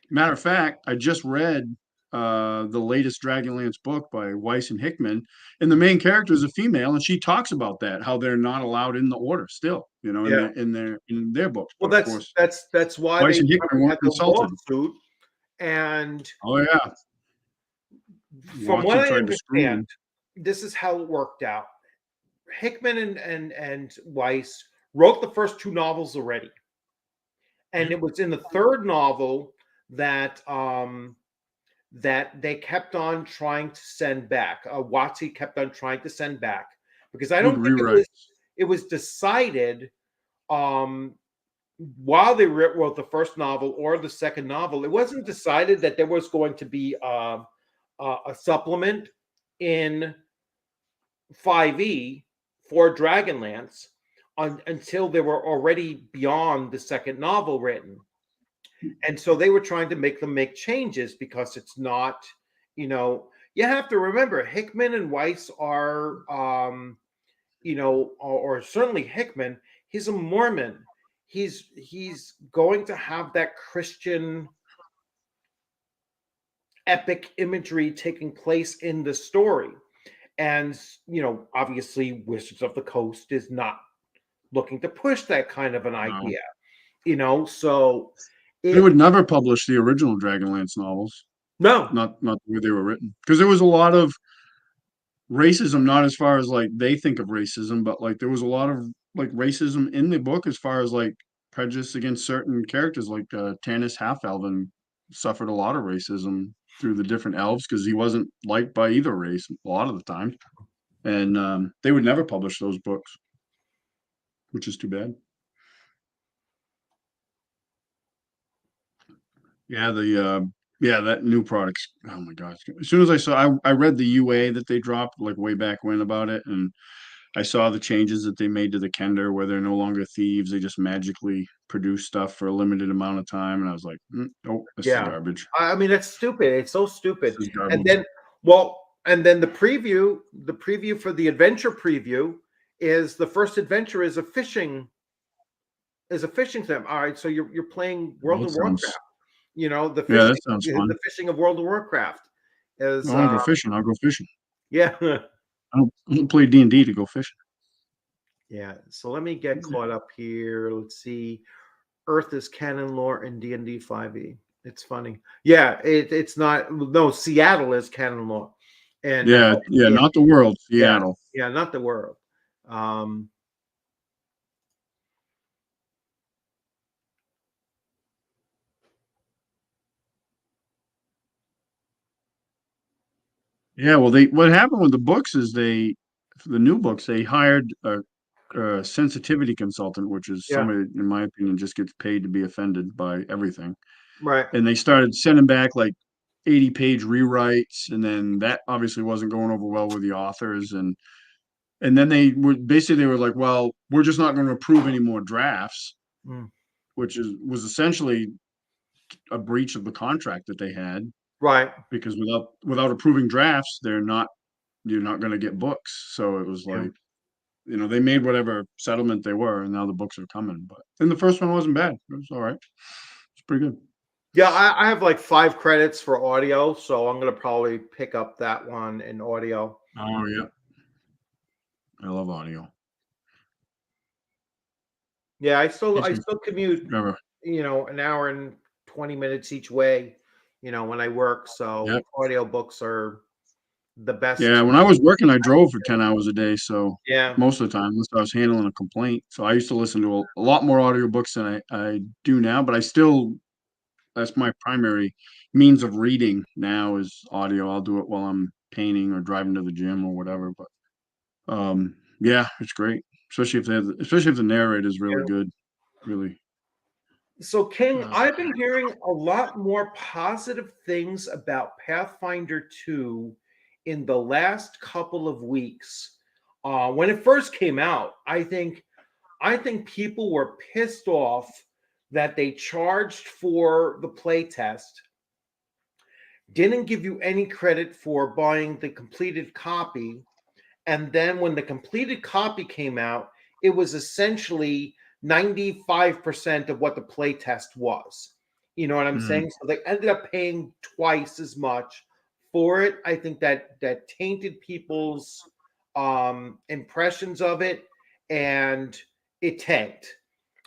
Matter of fact, I just read the latest Dragonlance book by Weiss and Hickman, and the main character is a female, and she talks about that how they're not allowed in the order still, in yeah. their books. Well, But of course, that's why Weiss they and Hickman weren't had the consulted. lawsuit. And Oh yeah, from what lawsuit I tried to screw understand, them. this is how it worked out. Hickman and Weiss wrote the first two novels already, and it was in the third novel that they kept on trying to send back. Watsy kept on trying to send back because I Big don't think rewrites. it was decided um, while they wrote the first novel or the second novel. It wasn't decided that there was going to be a supplement in 5e for Dragonlance until they were already beyond the second novel written. And so they were trying to make them make changes because it's not, you have to remember Hickman and Weiss are, or certainly Hickman, he's a Mormon. He's going to have that Christian epic imagery taking place in the story. And, obviously Wizards of the Coast is not looking to push that kind of an idea, so They it, would never publish the original Dragonlance novels, no, not the way they were written, because there was a lot of racism, not as far as like they think of racism, but like there was a lot of like racism in the book as far as like prejudice against certain characters, like Tanis Half-Elven suffered a lot of racism through the different elves because he wasn't liked by either race a lot of the time, and they would never publish those books, which is too bad. Yeah, that new products. Oh my gosh! As soon as I read the UA that they dropped like way back when about it, and I saw the changes that they made to the Kender where they're no longer thieves. They just magically produce stuff for a limited amount of time. And I was like, oh, this is yeah. garbage. I mean, that's stupid. It's so stupid. This is And garbage. then, the preview for the adventure preview is the first adventure is a fishing sim. All right, so you're playing Well, World that of sounds, Warcraft. The yeah, fishing, that sounds the fun. fishing of World of Warcraft I is want to go fishing. I'll go fishing. yeah. I don't play D&D to go fishing. Yeah. So let me get caught up here. Let's see. Earth is canon lore in D&D 5e. It's funny. Yeah, it's not. No, Seattle is canon lore, and Yeah, yeah, not the world, yeah, Seattle. yeah, not the world. Um, Yeah, well, what happened with the books is for the new books, they hired a sensitivity consultant, which is yeah, somebody, in my opinion, just gets paid to be offended by everything. right. And they started sending back like 80-page rewrites, and then that obviously wasn't going over well with the authors, and then they were like, well, we're just not going to approve any more drafts, Mm, which was essentially a breach of the contract that they had, right. because without approving drafts, you're not going to get books. So it was Yeah. like, they made whatever settlement they were, and now the books are coming. But then the first one wasn't bad. It was all right. It's pretty good. Yeah, I have like 5 credits for audio, so I'm gonna probably pick up that one in audio. Oh yeah, I love audio. Yeah, I Makes me still commute, ever. an hour and 20 minutes each way, when I work. So Yep. audiobooks are the Yeah, best. when I was working, I drove for 10 hours a day. So Yeah. most of the time, unless I was handling a complaint. So I used to listen to a lot more audiobooks than I do now, but that's my primary means of reading now is audio. I'll do it while I'm painting or driving to the gym or whatever. But yeah, it's great. Especially if the narrator is really Yeah. good. Really. So, King, I've been hearing a lot more positive things about Pathfinder 2 in the last couple of weeks. When it first came out, I think people were pissed off that they charged for the playtest, didn't give you any credit for buying the completed copy, and then when the completed copy came out, it was essentially 95% of what the playtest was. You know what I'm saying? So they ended up paying twice as much for it. I think that tainted people's impressions of it, and it tanked.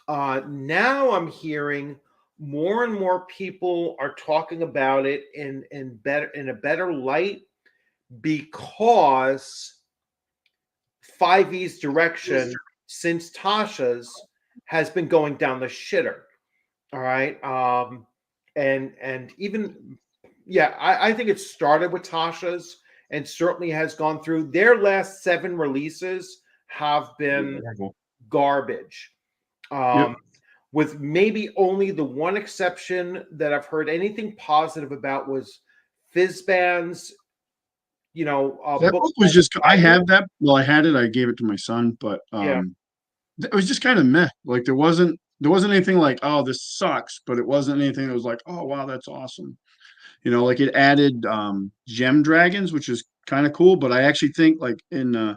Now I'm hearing more and more people are talking about it in a better light, because 5e's direction since Tasha's has been going down the shitter. All right. And even, yeah, I think it started with Tasha's and certainly has gone through. Their last 7 releases have been garbage. With maybe only the one exception that I've heard anything positive about was Fizzband's, that book book was just, I have that. Well, I had it, I gave it to my son, but Yeah. it was just kind of meh. Like there wasn't anything like, oh, this sucks, but it wasn't anything that was like, oh wow, that's awesome. Like it added gem dragons, which is kind of cool, but I actually think like in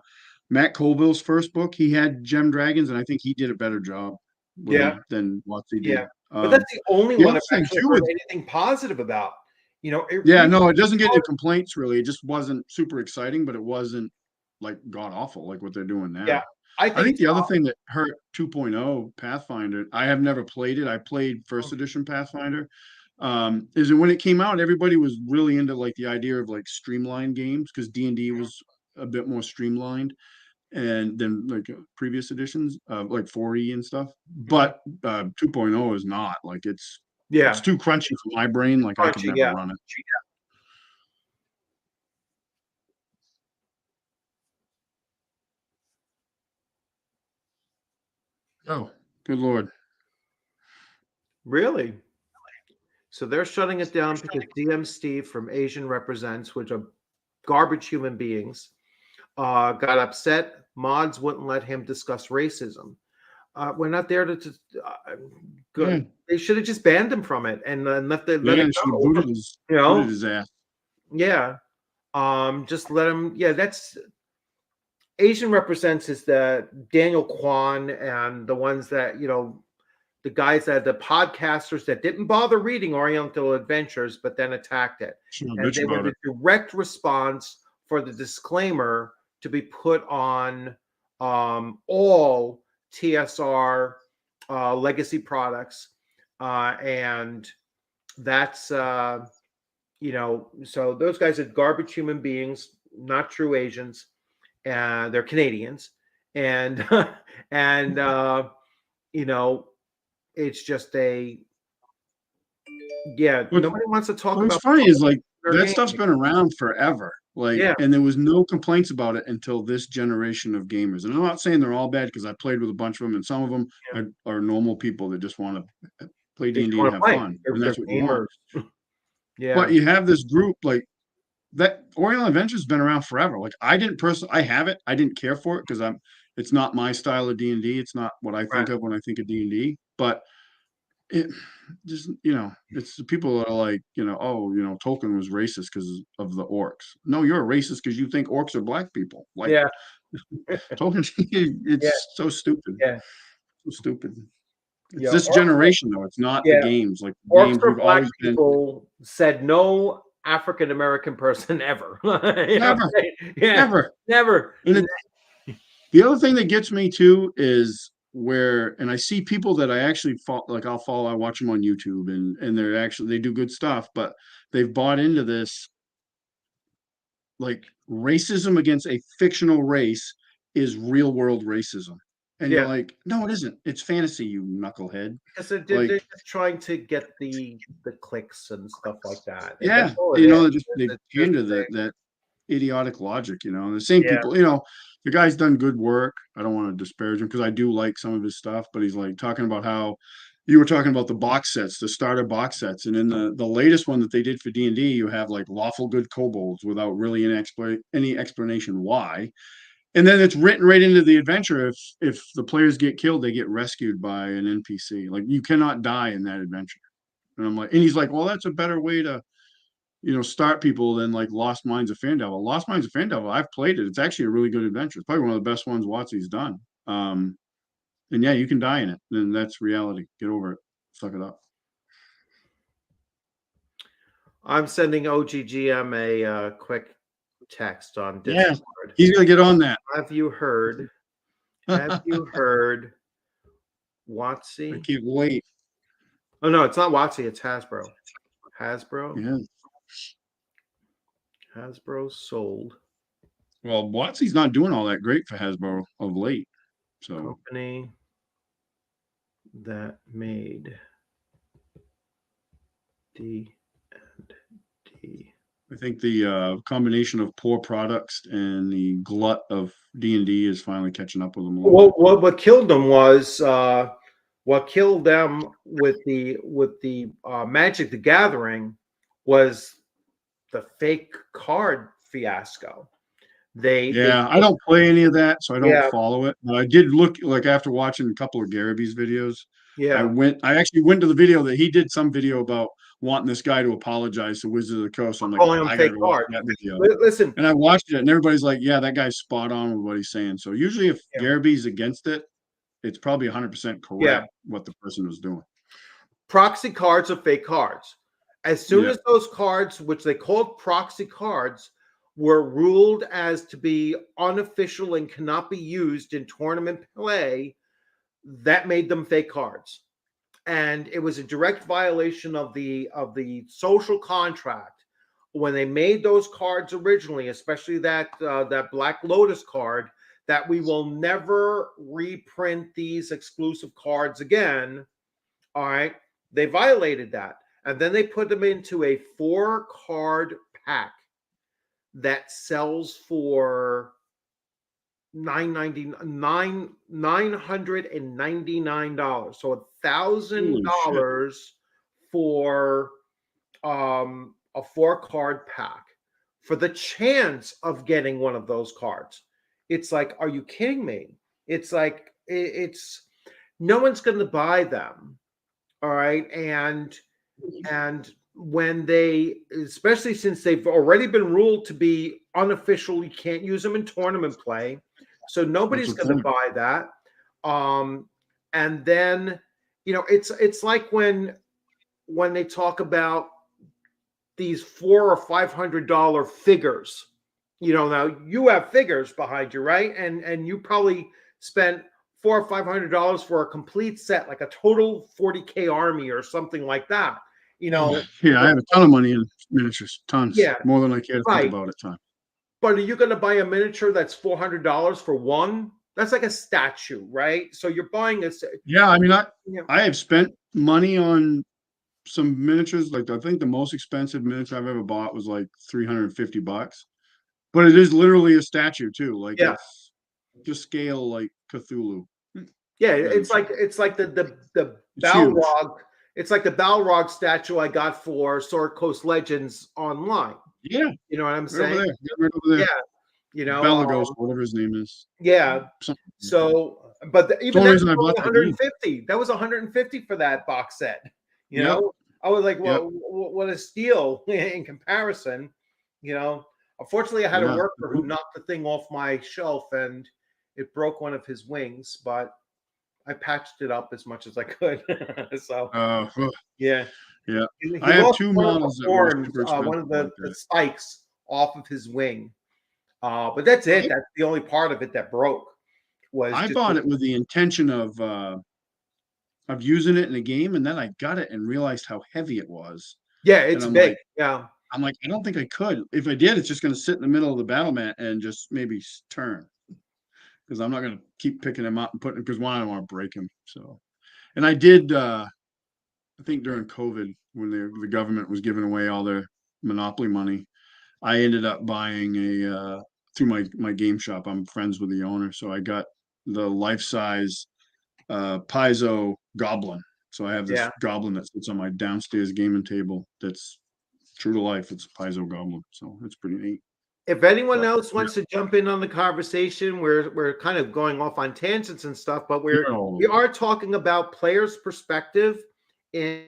Matt Colville's first book, he had gem dragons, and I think he did a better job with Yeah. them than Watsy did. Yeah. But that's the only the one other I've thing actually too heard is- anything positive about. Yeah, no, it doesn't get any complaints really. It just wasn't super exciting, but it wasn't like god awful like what they're doing now. Yeah. I think the other thing that hurt 2.0 Pathfinder, I have never played it. I played first edition Pathfinder. Is that when it came out, everybody was really into like the idea of like streamlined games, because D&D was a bit more streamlined and then like previous editions, like 4E and stuff. But 2.0 is not like it's too crunchy for my brain. Like I could never run it. Oh, good Lord. Really? So they're shutting it down because DM Steve from Asian Represents, which are garbage human beings, got upset. Mods wouldn't let him discuss racism. We're not there to. Good. They should have just banned him from it and let it go. Booted his ass. Yeah. Just let him. Yeah, that's Asian Represents is the Daniel Kwan and the ones that the guys the podcasters that didn't bother reading Oriental Adventures, but then attacked it. And they were the direct response for the disclaimer to be put on all TSR legacy products. And that's, so those guys are garbage human beings, not true Asians. They're Canadians. And, it's just nobody wants to talk about. What's funny is like that stuff's been around forever. Like, and there was no complaints about it until this generation of gamers. And I'm not saying they're all bad, because I played with a bunch of them, and some of them are normal people that just want to play D&D and have fun, and that's what you want. Yeah. But you have this group like that. Oriental Adventures has been around forever. Like I have it. I didn't care for it because it's not my style of D&D. It's not what I think of when I think of D&D. But it just, it's the people that are like, Tolkien was racist because of the orcs. No, you're a racist because you think orcs are black people. Like, Tolkien, it's so stupid. Yeah. So stupid. It's this generation though. It's not the games. Like orcs games for we've black always people said no African American person ever. Never. And the other thing that gets me too is and I see people that I actually I'll follow, I watch them on YouTube, and they do good stuff, but they've bought into this like racism against a fictional race is real world racism. And you're like, no, it isn't. It's fantasy, you knucklehead. Because they're just trying to get the clicks and stuff like that. Yeah, they pander that idiotic logic. The same people. The guy's done good work. I don't want to disparage him because I do like some of his stuff, but he's like talking about how, you were talking about the box sets, the starter box sets, and in the latest one that they did for D&D, you have like lawful good kobolds without really any explanation why. And then it's written right into the adventure. If the players get killed, they get rescued by an NPC. Like you cannot die in that adventure. And I'm like, and he's like, well, that's a better way to, start people than like Lost Mines of Fandevil. Lost Mines of Fandevil, I've played it. It's actually a really good adventure. It's probably one of the best ones Watsy's done. And yeah, you can die in it. Then that's reality. Get over it. Suck it up. I'm sending OGGM a quick text on Yeah, Discord. he's gonna get on that. Have you heard? Have you heard I Watsy? can't wait. Oh no, it's not Watsy, it's Hasbro. Hasbro? Yeah. Hasbro sold Well, Watsy's not doing all that great for Hasbro of late. So company that made D and D. I think the combination of poor products and the glut of D&D is finally catching up with them a little bit. Well, what killed them was what killed them with the Magic the Gathering was the fake card fiasco. I don't play any of that, so I don't follow it. But I did look, like, after watching a couple of Garaby's videos. I actually went to the video that he did, some video about wanting this guy to apologize to Wizards of the Coast. I'm like, I gotta watch that video. Listen, and I watched it, and everybody's like, yeah, that guy's spot on with what he's saying. So usually if Garaby's against it, it's probably 100% correct what the person was doing. Proxy cards are fake cards. As soon as those cards, which they called proxy cards, were ruled as to be unofficial and cannot be used in tournament play, that made them fake cards. And it was a direct violation of the social contract when they made those cards originally, especially that Black Lotus card, that we will never reprint these exclusive cards again. All right, they violated that, and then they put them into a 4-card pack that sells for $999, so $1,000 for a 4-card pack for the chance of getting one of those cards. It's like, are you kidding me? It's like, it's no one's going to buy them. All right, and when they, especially since they've already been ruled to be unofficial, you can't use them in tournament play, so nobody's going to buy that. And then it's like when they talk about these $400 or $500 figures. Now you have figures behind you, right? And you probably spent $400 or $500 for a complete set, like a total 40K army or something like that. I have a ton of money in miniatures, tons, more than I care to think about at times. But are you going to buy a miniature that's $400 for one? That's like a statue, right? So you're buying a. Yeah, I mean, I have spent money on some miniatures. Like, I think the most expensive miniature I've ever bought was like $350, but it is literally a statue too. Like, it's just scale like Cthulhu. Yeah, it's like the Balrog. It's like the Balrog statue I got for Sword Coast Legends online. Yeah, you know what I'm saying. Right over there. Yeah, Belagos, whatever his name is. Yeah. So, but even that was 150. That was 150 for that box set. You know, I was like, well, what a steal in comparison. Unfortunately, I had a worker who knocked the thing off my shelf and it broke one of his wings, but I patched it up as much as I could. So, yeah. He I have 2 models that were one of the spikes off of his wing. But that's it. That's the only part of it that broke. I bought it with the intention of using it in a game, and then I got it and realized how heavy it was. Yeah, it's big. I'm like, I don't think I could. If I did, it's just going to sit in the middle of the battle mat and just maybe turn. Because I'm not going to keep picking him up and putting him, because one, I don't want to break him. So, and I did, I think during COVID, when the government was giving away all their monopoly money, I ended up buying through my game shop. I'm friends with the owner, so I got the life-size Paizo Goblin, So I have this Yeah. goblin that sits on my downstairs gaming table. That's true to life. It's a Paizo goblin, so it's pretty neat. If anyone But else wants to jump in on the conversation, we're kind of going off on tangents and stuff, but we are talking about players' perspective in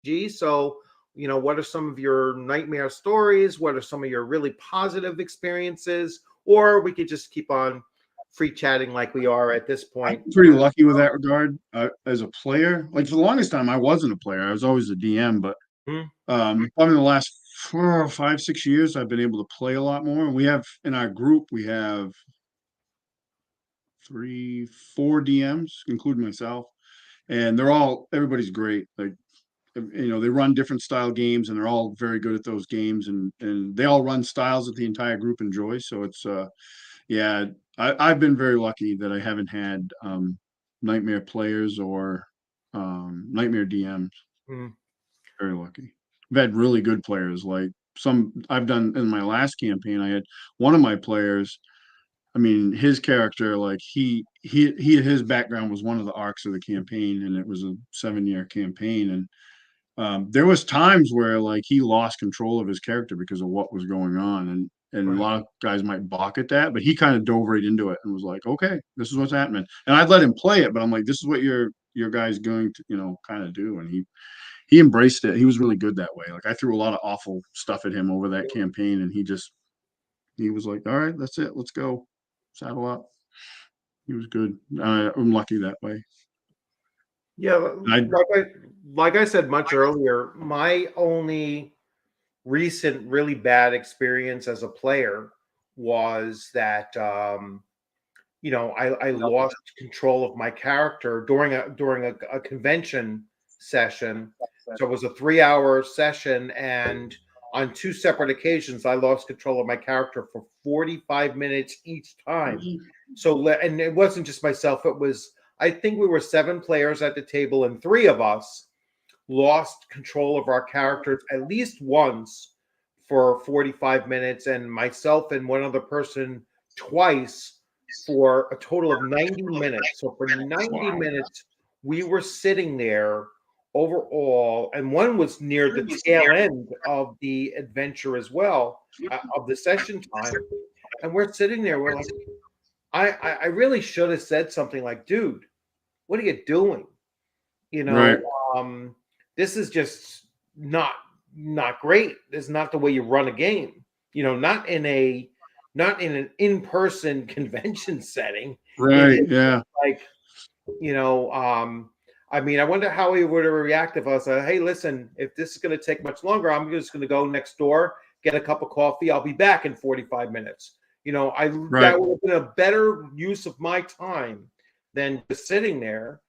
G. So, what are some of your nightmare stories? What are some of your really positive experiences? Or we could just keep on free chatting like we are at this point. I'm pretty lucky with that regard. As a player, like for the longest time, I wasn't a player. I was always a DM, but probably in the last 4 or 5, 6 years, I've been able to play a lot more. And we have in our group, we have 3, 4 DMs, including myself, and everybody's great. Like, they run different style games, and they're all very good at those games, and they all run styles that the entire group enjoys. So it's yeah, I've been very lucky that I haven't had nightmare players or nightmare DMs. Mm. Very lucky. I've had really good players. Like some I've done in my last campaign, I had one of my players. I mean, his character, like his background was one of the arcs of the campaign, and it was a 7-year campaign. And there was times where like he lost control of his character because of what was going on, and a lot of guys might balk at that, but he kind of dove right into it and was like, okay, this is what's happening. And I'd let him play it, but I'm like, this is what your guy's going to kind of do. And he embraced it. He was really good that way. Like I threw a lot of awful stuff at him over that campaign, and he was like, all right, that's it, let's go, saddle up. He was good. I'm lucky that way. Yeah, like I said much earlier, my only recent really bad experience as a player was that I lost control of my character during a convention session. So it was a 3-hour session, and on 2 separate occasions, I lost control of my character for 45 minutes each time. So, and it wasn't just myself; it was, I think we were 7 players at the table, and 3 of us lost control of our characters at least once for 45 minutes, and myself and one other person twice for a total of 90 minutes. So for 90 minutes, we were sitting there overall, and one was near the tail end of the adventure as well, of the session time. And we're sitting there, we're like, I really should have said something like, dude, what are you doing? Right. This is just not great. This is not the way you run a game. Not in an in-person convention setting. Right. Yeah. Like, I mean, I wonder how he would have reacted if I said, hey, listen, if this is going to take much longer, I'm just going to go next door, get a cup of coffee. I'll be back in 45 minutes. That would have been a better use of my time than just sitting there,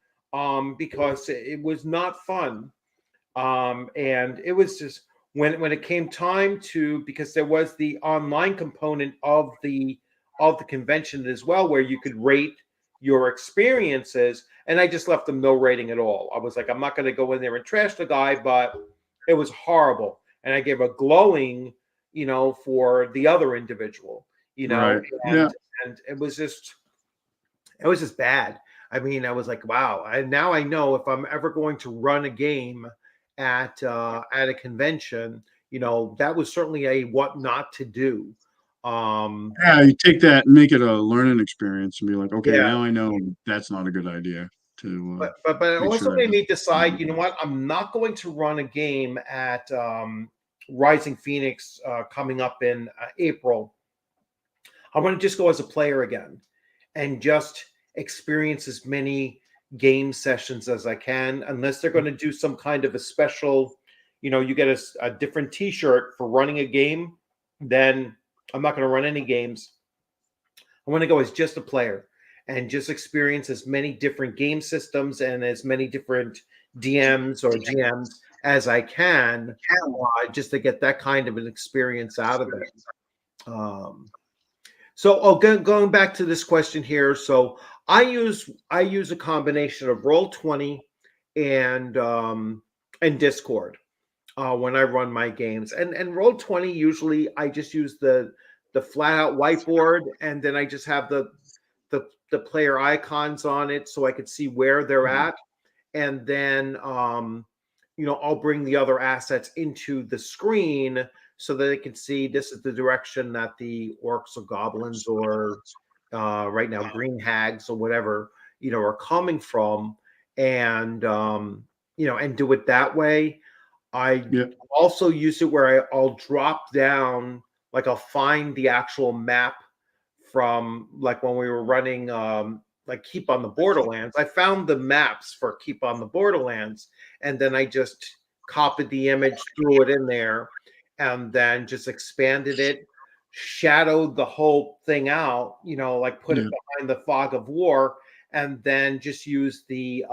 because it was not fun. And it was just when it came time to, because there was the online component of the convention as well, where you could rate your experiences, and I just left them no rating at all. I was like, I'm not going to go in there and trash the guy, but it was horrible, and I gave a glowing, for the other individual, Right. and it was just bad. I mean, I was like, wow. And now I know if I'm ever going to run a game at a convention, that was certainly a what not to do. Yeah, you take that and make it a learning experience and be like, okay, Yeah. now I know that's not a good idea to But it make also sure made that me decide, you know what, I'm not going to run a game at Rising Phoenix coming up in April. I want to just go as a player again and just experience as many game sessions as I can, unless they're going to do some kind of a special, you get a different t-shirt for running a game, then I'm not going to run any games. I want to go as just a player and just experience as many different game systems and as many different DMs or GMs as I can, just to get that kind of an experience out of it. So, going back to this question here. So I use a combination of Roll20 and Discord when I run my games. And Roll20, usually I just use the flat out whiteboard, and then I just have the player icons on it so I could see where they're at. and then I'll bring the other assets into the screen so that they can see this is the direction that the orcs or goblins or right now green hags or whatever are coming from, and and do it that way. I also use it where I'll drop down, like I'll find the actual map from, like when we were running like Keep on the Borderlands. I found the maps for Keep on the Borderlands, and then I just copied the image, threw it in there, and then just expanded it, shadowed the whole thing out, like put it behind the fog of war, and then just use the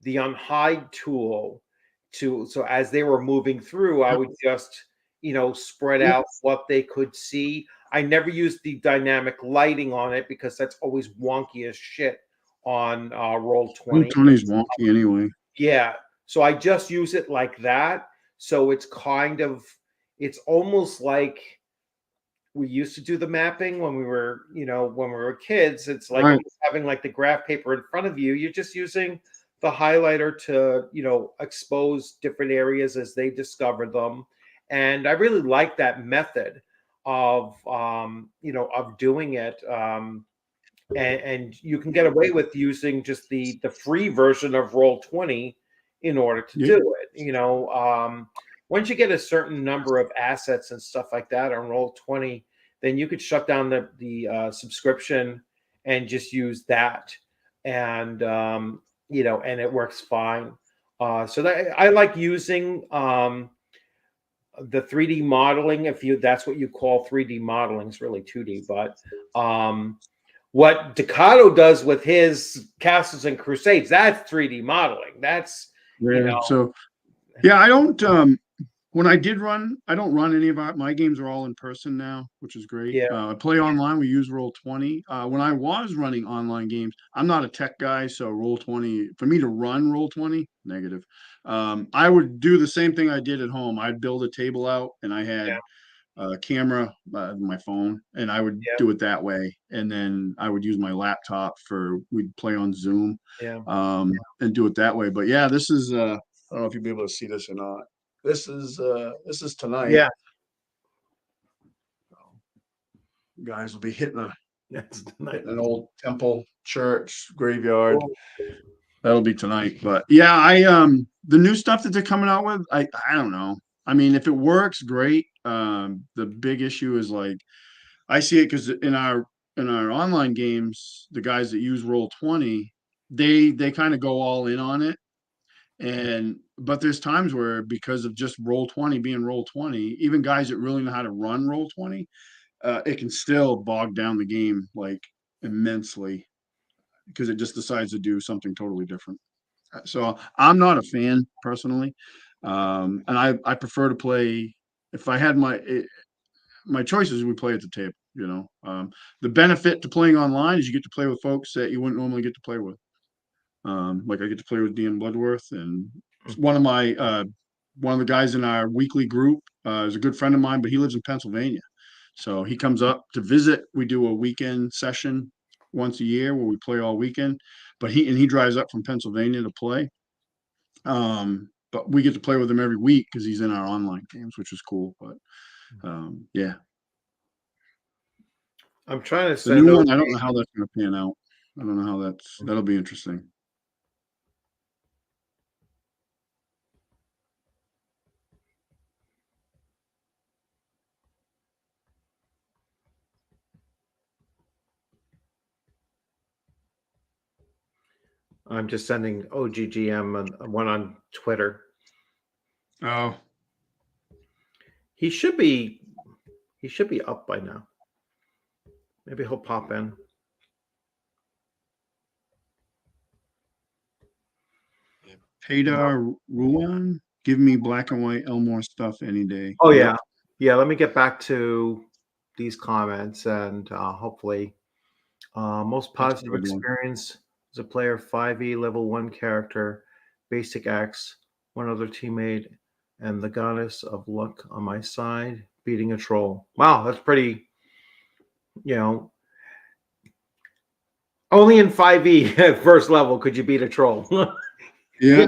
unhide tool so as they were moving through, I would just spread out what they could see. I never used the dynamic lighting on it because that's always wonky as shit on Roll20. Roll20's wonky anyway. Yeah, so I just use it like that. So it's almost like we used to do the mapping when we were kids. It's like having like the graph paper in front of you. You're just using the highlighter to expose different areas as they discover them. And I really like that method of doing it. And you can get away with using just the free version of Roll20 in order to do it. Once you get a certain number of assets and stuff like that on Roll20, then you could shut down the subscription and just use that, and and it works fine. So that I like using the 3D modeling, if that's what you call 3D modeling. It's really 2D, but what Decado does with his Castles and Crusades, that's 3D modeling. That's So I don't when I did run, I don't run any of my games are all in person now, which is great. I play online. We use Roll20. When I was running online games, I'm not a tech guy, so Roll20, for me to run Roll20, negative. I would do the same thing I did at home. I'd build a table out, and I had a camera, my phone, and I would do it that way. And then I would use my laptop we'd play on Zoom, and do it that way. But this is I don't know if you'll be able to see this or not. This is tonight. Yeah. You guys will be hitting an old temple church graveyard. Cool. That'll be tonight. But the new stuff that they're coming out with, I don't know. I mean, if it works, great. The big issue is, like, I see it because in our online games, the guys that use Roll20, they kind of go all in on it. But there's times where, because of just Roll20 being Roll20, even guys that really know how to run Roll20, it can still bog down the game like immensely because it just decides to do something totally different. So I'm not a fan personally, and I prefer to play. If I had my choices, we play at the table. The benefit to playing online is you get to play with folks that you wouldn't normally get to play with. Like I get to play with Bluddworth, and one of the guys in our weekly group is a good friend of mine, but he lives in Pennsylvania. So he comes up to visit. We do a weekend session once a year where we play all weekend, but he drives up from Pennsylvania to play. But we get to play with him every week because he's in our online games, which is cool. But I'm trying to the send new one. I don't know how that's going to pan out. I don't know how that'll be interesting. I'm just sending OGGM one on Twitter. Oh, he should be up by now. Maybe he'll pop in. Peter Ruan, give me black and white Elmore stuff any day. Oh yeah. Let me get back to these comments, and hopefully, most positive experience as a player: 5e level 1 character, basic axe, one other teammate, and the goddess of luck on my side, beating a troll. Wow, that's pretty. Only in 5e first level could you beat a troll. Yeah.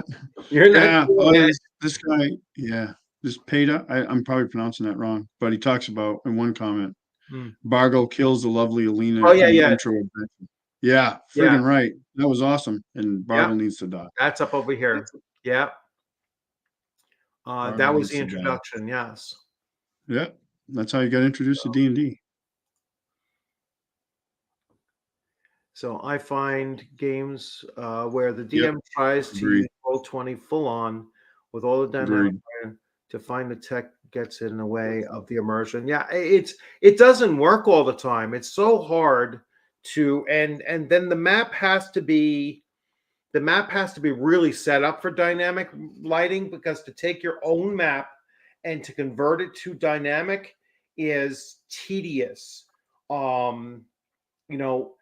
You're not Yeah. doing Oh, that. this guy, yeah. This Peta, I'm probably pronouncing that wrong, but he talks about in one comment, Hmm. Bargo kills the lovely Alina Oh yeah, in the yeah, intro adventure. Yeah, yeah, friggin' right. That was awesome. And yeah. Bargo needs to die. That's up over here. Yeah. Bargo That was needs the to die. introduction. Yes. Yeah. That's how you got introduced to D&D. So I find games where the Yep. DM tries to Agreed. use Roll20 full on with all the dynamic Agreed. to find the tech gets in the way of the immersion. Yeah, it doesn't work all the time. It's so hard to and then the map has to be really set up for dynamic lighting, because to take your own map and to convert it to dynamic is tedious. Um, you know,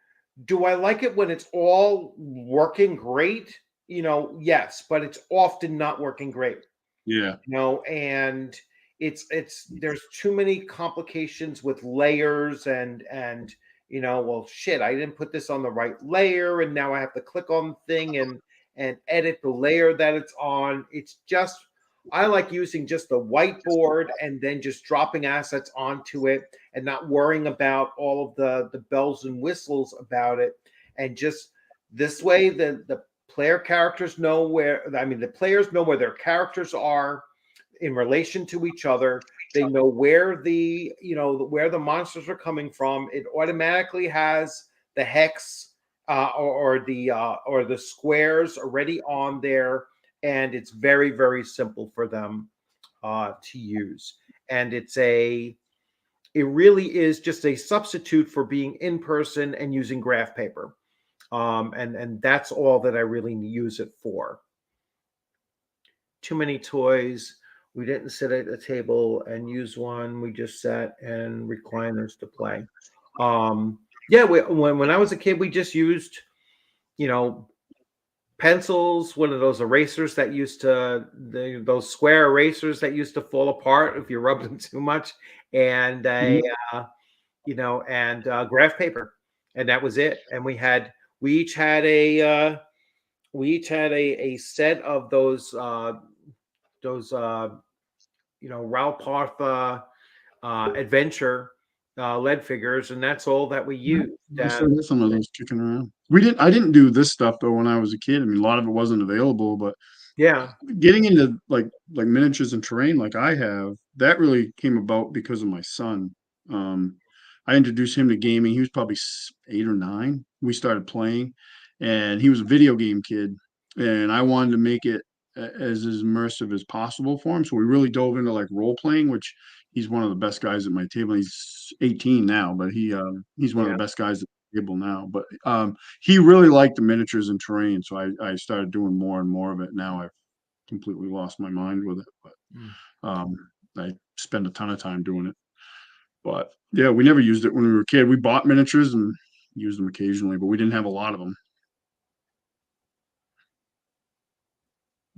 do I like it when it's all working great? Yes, but it's often not working great. Yeah. And it's there's too many complications with layers and well, shit, I didn't put this on the right layer, and now I have to click on the thing and edit the layer that it's on. It's just, I like using just the whiteboard and then just dropping assets onto it and not worrying about all of the bells and whistles about it. And just this way, the player characters know the players know where their characters are in relation to each other. They know where where the monsters are coming from. It automatically has the hex or the squares already on there, and it's very, very simple for them to use. And it really is just a substitute for being in person and using graph paper. And that's all that I really use it for. Too many toys. We didn't sit at a table and use one. We just sat and recliners to play. Yeah, when I was a kid, we just used, pencils, one of those erasers that those square erasers that used to fall apart if you rubbed them too much, and Mhm. graph paper, and that was it. And we each had a set of those Ralph Partha adventure lead figures, and that's all that we Yeah, used. I still got some of those kicking around. I didn't do this stuff though when I was a kid. I mean, a lot of it wasn't available, but Yeah, getting into like miniatures and terrain like I have, that really came about because of my son. Um, I introduced him to gaming. He was probably 8 or 9. We started playing, and he was a video game kid, and I wanted to make it as immersive as possible for him. So we really dove into like role playing, which he's one of the best guys at my table. He's 18 now, but he's one of yeah. the best guys at the table now. But he really liked the miniatures and terrain, so I started doing more and more of it. Now I've completely lost my mind with it, but Mm. I spend a ton of time doing it. But yeah, we never used it when we were a kid. We bought miniatures and used them occasionally, but we didn't have a lot of them.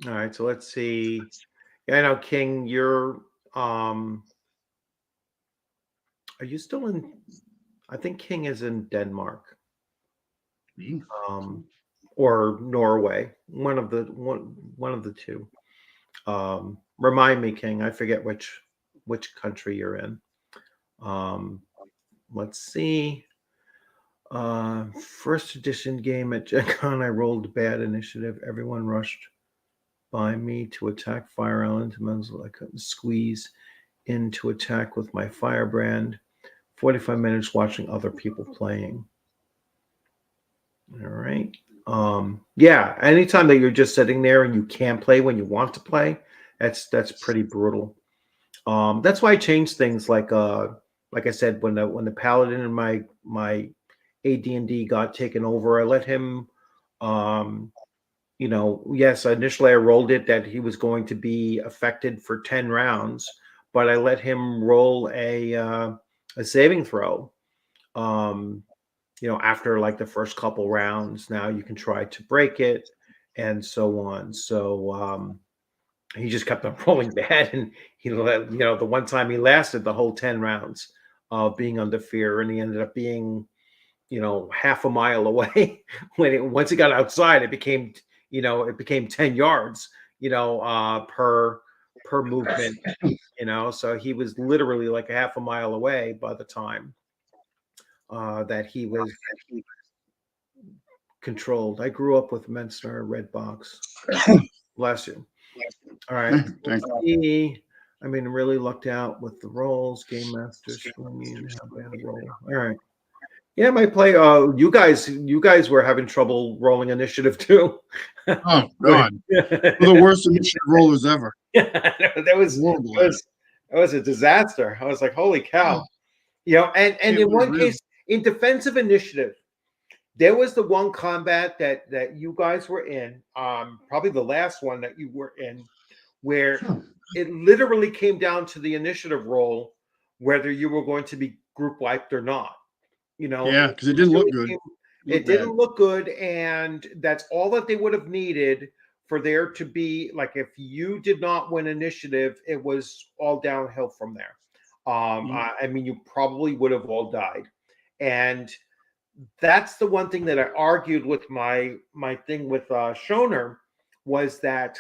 All right, so let's see. Yeah, I know, King, are you still in? I think King is in Denmark, or Norway. One of the two. Remind me, King. I forget which country you're in. Let's see. First edition game at Gen Con, I rolled bad initiative. Everyone rushed by me to attack Fire Island. I couldn't squeeze in to attack with my firebrand. 45 minutes watching other people playing. All right. Yeah, anytime that you're just sitting there and you can't play when you want to play, that's pretty brutal. That's why I changed things, like I said, when the paladin and my AD&D got taken over, I let him yes, initially I rolled it that he was going to be affected for 10 rounds, but I let him roll a saving throw. After like the first couple rounds, now you can try to break it and so on. So he just kept on rolling bad, and the one time he lasted the whole 10 rounds of being under fear, and he ended up being half a mile away. Once he got outside, it became it became 10 yards, per movement, so he was literally like a half a mile away by the time that he was controlled. I grew up with Menster Red Box. Bless you. All right. Thank you. I mean, really lucked out with the rolls, game master, swinging, band roll. All right. Yeah, my play. You guys were having trouble rolling initiative too. Oh God, we're the worst initiative rollers ever. that was a disaster. I was like, holy cow. And in one case, in defensive initiative, there was the one combat that you guys were in, probably the last one that you were in, where it literally came down to the initiative roll, whether you were going to be group wiped or not. Yeah, because it didn't look good. It didn't look good, and that's all that they would have needed for there to be, like, if you did not win initiative, it was all downhill from there. I mean, you probably would have all died. And that's the one thing that I argued with my thing with Schoner, was that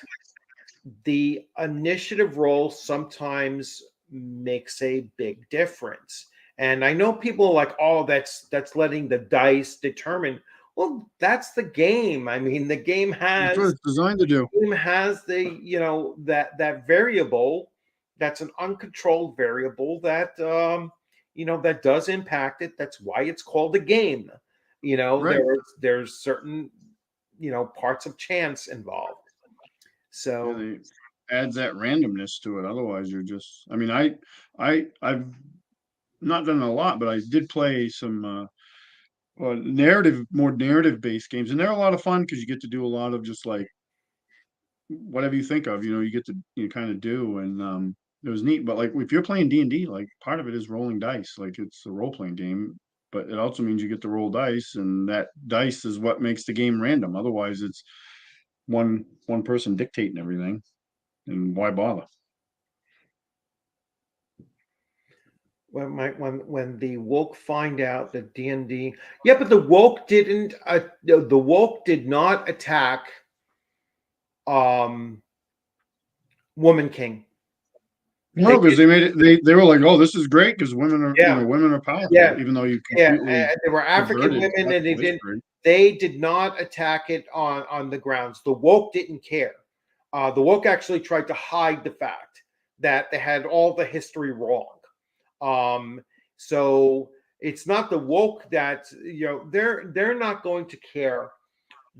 the initiative roll sometimes makes a big difference. And I know people are like, oh, that's letting the dice determine. Well, that's the game. I mean, the game has, that's what it's designed to do. The game has the, that variable, that's an uncontrolled variable that that does impact it. That's why it's called a game. Right. There's certain parts of chance involved. So it adds that randomness to it. Otherwise, you're just. I mean, I've not done a lot, but I did play some more narrative based games, and they're a lot of fun because you get to do a lot of just like whatever you think of. You get to kind of do, and it was neat. But like if you're playing D&D, like part of it is rolling dice. Like it's a role playing game, but it also means you get to roll dice, and that dice is what makes the game random. Otherwise, it's one person dictating everything, and why bother? When the woke find out that D&D, yeah, but the woke didn't. The woke did not attack Woman King. No, because they made it. They were like, "Oh, this is great because women are women are powerful." Yeah. Even though you completely they were African women, and they did not attack it on the grounds. The woke didn't care. The woke actually tried to hide the fact that they had all the history wrong. So it's not the woke that they're not going to care.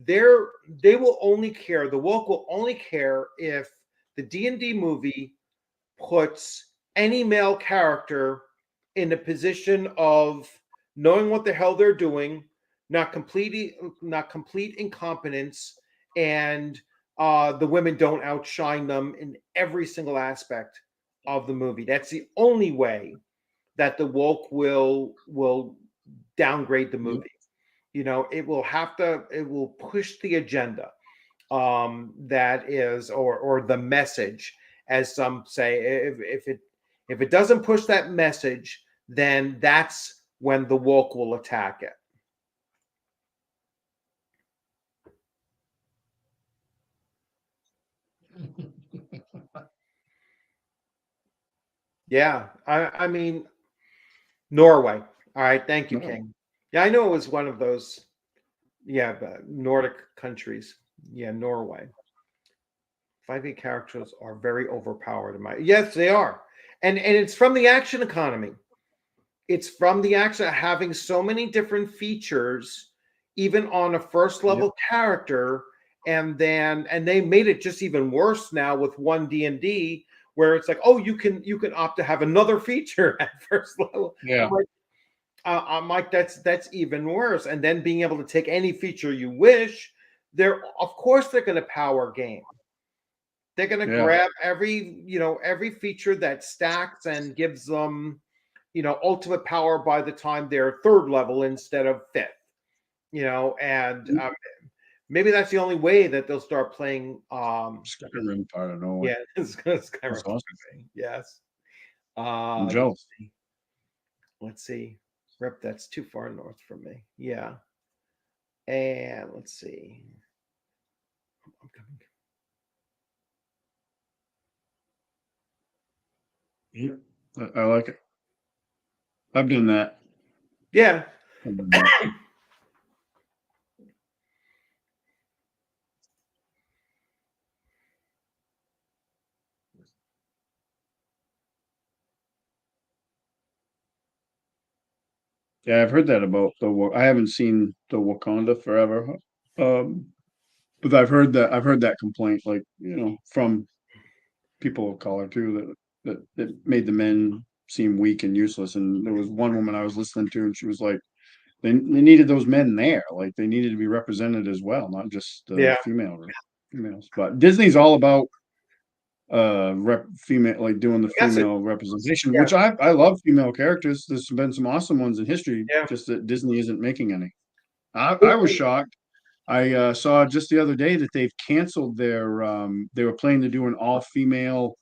They will only care. The woke will only care if the D&D movie puts any male character in a position of knowing what the hell they're doing, not complete incompetence, and the women don't outshine them in every single aspect of the movie. That's the only way that the woke will downgrade the movie. It will push the agenda, that is, or the message, as some say. If it doesn't push that message, then that's when the woke will attack it. Yeah, I mean, Norway. All right, thank you, King. Yeah, I know it was one of those, Nordic countries. Yeah, Norway. 5e characters are very overpowered. Yes, they are, and it's from the action economy. It's from the action, having so many different features, even on a first level character, and they made it just even worse now with 1D&D, where it's like, oh, you can opt to have another feature at first level. Yeah. I'm like, that's even worse. And then being able to take any feature you wish, of course they're going to power game. They're going to grab every feature that stacks and gives them, ultimate power by the time they're third level instead of fifth. And maybe that's the only way that they'll start playing. Skyrim, I don't know. Yeah, Skyrim. Awesome. Yes. I'm jealous. Let's see. Rep, that's too far north from me. Yeah. And let's see. Yeah, I like it. I've done that. Yeah. I've done that. Yeah, I've heard that about I haven't seen the Wakanda Forever, um, but I've heard that complaint, like, from people of color too, that it made the men seem weak and useless. And there was one woman I was listening to, and she was like, they needed those men there, like they needed to be represented as well, not just Yeah. females. But Disney's all about female, like doing the Yes. female representation, Yeah. which I love female characters. There's been some awesome ones in history, Yeah. just that Disney isn't making any. I was shocked. I saw just the other day that they've canceled they were planning to do an all-female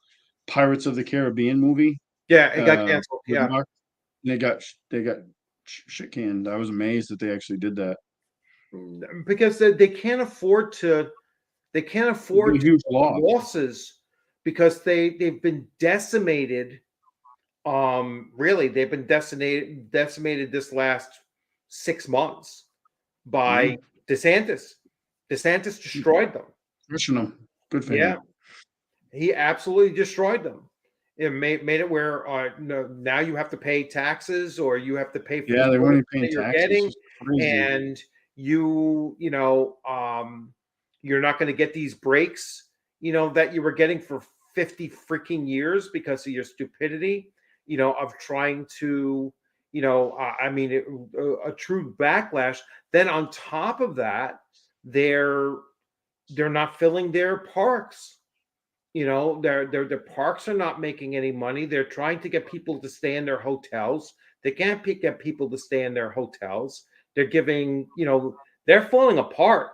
Pirates of the Caribbean movie Yeah. It got canceled. with Yeah. Mark. They got shit canned. I was amazed that they actually did that. Because they can't afford to. They can't afford to Huge take loss. losses because they've been decimated. Really, they've been decimated this last 6 months by DeSantis. DeSantis destroyed them. Pushing them. Good for Yeah, him. he absolutely destroyed them. It made it where no, now you have to pay taxes or you have to pay for Yeah, the they weren't even services that paying you're taxes. getting, It's crazy. and you're not going to get these breaks, that you were getting for 50 freaking years because of your stupidity, of trying to, a true backlash. Then on top of that, they're not filling their parks. Their parks are not making any money. They're trying to get people to stay in their hotels. They can't get people to stay in their hotels. They're giving, they're falling apart,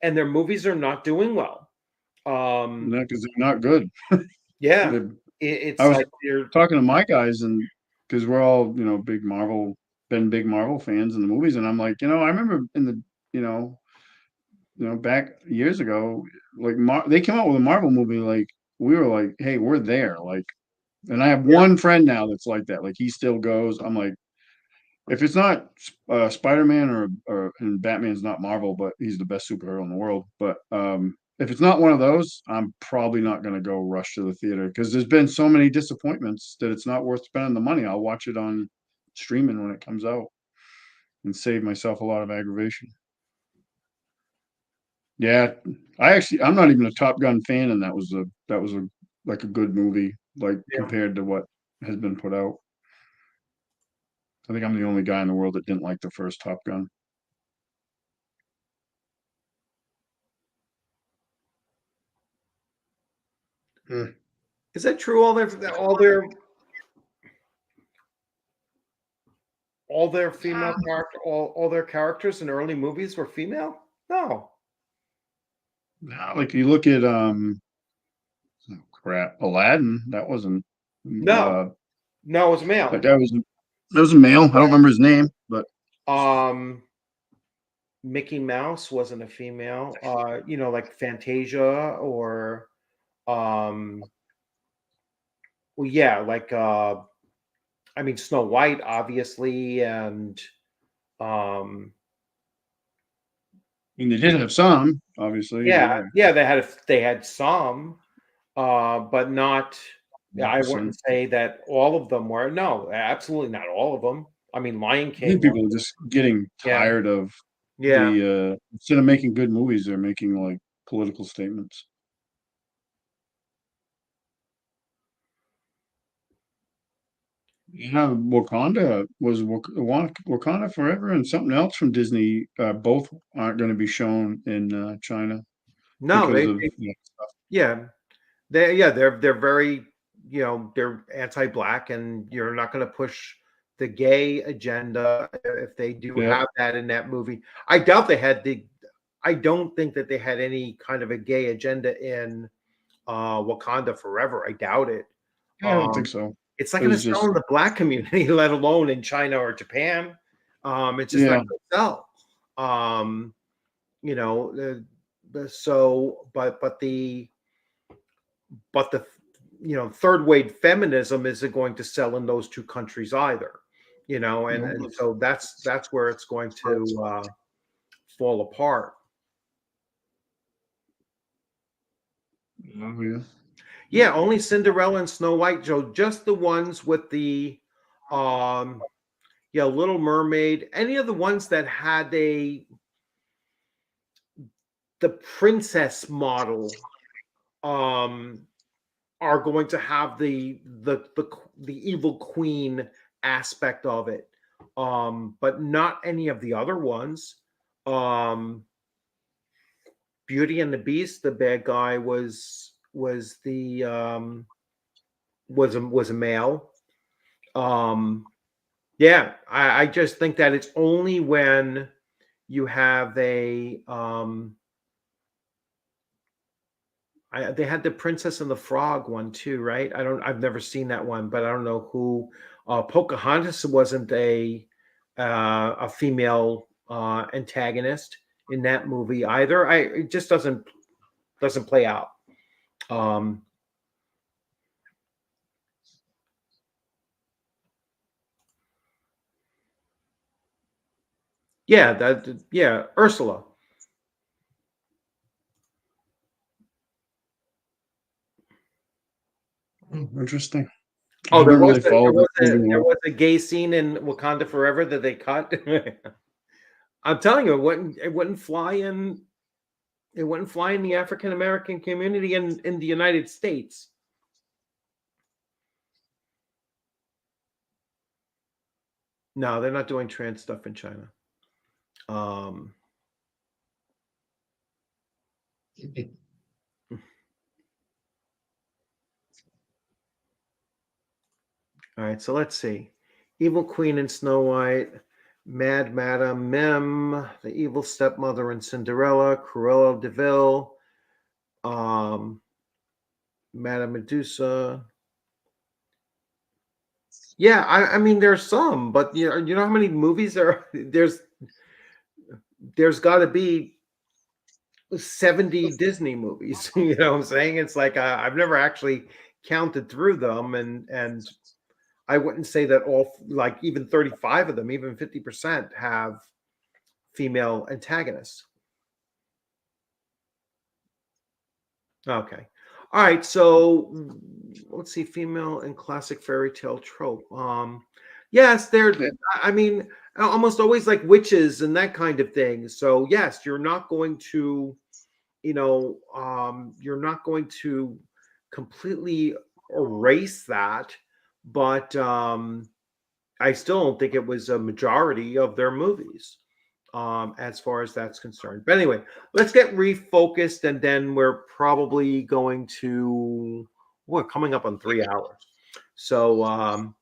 and their movies are not doing well. No, because they're not good. Yeah, They're- I it's was like they're talking to my guys, and because we're all, big Marvel fans in the movies, and I'm like, I remember in the, back years ago, like they came out with a Marvel movie, like we were like, hey, we're there, like, and I have yeah, one friend now that's like that, like he still goes. I'm like, if it's not Spider-Man and Batman's not Marvel, but he's the best superhero in the world. But if it's not one of those, I'm probably not going to go rush to the theater because there's been so many disappointments that it's not worth spending the money. I'll watch it on streaming when it comes out and save myself a lot of aggravation. Yeah, I'm not even a Top Gun fan, and that was a like a good movie, like yeah. compared to what has been put out. I think I'm the only guy in the world that didn't like the first Top Gun. Is that true? All their female character, all their characters in early movies were female? No, Like you look at oh, crap, Aladdin. That wasn't no, no, it was that male. guy was a male. I don't remember his name, but Um, Mickey Mouse wasn't a female. Like Fantasia or well, yeah, like Snow White, obviously, and um, I mean they did have some, obviously. yeah, yeah, they had some, but not. Yeah, I wouldn't Maleficent. say that all of them were. No, absolutely not all of them. Lion I think King. people are just getting Yeah, tired of yeah. instead of making good movies, they're making like political statements. Yeah, Wakanda Forever and something else from Disney. Both aren't going to be shown in China No, because of yeah, they're very, they're anti-black, and you're not going to push the gay agenda if they do yeah. have that in that movie. I doubt they had the. I don't think that they had any kind of a gay agenda in Wakanda Forever. I doubt it. I don't think Um, so. it's not It going to was sell just in the black community, let alone in China or Japan. It's just not yeah. going to sell. You know, so but the third wave feminism isn't going to sell in those two countries either, and so that's where it's going to fall apart. Oh, yeah. Yeah, only Cinderella and Snow White, Joe, just the ones with the Little Mermaid, any of the ones that had the princess model are going to have the evil queen aspect of it, but not any of the other ones. Beauty and the Beast, the bad guy was a male. Yeah, I just think that it's only when you have a they had the Princess and the Frog one too, right? I've never seen that one, but I don't know who. Pocahontas wasn't a female antagonist in that movie either. It just doesn't play out. Yeah, Ursula. Interesting. Oh, there was movie. a gay scene in Wakanda Forever that they cut. I'm telling you, it wouldn't fly in. It wouldn't fly in the African American community in the United States. No, they're not doing trans stuff in China. All right, so let's see. Evil Queen and Snow White, Mad Madam Mim, the Evil Stepmother and Cinderella, Cruella de Vil, Madame Medusa. Yeah, I mean there's some, but you know how many movies there are? There's got to be 70 Disney movies. You know what I'm saying? It's like I've never actually counted through them, and I wouldn't say that all, like even 35 of them, even 50% have female antagonists. Okay. All right. So let's see, female and classic fairy tale trope. Yes, I mean, almost always like witches and that kind of thing. So yes, you're not going to, you're not going to completely erase that, but I still don't think it was a majority of their movies, as far as that's concerned. But anyway, let's get refocused, and then we're probably going to, we're coming up on 3 hours. So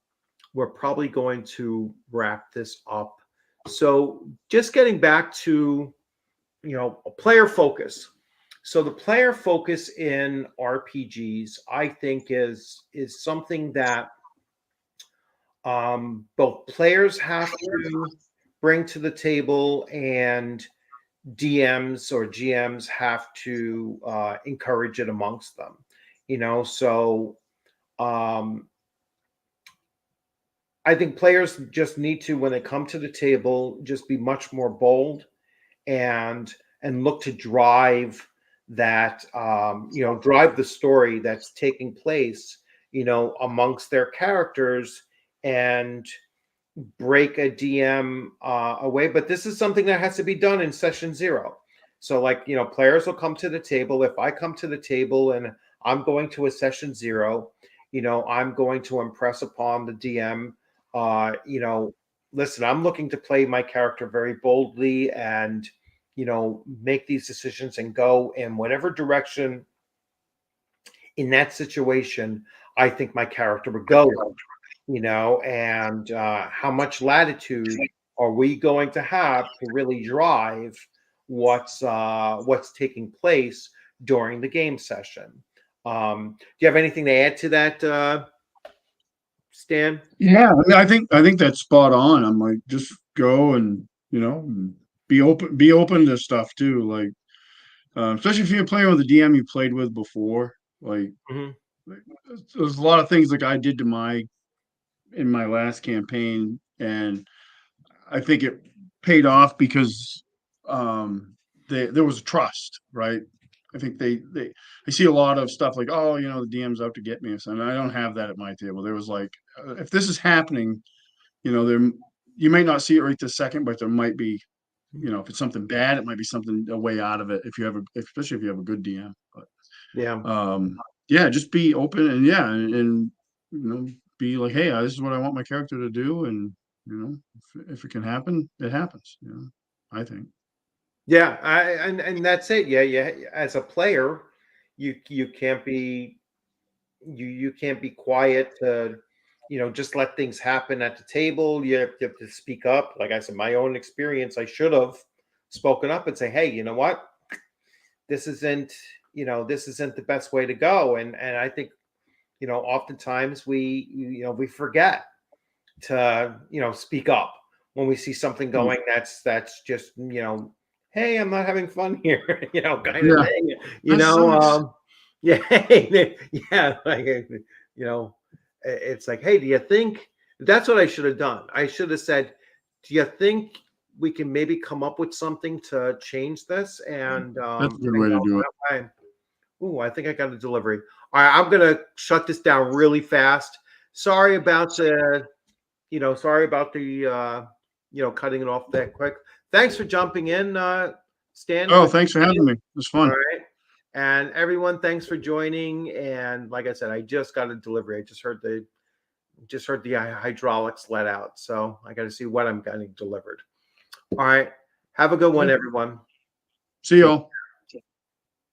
we're probably going to wrap this up. So just getting back to, a player focus. So the player focus in RPGs, I think, is something that both players have to bring to the table, and DMs or GMs have to encourage it amongst them. So I think players just need to, when they come to the table, just be much more bold and look to drive that, drive the story that's taking place, amongst their characters, and break a DM away. But this is something that has to be done in session 0. So players will come to the table. If I come to the table and I'm going to a session 0, I'm going to impress upon the DM, listen, I'm looking to play my character very boldly and, make these decisions and go in whatever direction in that situation I think my character would go, and how much latitude are we going to have to really drive what's taking place during the game session. Do you have anything to add to that, Stan? Yeah, I think that's spot on. I'm like, just go and be open to stuff too. Like, especially if you're playing with a DM you played with before. Like, Mhm. there's a lot of things like I did in my last campaign, and I think it paid off because there was trust, right? I think I see a lot of stuff like, oh, the DM's out to get me or something. I don't have that at my table. There was like, if this is happening, there you might not see it right this second, but there might be, if it's something bad, it might be something a way out of it if you have especially if you have a good DM. But Yeah. yeah, just be open and and be like, hey, this is what I want my character to do, and if it can happen, it happens. I think. Yeah, and that's it. Yeah, yeah. As a player, you can't be you can't be quiet to, just let things happen at the table. You have to speak up. Like I said, my own experience, I should have spoken up and say, hey, you know what? This isn't, this isn't the best way to go. And I think, oftentimes we forget to, speak up when we see something going that's just, hey, I'm not having fun here, kind of Yeah, thing, that sucks. yeah, yeah, like, it's like, hey, do you think that's what I should have done? I should have said, do you think we can maybe come up with something to change this? And That's a good way to do it. ooh, I think I got a delivery. All right, I'm gonna shut this down really fast. Sorry about the, sorry about the, cutting it off that quick. Thanks for jumping in, Stan. Oh, Good to thanks for see having you. me. It was All fun. right, and everyone, thanks for joining. And like I said, I just got a delivery. I just heard the hydraulics let out, so I got to see what I'm getting delivered. All right, have a good one, Okay. everyone. See Take y'all.